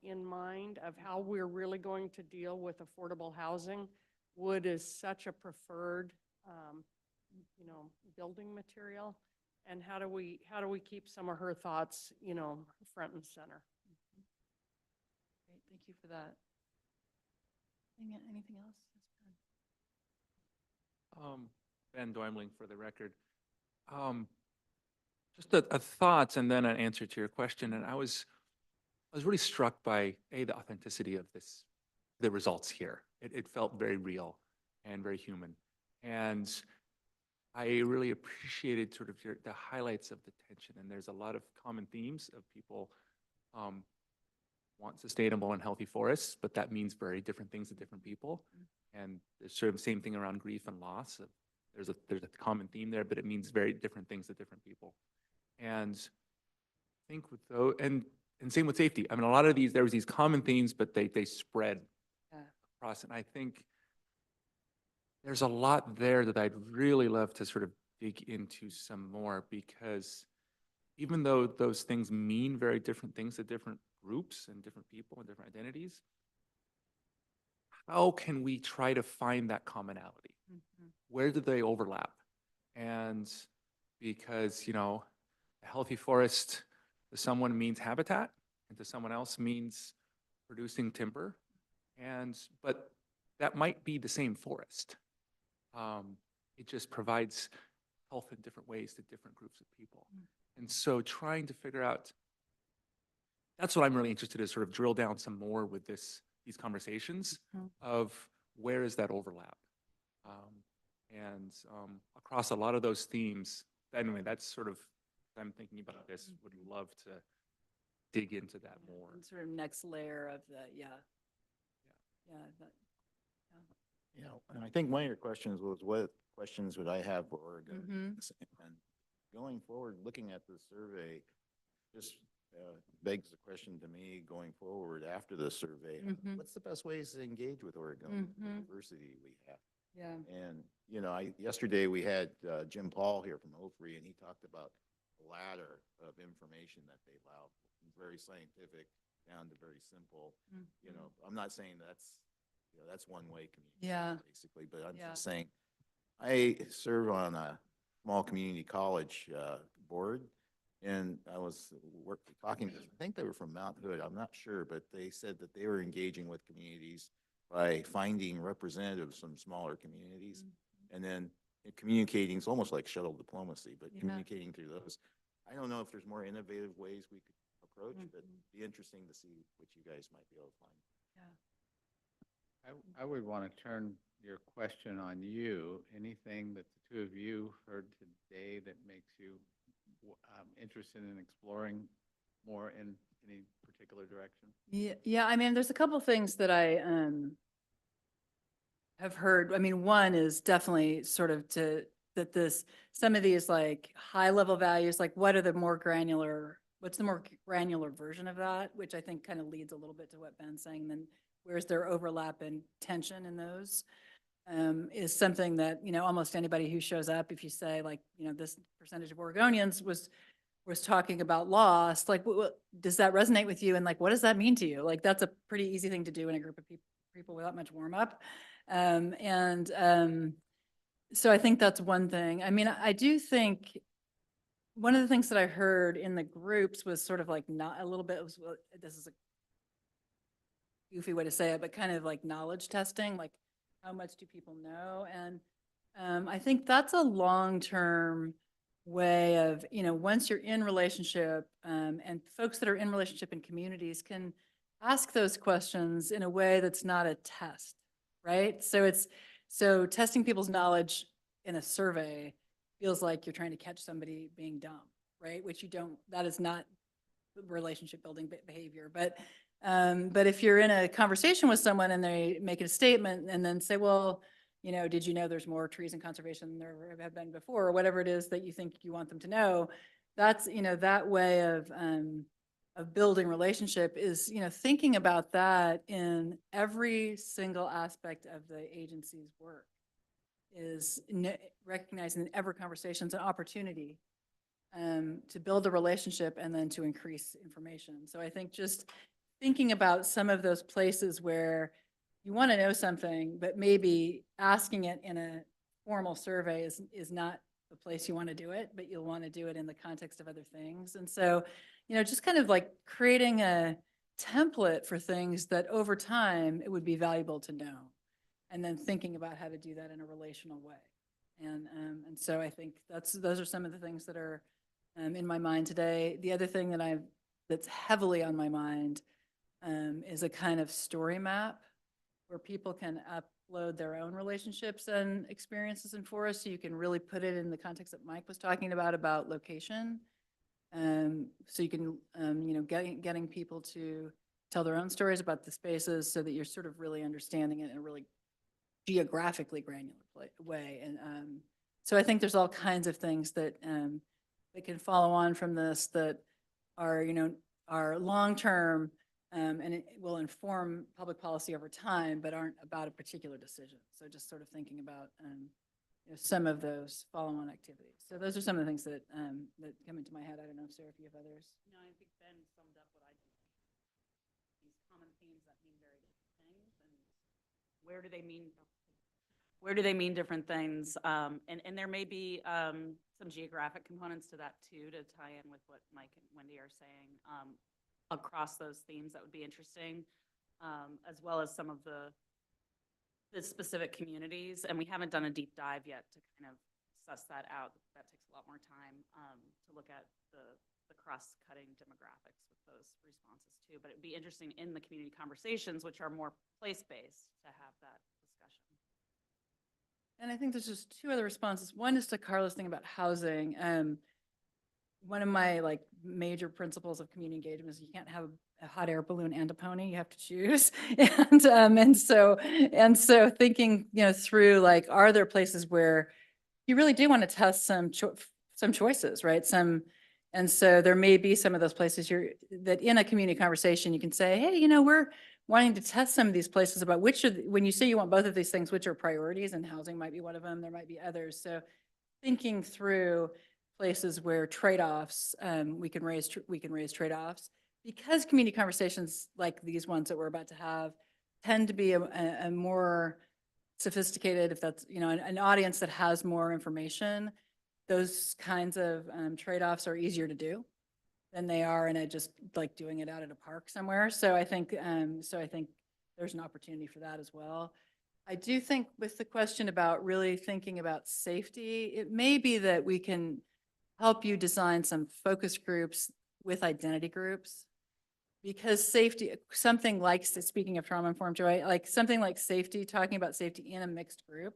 in mind of how we're really going to deal with affordable housing. Wood is such a preferred, building material. And how do we keep some of her thoughts, front and center? Great, thank you for that. Anything else? Ben Doimling for the record. Just a thoughts and then an answer to your question. And I was I was really struck by, the authenticity of the results here. It felt very real and very human. And I really appreciated sort of the highlights of the tension. And there's a lot of common themes of people want sustainable and healthy forests, but that means very different things to different people. And there's sort of the same thing around grief and loss. There's a common theme there, but it means very different things to different people. And I think with those, and same with safety. I mean, a lot of these, there was these common themes, but they spread across. And I think there's a lot there that I'd really love to sort of dig into some more, because even though those things mean very different things to different groups and different people and different identities, how can we try to find that commonality? Where do they overlap? And because, a healthy forest to someone means habitat, and to someone else means producing timber. But that might be the same forest. It just provides health in different ways to different groups of people. And so trying to figure out, that's what I'm really interested in, sort of drill down some more with these conversations of where is that overlap? Across a lot of those themes, anyway, that's sort of, I'm thinking about this, would love to dig into that more. And sort of next layer of the, yeah. And I think one of your questions was, what questions would I have for Oregon? And going forward, looking at the survey, just begs the question to me going forward after the survey, what's the best ways to engage with Oregon, the diversity we have? Yeah. And, yesterday we had Jim Paul here from Forestry, and he talked about a ladder of information that they allow, from very scientific down to very simple. I'm not saying that's one-way communication, basically, but I'm just saying, I serve on a small community college board, and I was talking to, I think they were from Mount Hood, I'm not sure, but they said that they were engaging with communities by finding representatives from smaller communities, and then communicating. It's almost like shuttle diplomacy, but communicating through those. I don't know if there's more innovative ways we could approach, but it'd be interesting to see what you guys might be able to find. I would want to turn your question on you. Anything that the two of you heard today that makes you interested in exploring more in any particular direction? Yeah. I mean, there's a couple things that I have heard. I mean, one is definitely sort of some of these like high level values, like what's the more granular version of that, which I think kind of leads a little bit to what Ben's saying. Then where's there overlap and tension in those? Is something that, almost anybody who shows up, if you say like, this percentage of Oregonians was talking about loss, like, does that resonate with you? And like, what does that mean to you? Like, that's a pretty easy thing to do in a group of people without much warm up. So I think that's one thing. I mean, I do think one of the things that I heard in the groups was sort of like not a little bit, this is a goofy way to say it, but kind of like knowledge testing, like how much do people know? And I think that's a long-term way of, once you're in relationship, and folks that are in relationship in communities can ask those questions in a way that's not a test, right? So testing people's knowledge in a survey feels like you're trying to catch somebody being dumb, right? Which that is not relationship building behavior. But if you're in a conversation with someone and they make a statement and then say, well, did you know there's more trees in conservation than there have been before, or whatever it is that you think you want them to know, that's, that way of building relationship is, thinking about that in every single aspect of the agency's work is recognizing that every conversation is an opportunity to build a relationship and then to increase information. So I think just thinking about some of those places where you want to know something, but maybe asking it in a formal survey is not the place you want to do it, but you'll want to do it in the context of other things. And so, just kind of like creating a template for things that over time it would be valuable to know, and then thinking about how to do that in a relational way. And so I think those are some of the things that are in my mind today. The other thing that I've that's heavily on my mind is a kind of story map where people can upload their own relationships and experiences in forests. So you can really put it in the context that Mike was talking about location. So you can, getting people to tell their own stories about the spaces so that you're sort of really understanding it in a really geographically granular way. And so I think there's all kinds of things that that can follow on from this that are, are long-term and it will inform public policy over time, but aren't about a particular decision. So just sort of thinking about some of those follow-on activities. So those are some of the things that that come into my head. I don't know, Sarah, if you have others. No, I think Ben summed up what I do. These common themes that mean very different things, and where do they mean different things? And there may be some geographic components to that too, to tie in with what Mike and Wendy are saying across those themes. That would be interesting, as well as some of the specific communities. And we haven't done a deep dive yet to kind of suss that out. That takes a lot more time to look at the cross-cutting demographics with those responses too. But it'd be interesting in the community conversations, which are more place-based, to have that discussion. And I think there's just two other responses. One is to Carla's thing about housing. One of my major principles of community engagement is you can't have a hot air balloon and a pony. You have to choose. And so thinking through are there places where you really do want to test some choices, right? And so there may be some of those places that in a community conversation you can say, hey, we're wanting to test some of these places about when you say you want both of these things, which are priorities, and housing might be one of them. There might be others. So thinking through places where trade-offs, we can raise trade-offs, because community conversations like these ones that we're about to have tend to be a more sophisticated, if that's, an audience that has more information. Those kinds of trade-offs are easier to do than they are in just doing it out at a park somewhere. So I think there's an opportunity for that as well. I do think with the question about really thinking about safety, it may be that we can help you design some focus groups with identity groups, because safety, something like, speaking of trauma-informed joy, something like safety, talking about safety in a mixed group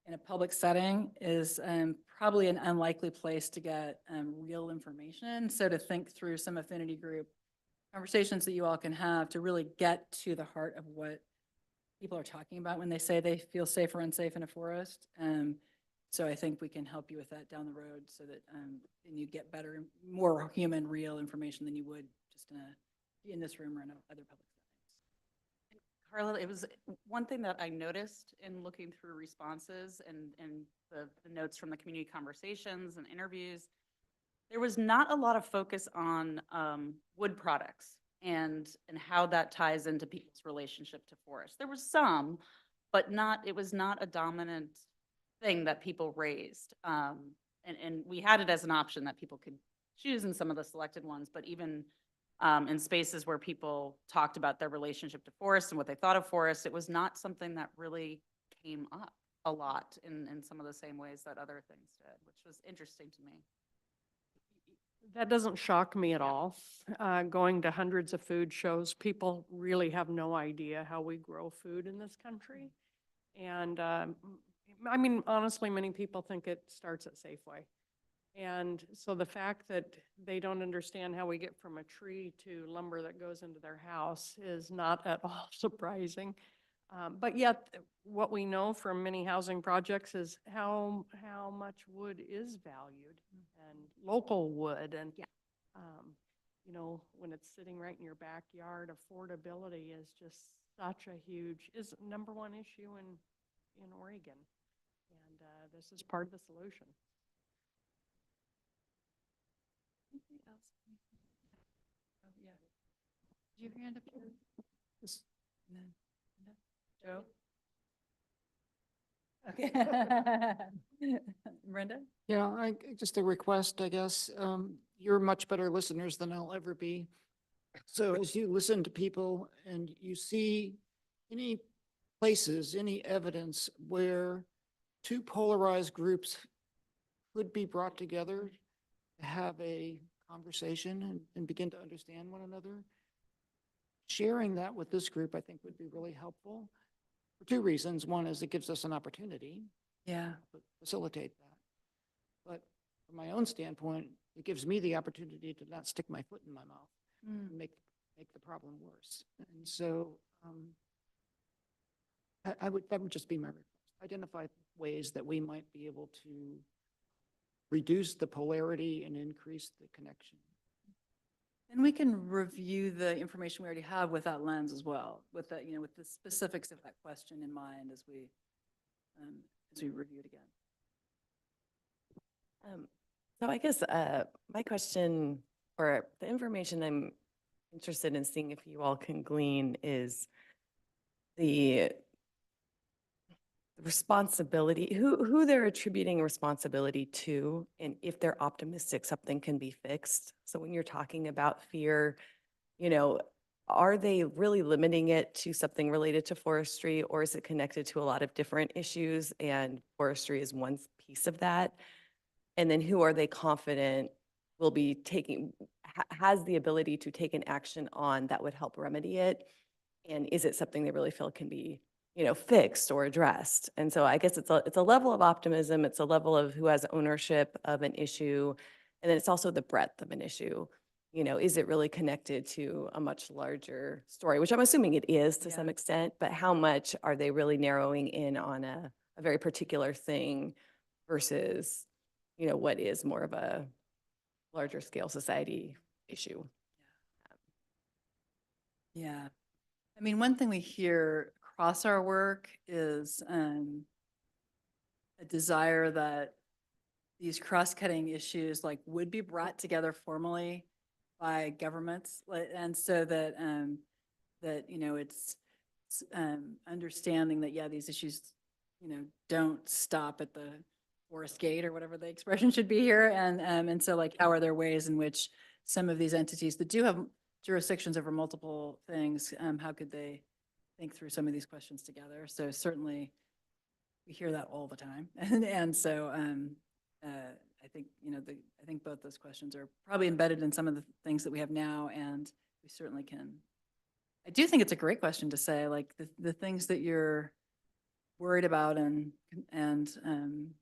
in a public setting is probably an unlikely place to get real information. So to think through some affinity group conversations that you all can have to really get to the heart of what people are talking about when they say they feel safe or unsafe in a forest. So I think we can help you with that down the road so that and you get better, more human, real information than you would just in this room or in other public settings. Carla, it was one thing that I noticed in looking through responses and the notes from the community conversations and interviews. There was not a lot of focus on wood products and how that ties into people's relationship to forest. There was some, but it was not a dominant thing that people raised. And we had it as an option that people could choose in some of the selected ones, but even in spaces where people talked about their relationship to forest and what they thought of forest, it was not something that really came up a lot in some of the same ways that other things did, which was interesting to me. That doesn't shock me at all. Going to hundreds of food shows, people really have no idea how we grow food in this country. And I mean, honestly, many people think it starts at Safeway. And so the fact that they don't understand how we get from a tree to lumber that goes into their house is not at all surprising. But yet, what we know from many housing projects is how much wood is valued, and local wood. And, when it's sitting right in your backyard, affordability is just such a huge, is number one issue in Oregon. And this is part of the solution. Anything else? Oh, yeah. Did you have your hand up here? Just, Joe? Okay. Brenda? Yeah, just a request, I guess. You're much better listeners than I'll ever be. So as you listen to people and you see any places, any evidence where two polarized groups could be brought together to have a conversation and begin to understand one another. Sharing that with this group, I think, would be really helpful for two reasons. One is it gives us an opportunity Yeah. to facilitate that. But from my own standpoint, it gives me the opportunity to not stick my foot in my mouth and make the problem worse. And so that would just be my request. Identify ways that we might be able to reduce the polarity and increase the connection. And we can review the information we already have with that lens as well, with that, with the specifics of that question in mind as we review it again. So I guess my question, or the information I'm interested in seeing if you all can glean, is the responsibility, who they're attributing responsibility to, and if they're optimistic something can be fixed. So when you're talking about fear, are they really limiting it to something related to forestry, or is it connected to a lot of different issues and forestry is one piece of that? And then who are they confident will be has the ability to take an action on that would help remedy it? And is it something they really feel can be, fixed or addressed? And so I guess it's a level of optimism. It's a level of who has ownership of an issue. And then it's also the breadth of an issue. Is it really connected to a much larger story, which I'm assuming it is to some extent, but how much are they really narrowing in on a very particular thing versus, what is more of a larger scale society issue? Yeah. I mean, one thing we hear across our work is a desire that these cross-cutting issues would be brought together formally by governments, and so that it's understanding that these issues don't stop at the forest gate or whatever the expression should be here, and so how are there ways in which some of these entities that do have jurisdictions over multiple things, how could they think through some of these questions together? So certainly we hear that all the time. And so I think, I think both those questions are probably embedded in some of the things that we have now, and we certainly can. I do think it's a great question to say, the things that you're worried about and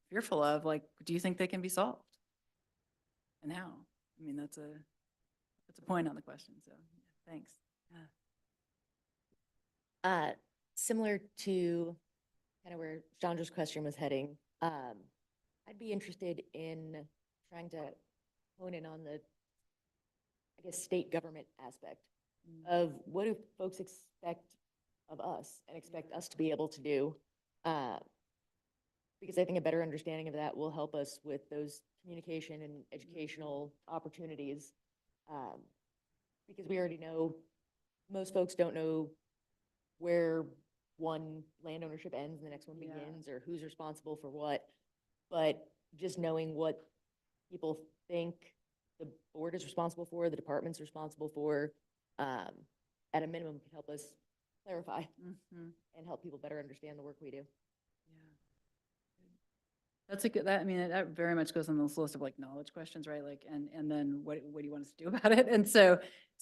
fearful of, do you think they can be solved? And how? I mean, that's a point on the question. So thanks. Similar to kind of where Chandra's question was heading, I'd be interested in trying to hone in on the, I guess, state government aspect of what do folks expect of us and expect us to be able to do. Because I think a better understanding of that will help us with those communication and educational opportunities. Because we already know most folks don't know where one land ownership ends and the next one begins, or who's responsible for what. But just knowing what people think the board is responsible for, the department's responsible for, at a minimum can help us clarify and help people better understand the work we do. That's a good, I mean, that very much goes on this list of knowledge questions, right? And then what do you want us to do about it? And so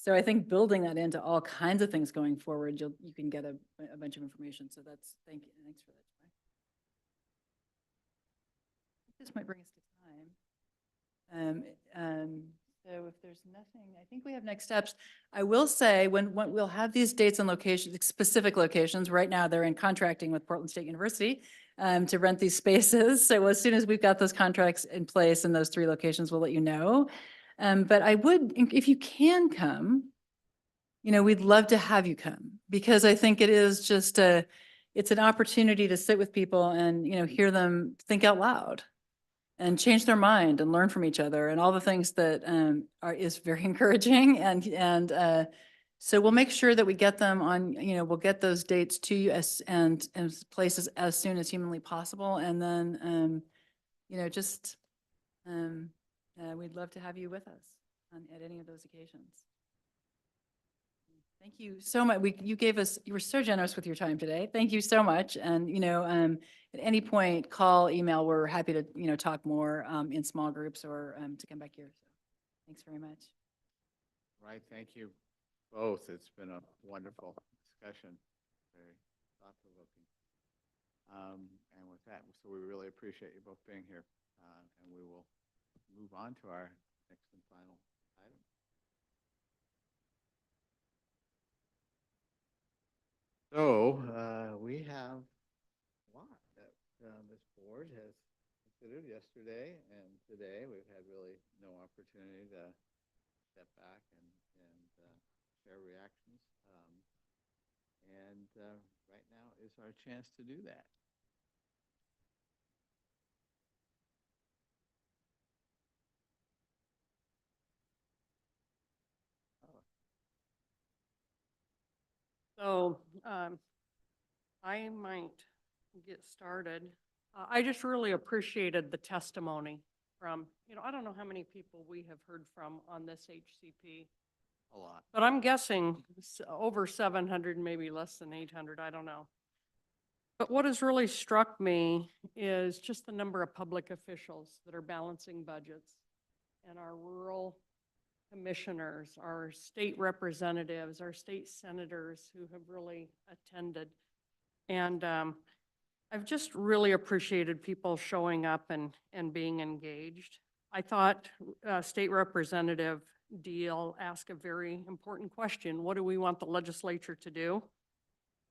I think building that into all kinds of things going forward, you can get a bunch of information. So thanks for that. This might bring us to time. So if there's nothing, I think we have next steps. I will say when we'll have these dates and locations, specific locations. Right now they're in contracting with Portland State University to rent these spaces. So as soon as we've got those contracts in place in those 3 locations, we'll let you know. But I would, if you can come, we'd love to have you come, because I think it is just it's an opportunity to sit with people and, hear them think out loud and change their mind and learn from each other and all the things that is very encouraging. And so we'll make sure that we get them on, we'll get those dates to you and places as soon as humanly possible. And then, we'd love to have you with us at any of those occasions. Thank you so much. You were so generous with your time today. Thank you so much. And, at any point, call, email, we're happy to, talk more in small groups or to come back here. So. Thanks very much. Right, thank you both. It's been a wonderful discussion, very thought-provoking. And with that, so we really appreciate you both being here, and we will move on to our next and final item. So, we have a lot that this board has considered yesterday and today. We've had really no opportunity to step back and share reactions. And right now is our chance to do that. So I might get started. I just really appreciated the testimony from, I don't know how many people we have heard from on this HCP, A lot. but I'm guessing over 700, maybe less than 800, I don't know. But what has really struck me is just the number of public officials that are balancing budgets, and our rural commissioners, our state representatives, our state senators who have really attended. And I've just really appreciated people showing up and being engaged. I thought State Representative Deal asked a very important question. What do we want the legislature to do?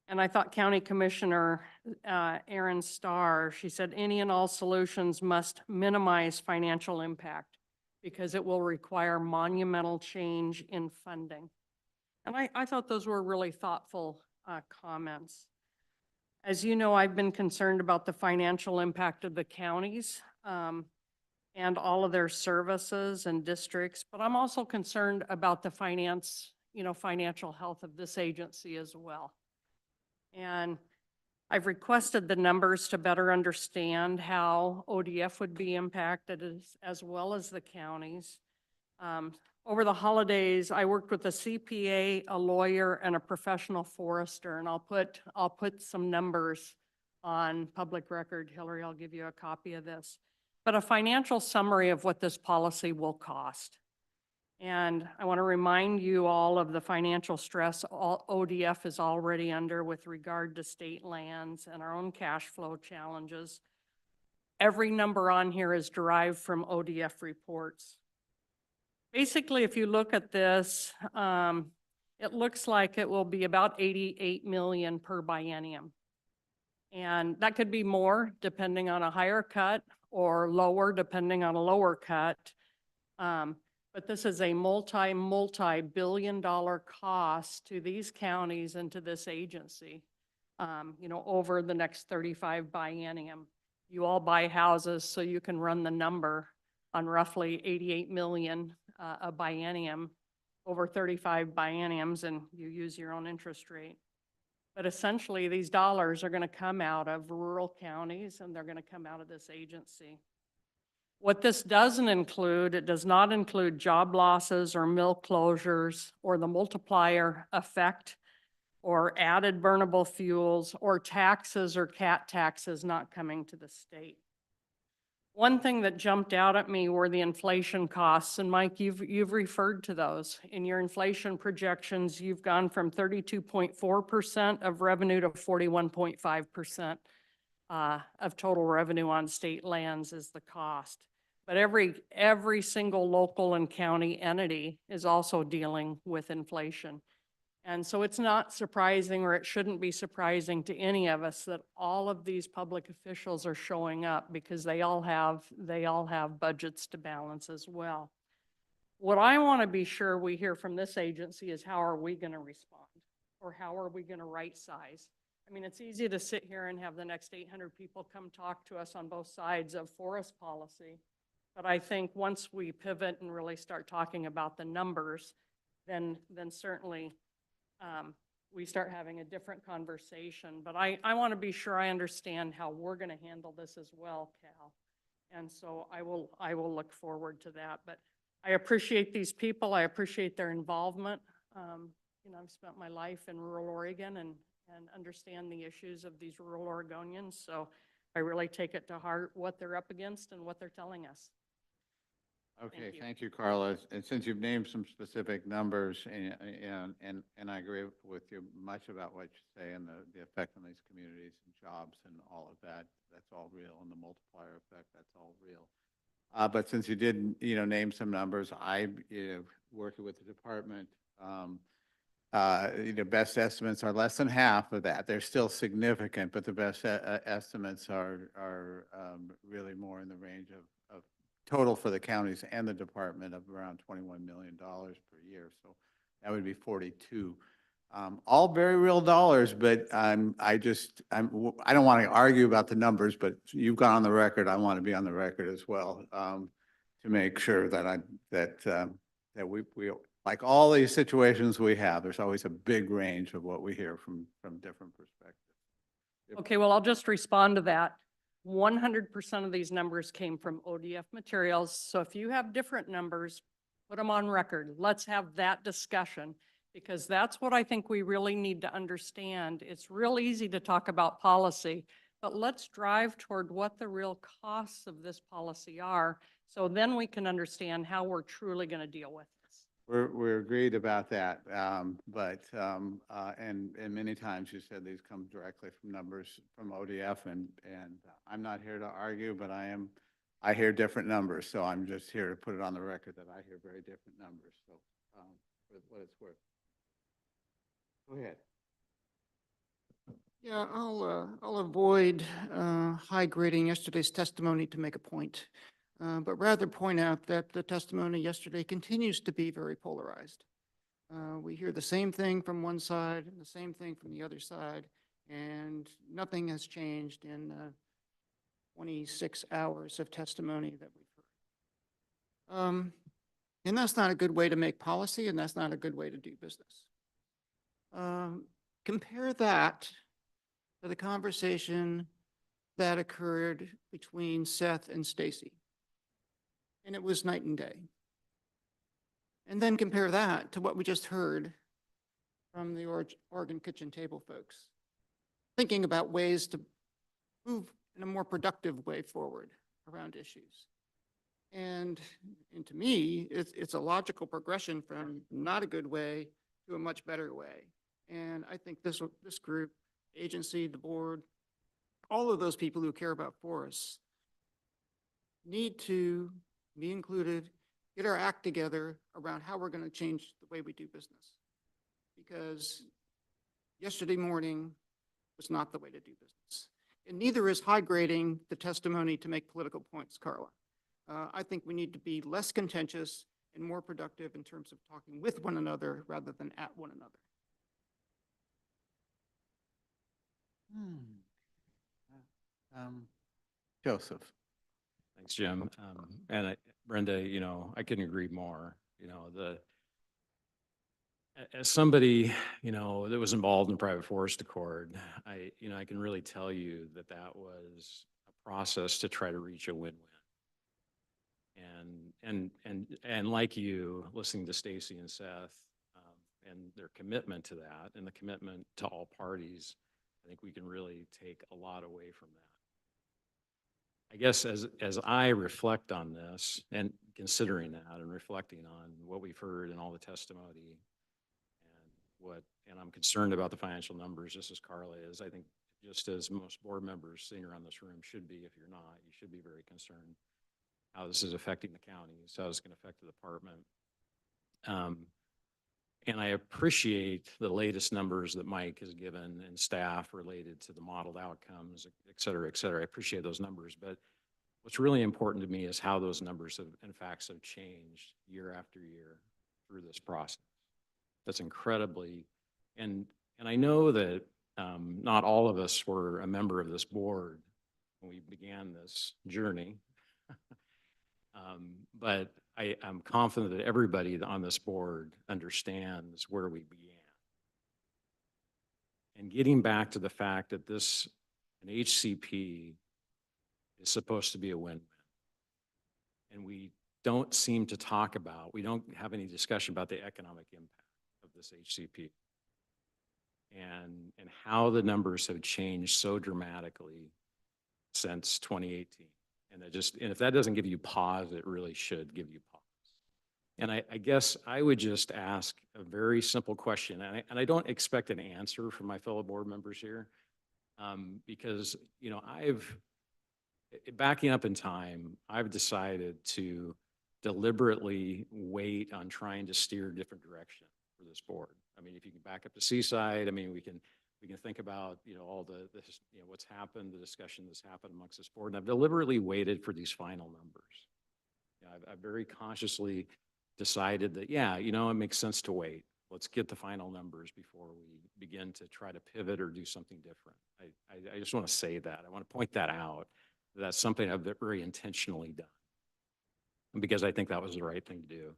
And I thought County Commissioner Erin Starr, she said, any and all solutions must minimize financial impact because it will require monumental change in funding. And I thought those were really thoughtful comments. As you know, I've been concerned about the financial impact of the counties and all of their services and districts, but I'm also concerned about the financial health of this agency as well. And I've requested the numbers to better understand how ODF would be impacted as well as the counties. Over the holidays, I worked with a CPA, a lawyer, and a professional forester, and I'll put some numbers on public record. Hillary, I'll give you a copy of this. But a financial summary of what this policy will cost. And I want to remind you all of the financial stress ODF is already under with regard to state lands and our own cash flow challenges. Every number on here is derived from ODF reports. Basically, if you look at this, it looks like it will be about 88 million per biennium. And that could be more depending on a higher cut or lower depending on a lower cut. But this is a multi-billion-dollar cost to these counties and to this agency, over the next 35 biennium. You all buy houses, so you can run the number on roughly 88 million a biennium over 35 bienniums, and you use your own interest rate. But essentially, these dollars are going to come out of rural counties, and they're going to come out of this agency. What this doesn't include, it does not include job losses or mill closures or the multiplier effect or added burnable fuels or taxes or CAT taxes not coming to the state. One thing that jumped out at me were the inflation costs, and Mike, you've referred to those. In your inflation projections, you've gone from 32.4% of revenue to 41.5% of total revenue on state lands is the cost. But every single local and county entity is also dealing with inflation. And so it's not surprising, or it shouldn't be surprising to any of us, that all of these public officials are showing up because they all have budgets to balance as well. What I want to be sure we hear from this agency is how are we going to respond, or how are we going to right size? I mean, it's easy to sit here and have the next 800 people come talk to us on both sides of forest policy. But I think once we pivot and really start talking about the numbers, then certainly we start having a different conversation. But I want to be sure I understand how we're going to handle this as well, Cal. And so I will look forward to that. But I appreciate these people. I appreciate their involvement. I've spent my life in rural Oregon and understand the issues of these rural Oregonians. So I really take it to heart what they're up against and what they're telling us. Okay, you. thank you, Carla. And since you've named some specific numbers, and I agree with you much about what you say and the effect on these communities and jobs and all of that, that's all real, and the multiplier effect, that's all real. But since you did, name some numbers, working with the department, best estimates are less than half of that. They're still significant, but the best estimates are really more in the range of total for the counties and the department of around $21 million per year. So that would be 42. All very real dollars, but I don't want to argue about the numbers, but you've gone on the record. I want to be on the record as well, to make sure that that we like all these situations we have, there's always a big range of what we hear from different perspectives. Okay, well, I'll just respond to that. 100% of these numbers came from ODF materials. So if you have different numbers, put them on record. Let's have that discussion, because that's what I think we really need to understand. It's real easy to talk about policy, but let's drive toward what the real costs of this policy are. So then we can understand how we're truly going to deal with this. We're agreed about that, and many times you said these come directly from numbers from ODF, and I'm not here to argue, but I hear different numbers, so I'm just here to put it on the record that I hear very different numbers. So, for what it's worth. Go ahead. Yeah, I'll avoid high grading yesterday's testimony to make a point, but rather point out that the testimony yesterday continues to be very polarized. We hear the same thing from one side and the same thing from the other side, and nothing has changed in 26 hours of testimony that we've heard. And that's not a good way to make policy, and that's not a good way to do business. Compare that to the conversation that occurred between Seth and Stacy. And it was night and day. And then compare that to what we just heard from the Oregon Kitchen Table folks, thinking about ways to move in a more productive way forward around issues. And to me, it's a logical progression from not a good way to a much better way. And I think this group, agency, the board, all of those people who care about forests need to be included, get our act together around how we're going to change the way we do business. Because yesterday morning was not the way to do business. And neither is high grading the testimony to make political points, Carla. I think we need to be less contentious and more productive in terms of talking with one another rather than at one another. Joseph. Thanks, Jim. Brenda, I couldn't agree more. As somebody, that was involved in private forest accord, I can really tell you that was a process to try to reach a win-win. And like you, listening to Stacy and Seth, and their commitment to that and the commitment to all parties, I think we can really take a lot away from that. I guess as I reflect on this and considering that and reflecting on what we've heard and all the testimony and I'm concerned about the financial numbers, just as Carla is, I think just as most board members sitting around this room should be, if you're not, you should be very concerned how this is affecting the counties, how it's going to affect the department. And I appreciate the latest numbers that Mike has given and staff related to the modeled outcomes, et cetera, et cetera. I appreciate those numbers, but what's really important to me is how those numbers and facts have changed year after year through this process. That's incredibly, and I know that not all of us were a member of this board when we began this journey, but I'm confident that everybody on this board understands where we began. And getting back to the fact that an HCP is supposed to be a win-win. And we don't seem to talk about, we don't have any discussion about the economic impact of this HCP and how the numbers have changed so dramatically since 2018. And if that doesn't give you pause, it really should give you pause. And I guess I would just ask a very simple question, and I don't expect an answer from my fellow board members here. Because, you know, backing up in time, I've decided to deliberately wait on trying to steer a different direction for this board. I mean, if you can back up to Seaside, I mean, we can think about, you know, all this, you know, what's happened, the discussion that's happened amongst this board. And I've deliberately waited for these final numbers. You know, I've very consciously decided that, yeah, you know, it makes sense to wait. Let's get the final numbers before we begin to try to pivot or do something different. I just want to say that. I want to point that out. That's something I've very intentionally done, because I think that was the right thing to do.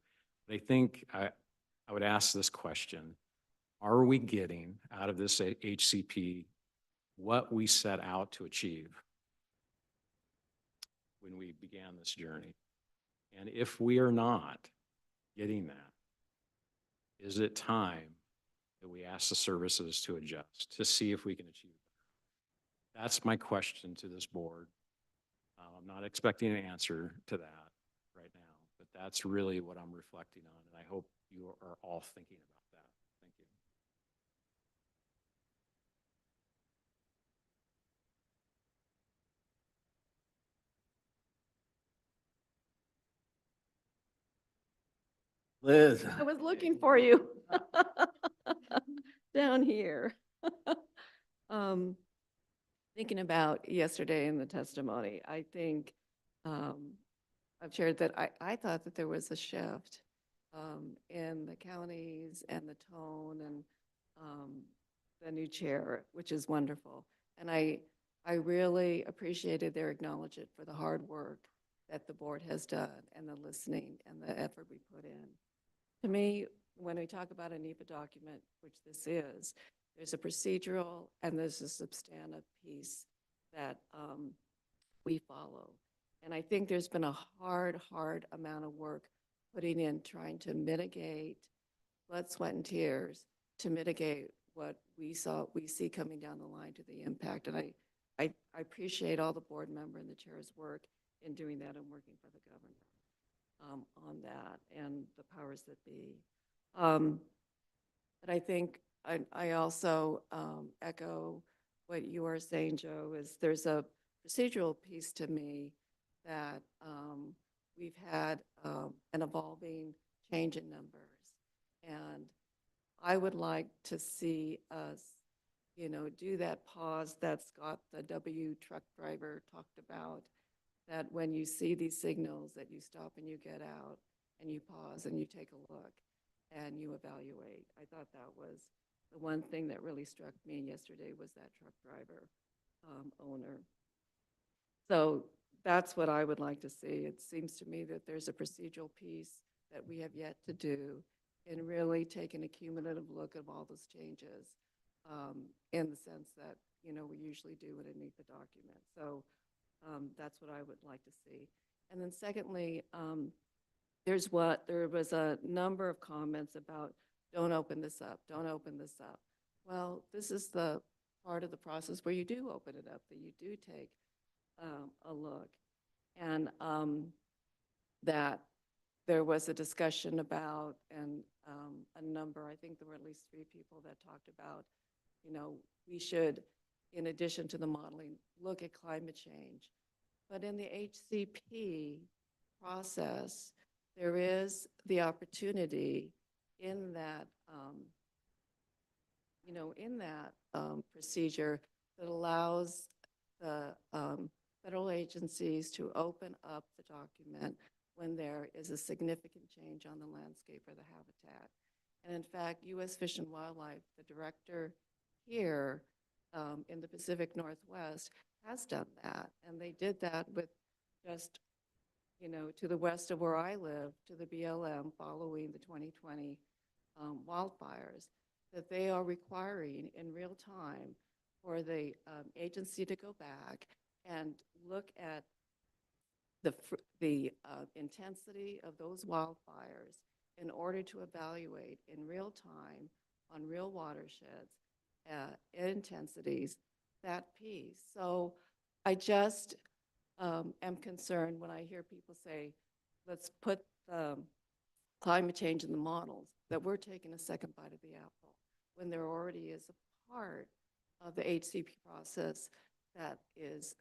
But I think I would ask this question: are we getting out of this HCP what we set out to achieve when we began this journey? And if we are not getting that, is it time that we ask the services to adjust, to see if we can achieve that? That's my question to this board. I'm not expecting an answer to that right now, but that's really what I'm reflecting on, and I hope you are all thinking about that. Thank you. Liz. I was looking for you. Down here. Thinking about yesterday in the testimony, I think I've shared that I thought that there was a shift in the counties and the tone and the new chair, which is wonderful. And I really appreciated their acknowledgement for the hard work that the board has done and the listening and the effort we put in. To me, when we talk about a NEPA document, which this is, there's a procedural and there's a substantive piece that we follow. And I think there's been a hard amount of work putting in trying to mitigate blood, sweat, and tears to mitigate what we see coming down the line to the impact. And I appreciate all the board member and the chair's work in doing that and working for the governor on that and the powers that be. But I think I also echo what you are saying, Joe, is there's a procedural piece to me that we've had an evolving change in numbers. And I would like to see us, you know, do that pause that Scott, the W truck driver, talked about, that when you see these signals that you stop and you get out and you pause and you take a look and you evaluate. I thought that was the one thing that really struck me yesterday, was that truck driver owner. So that's what I would like to see. It seems to me that there's a procedural piece that we have yet to do in really taking a cumulative look at all those changes in the sense that, you know, we usually do in a NEPA document. So that's what I would like to see. And then secondly, there was a number of comments about don't open this up, don't open this up. Well, this is the part of the process where you do open it up, that you do take a look. And that there was a discussion about, and a number, I think there were at least 3 people that talked about, you know, we should, in addition to the modeling, look at climate change. But in the HCP process, there is the opportunity in that, you know, in that procedure that allows the federal agencies to open up the document when there is a significant change on the landscape or the habitat. And in fact, U.S. Fish and Wildlife, the director here in the Pacific Northwest, has done that. And they did that with just, you know, to the west of where I live, to the BLM, following the 2020 wildfires, that they are requiring in real time for the agency to go back and look at the intensity of those wildfires in order to evaluate in real time on real watersheds intensities that piece. So I just am concerned when I hear people say, let's put the climate change in the models, that we're taking a second bite of the apple when there already is a part of the HCP process that is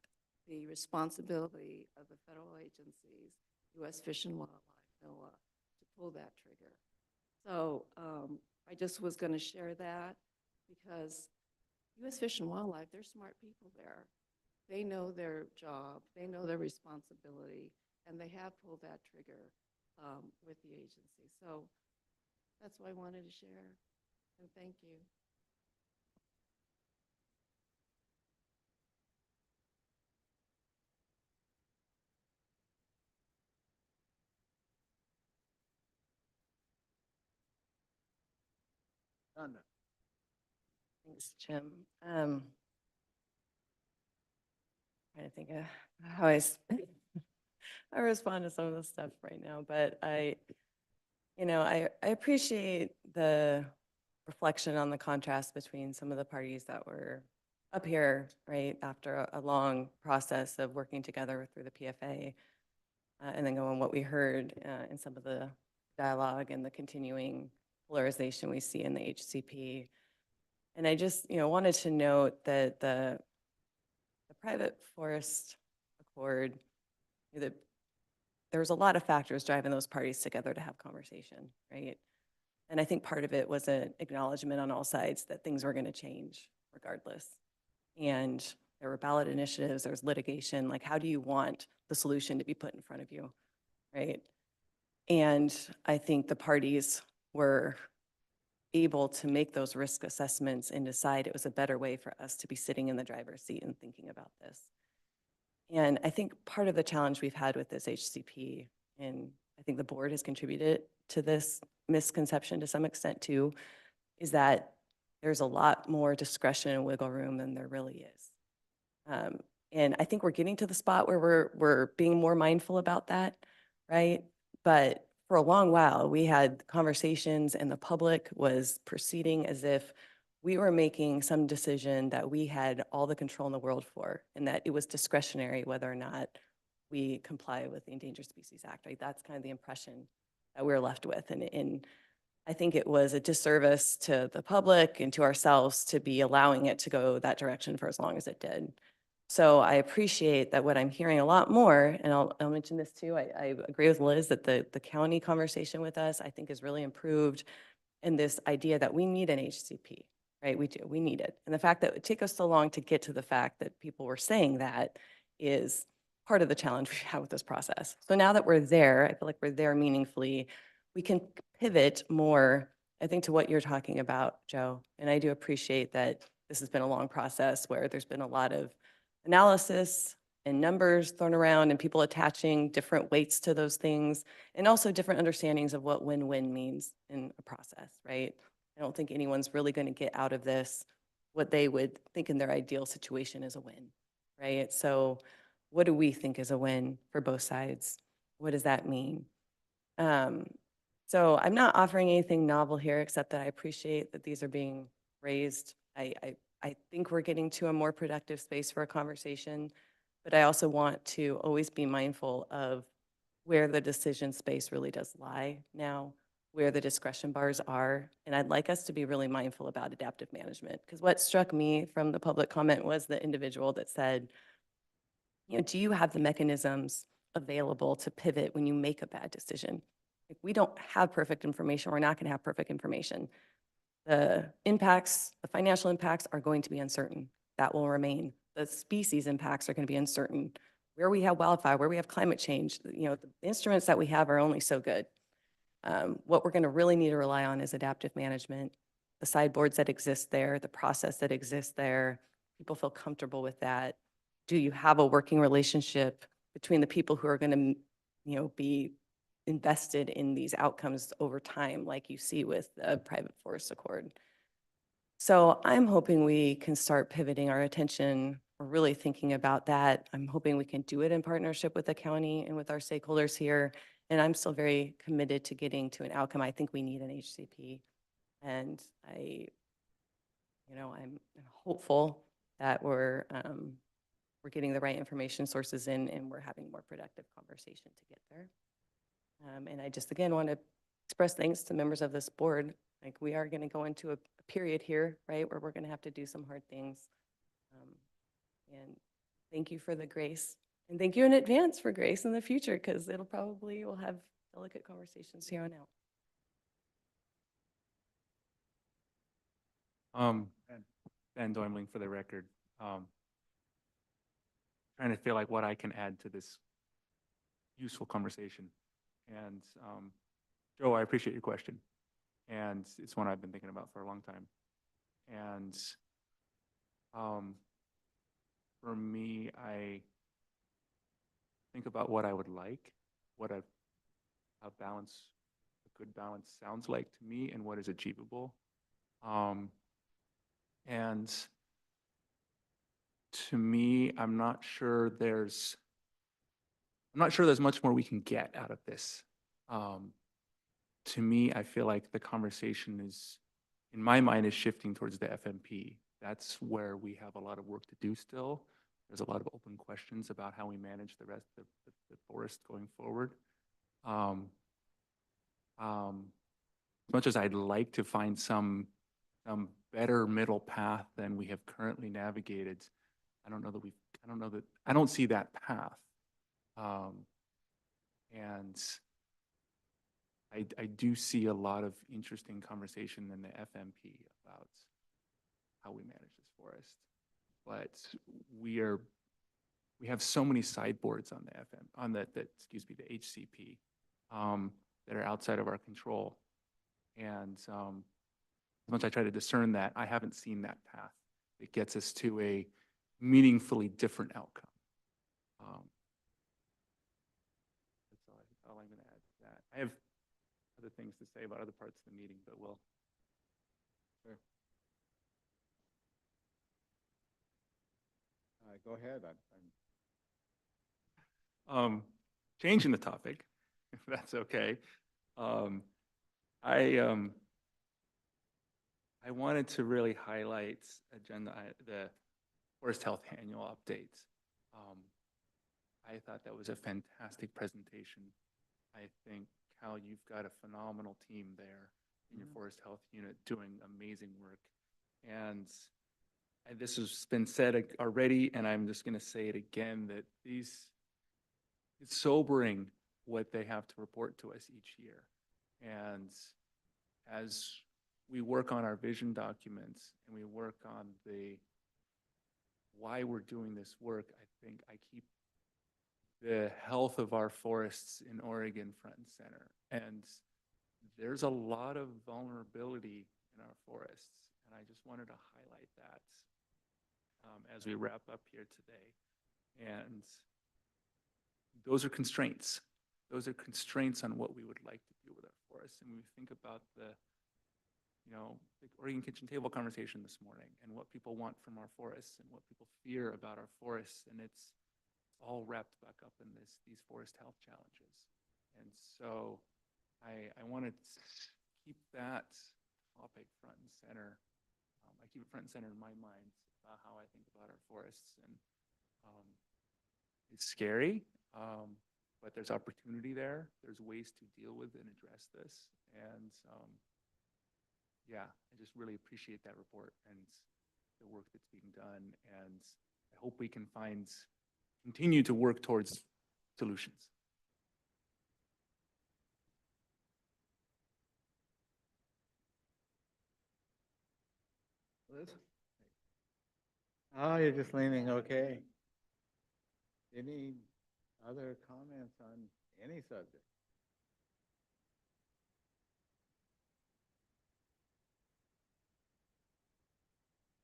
the responsibility of the federal agencies, U.S. Fish and Wildlife, NOAA, to pull that trigger. So I just was going to share that because U.S. Fish and Wildlife, they're smart people there. They know their job, they know their responsibility, and they have pulled that trigger with the agency. So that's what I wanted to share, and thank you. Thanks, Jim. Trying to think of how I respond to some of this stuff right now, but I appreciate the reflection on the contrast between some of the parties that were up here, right, after a long process of working together through the PFA, and then going what we heard in some of the dialogue and the continuing polarization we see in the HCP. And I just, wanted to note that the private forest accord, that there's a lot of factors driving those parties together to have conversation, right? And I think part of it was an acknowledgement on all sides that things were going to change regardless. And there were ballot initiatives, there was litigation, like how do you want the solution to be put in front of you, right? And I think the parties were able to make those risk assessments and decide it was a better way for us to be sitting in the driver's seat and thinking about this. And I think part of the challenge we've had with this HCP, and I think the board has contributed to this misconception to some extent too, is that there's a lot more discretion and wiggle room than there really is. And I think we're getting to the spot where we're being more mindful about that, right? But for a long while, we had conversations and the public was proceeding as if we were making some decision that we had all the control in the world for, and that it was discretionary whether or not we comply with the Endangered Species Act, right? That's kind of the impression that we're left with. And I think it was a disservice to the public and to ourselves to be allowing it to go that direction for as long as it did. So I appreciate that what I'm hearing a lot more, and I'll mention this too, I agree with Liz that the county conversation with us, I think is really improved in this idea that we need an HCP, right? We do, we need it. And the fact that it would take us so long to get to the fact that people were saying that is part of the challenge we have with this process. So now that we're there, I feel like we're there meaningfully, we can pivot more, I think, to what you're talking about, Joe. And I do appreciate that this has been a long process where there's been a lot of analysis and numbers thrown around and people attaching different weights to those things, and also different understandings of what win-win means in a process, right? I don't think anyone's really going to get out of this what they would think in their ideal situation is a win, right? So what do we think is a win for both sides? What does that mean? So I'm not offering anything novel here, except that I appreciate that these are being raised. I think we're getting to a more productive space for a conversation, but I also want to always be mindful of where the decision space really does lie now, where the discretion bars are. And I'd like us to be really mindful about adaptive management, because what struck me from the public comment was the individual that said, do you have the mechanisms available to pivot when you make a bad decision? If we don't have perfect information, we're not going to have perfect information. The impacts, the financial impacts are going to be uncertain. That will remain. The species impacts are going to be uncertain. Where we have wildfire, where we have climate change, the instruments that we have are only so good. What we're going to really need to rely on is adaptive management, the sideboards that exist there, the process that exists there. People feel comfortable with that. Do you have a working relationship between the people who are going to, be invested in these outcomes over time, like you see with the private forest accord? So I'm hoping we can start pivoting our attention, or really thinking about that. I'm hoping we can do it in partnership with the county and with our stakeholders here. And I'm still very committed to getting to an outcome. I think we need an HCP. And I'm hopeful that we're getting the right information sources in, and we're having more productive conversation to get there. And I just, again, want to express thanks to members of this board. Like, we are going to go into a period here, right, where we're going to have to do some hard things. And thank you for the grace. And thank you in advance for grace in the future, because we'll have delicate conversations here on out. Ben Doimling for the record. Trying to feel like what I can add to this useful conversation. And Joe, I appreciate your question. And it's one I've been thinking about for a long time. And for me, I think about what I would like, what a good balance sounds like to me, and what is achievable. And to me, I'm not sure there's much more we can get out of this. To me, I feel like the conversation is, in my mind, is shifting towards the FMP. That's where we have a lot of work to do still. There's a lot of open questions about how we manage the rest of the forest going forward. As much as I'd like to find some better middle path than we have currently navigated, I don't see that path. And I do see a lot of interesting conversation in the FMP about how we manage this forest. But we have so many sideboards on the the HCP that are outside of our control. And as much as I try to discern that, I haven't seen that path that gets us to a meaningfully different outcome. That's all I'm going to add to that. I have other things to say about other parts of the meeting, but we'll. Sure. Go ahead. Changing the topic, if that's okay. I wanted to really highlight the Forest Health Annual Updates. I thought that was a fantastic presentation. I think, Cal, you've got a phenomenal team there in your Forest Health unit doing amazing work. And this has been said already, and I'm just going to say it again, that it's sobering what they have to report to us each year. And as we work on our vision documents and we work on why we're doing this work, I think I keep the health of our forests in Oregon front and center. And there's a lot of vulnerability in our forests. And I just wanted to highlight that as we wrap up here today. And those are constraints. Those are constraints on what we would like to do with our forests. And we think about the Oregon Kitchen Table conversation this morning and what people want from our forests and what people fear about our forests. And it's all wrapped back up in these forest health challenges. And so I want to keep that topic front and center. I keep it front and center in my mind about how I think about our forests. And it's scary, but there's opportunity there. There's ways to deal with and address this. And yeah, I just really appreciate that report and the work that's being done. And I hope we can continue to work towards solutions. Liz? Oh, you're just leaning. Okay. Any other comments on any subject?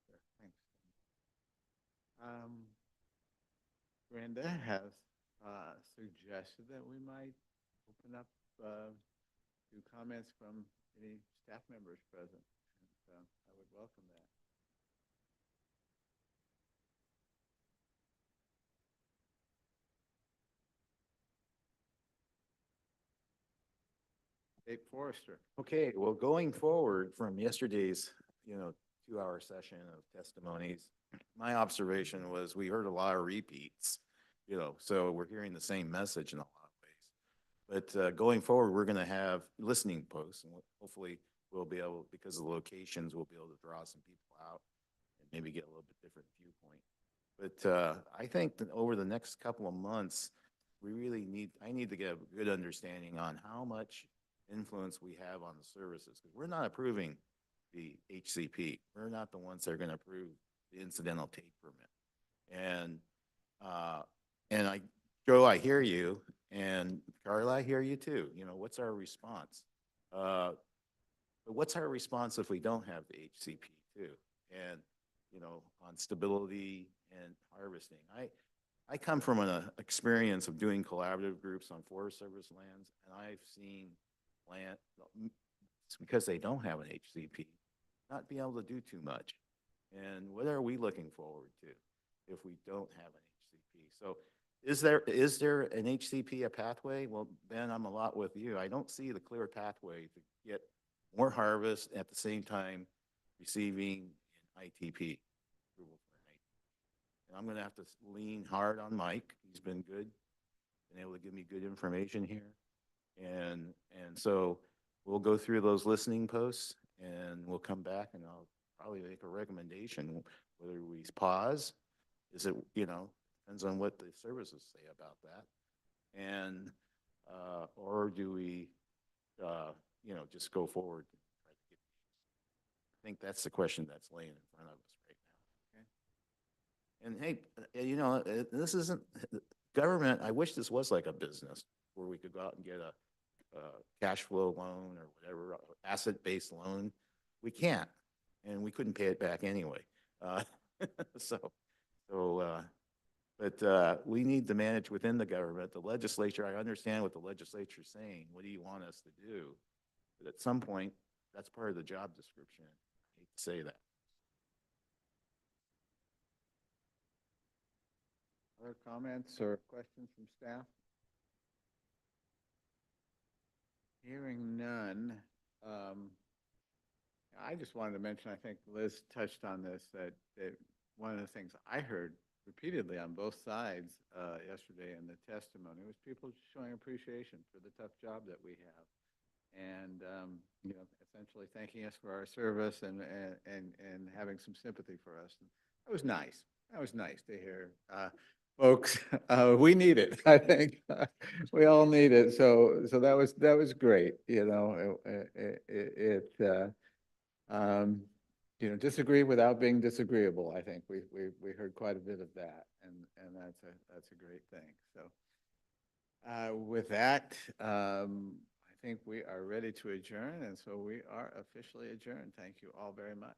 Sure, thanks. Brenda has suggested that we might open up to comments from any staff members present. And I would welcome that. State Forester. Okay, well, going forward from yesterday's, 2-hour session of testimonies, my observation was we heard a lot of repeats, so we're hearing the same message in a lot of ways. But going forward, we're going to have listening posts, and hopefully we'll be able, because of the locations, we'll be able to draw some people out and maybe get a little bit different viewpoint. But I think that over the next couple of months, I need to get a good understanding on how much influence we have on the services, because we're not approving the HCP. We're not the ones that are going to approve the incidental take permit. And Joe, I hear you, and Carla, I hear you too. You know, what's our response? But what's our response if we don't have the HCP too? And, you know, on stability and harvesting. I come from an experience of doing collaborative groups on Forest Service lands, and I've seen land, it's because they don't have an HCP, not be able to do too much. And what are we looking forward to if we don't have an HCP? So is there an HCP a pathway? Well, Ben, I'm a lot with you. I don't see the clear pathway to get more harvest at the same time receiving an ITP approval for an ITP. And I'm going to have to lean hard on Mike. He's been good, been able to give me good information here. And so we'll go through those listening posts and we'll come back and I'll probably make a recommendation, whether we pause, is it, you know, depends on what the services say about that. And, or do we, you know, just go forward and try to get, I think that's the question that's laying in front of us right now. Okay. And hey, you know, this isn't government. I wish this was like a business where we could go out and get a cash flow loan or whatever, asset-based loan. We can't, and we couldn't pay it back anyway. But we need to manage within the government. The legislature, I understand what the legislature is saying. What do you want us to do? But at some point, that's part of the job description. I hate to say that. Other comments or questions from staff? Hearing none. I just wanted to mention, I think Liz touched on this, that one of the things I heard repeatedly on both sides yesterday in the testimony was people showing appreciation for the tough job that we have, and you know, essentially thanking us for our service and having some sympathy for us. And that was nice. That was nice to hear. Folks, we need it. I think we all need it. So that was great. You know, you know, disagree without being disagreeable. I think we heard quite a bit of that, and that's a great thing. So with that, I think we are ready to adjourn, and so we are officially adjourned. Thank you all very much.